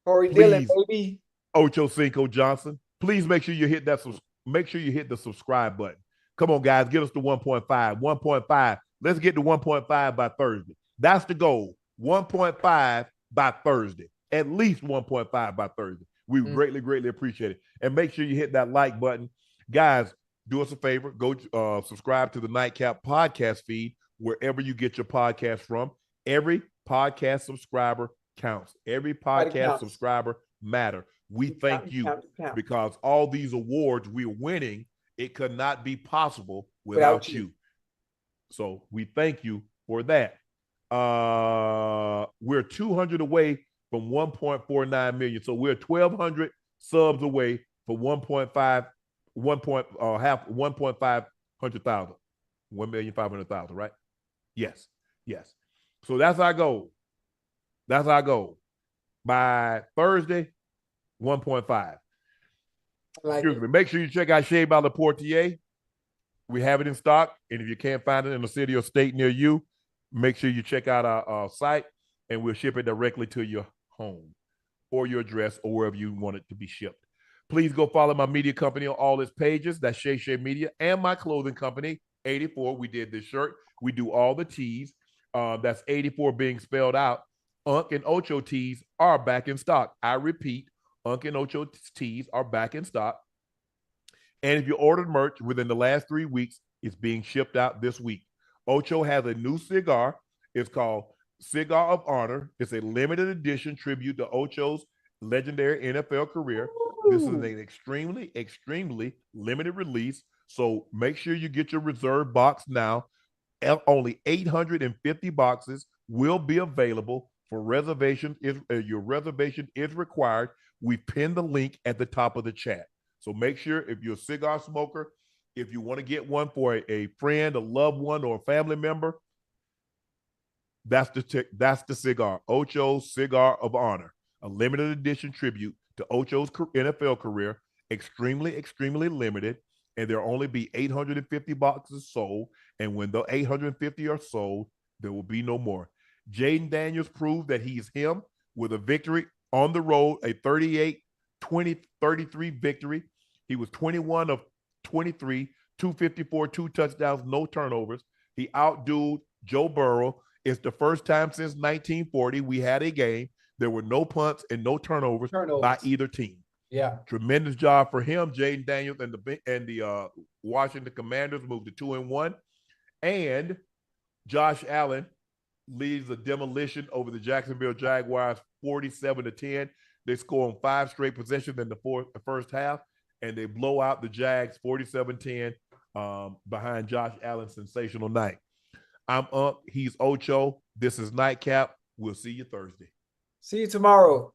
Speaker 2: Dillon, baby.
Speaker 1: Ochocinco Johnson. Please make sure you hit that. Make sure you hit the subscribe button. Come on, guys. Get us to 1.5. 1.5. Let's get to 1.5 by Thursday. That's the goal. 1.5 by Thursday. At least 1.5 by Thursday. We greatly, greatly appreciate it. And make sure you hit that like button. Guys, do us a favor. Go subscribe to the Nightcap podcast feed wherever you get your podcast from. Every podcast subscriber counts. Every podcast subscriber matter. We thank you because all these awards we're winning, it could not be possible without you. So we thank you for that. We're 200 away from 1.49 million. So we're 1,200 subs away for 1.5 1,500,000. 1,500,000, right? Yes. So that's our goal. By Thursday, 1.5. Excuse me. Make sure you check out Shea by La Portier. We have it in stock, and if you can't find it in a city or state near you, make sure you check out our site, and we'll ship it directly to your home or your address or wherever you want it to be shipped. Please go follow my media company on all its pages. That's Shay Shay Media, and my clothing company, 84. We did this shirt. We do all the tees. That's 84 being spelled out. Unc and Ocho tees are back in stock. I repeat, Unc and Ocho tees are back in stock. And if you ordered merch within the last 3 weeks, it's being shipped out this week. Ocho has a new cigar. It's called Cigar of Honor. It's a limited edition tribute to Ocho's legendary NFL career. This is an extremely, extremely limited release. So make sure you get your reserve box now. Only 850 boxes will be available for reservation. If your reservation is required, we pinned the link at the top of the chat. So make sure if you're a cigar smoker, if you want to get one for a friend, a loved one, or a family member, that's the cigar. Ocho's Cigar of Honor, a limited edition tribute to Ocho's NFL career. Extremely, extremely limited. And there'll only be 850 boxes sold. And when the 850 are sold, there will be no more. Jayden Daniels proved that he's him with a victory on the road, a 38-20-33 victory. He was 21 of 23, 254, 2 touchdowns, no turnovers. He outdueled Joe Burrow. It's the first time since 1940 we had a game. There were no punts and no turnovers. By either team.
Speaker 2: Yeah.
Speaker 1: Tremendous job for him. Jayden Daniels and the Washington Commanders moved to 2-1. And Josh Allen leads a demolition over the Jacksonville Jaguars 47-10. They score on 5 straight possessions in the first half, and they blow out the Jags 47-10 behind Josh Allen's sensational night. I'm Unc. He's Ocho. This is Nightcap. We'll see you Thursday.
Speaker 2: See you tomorrow.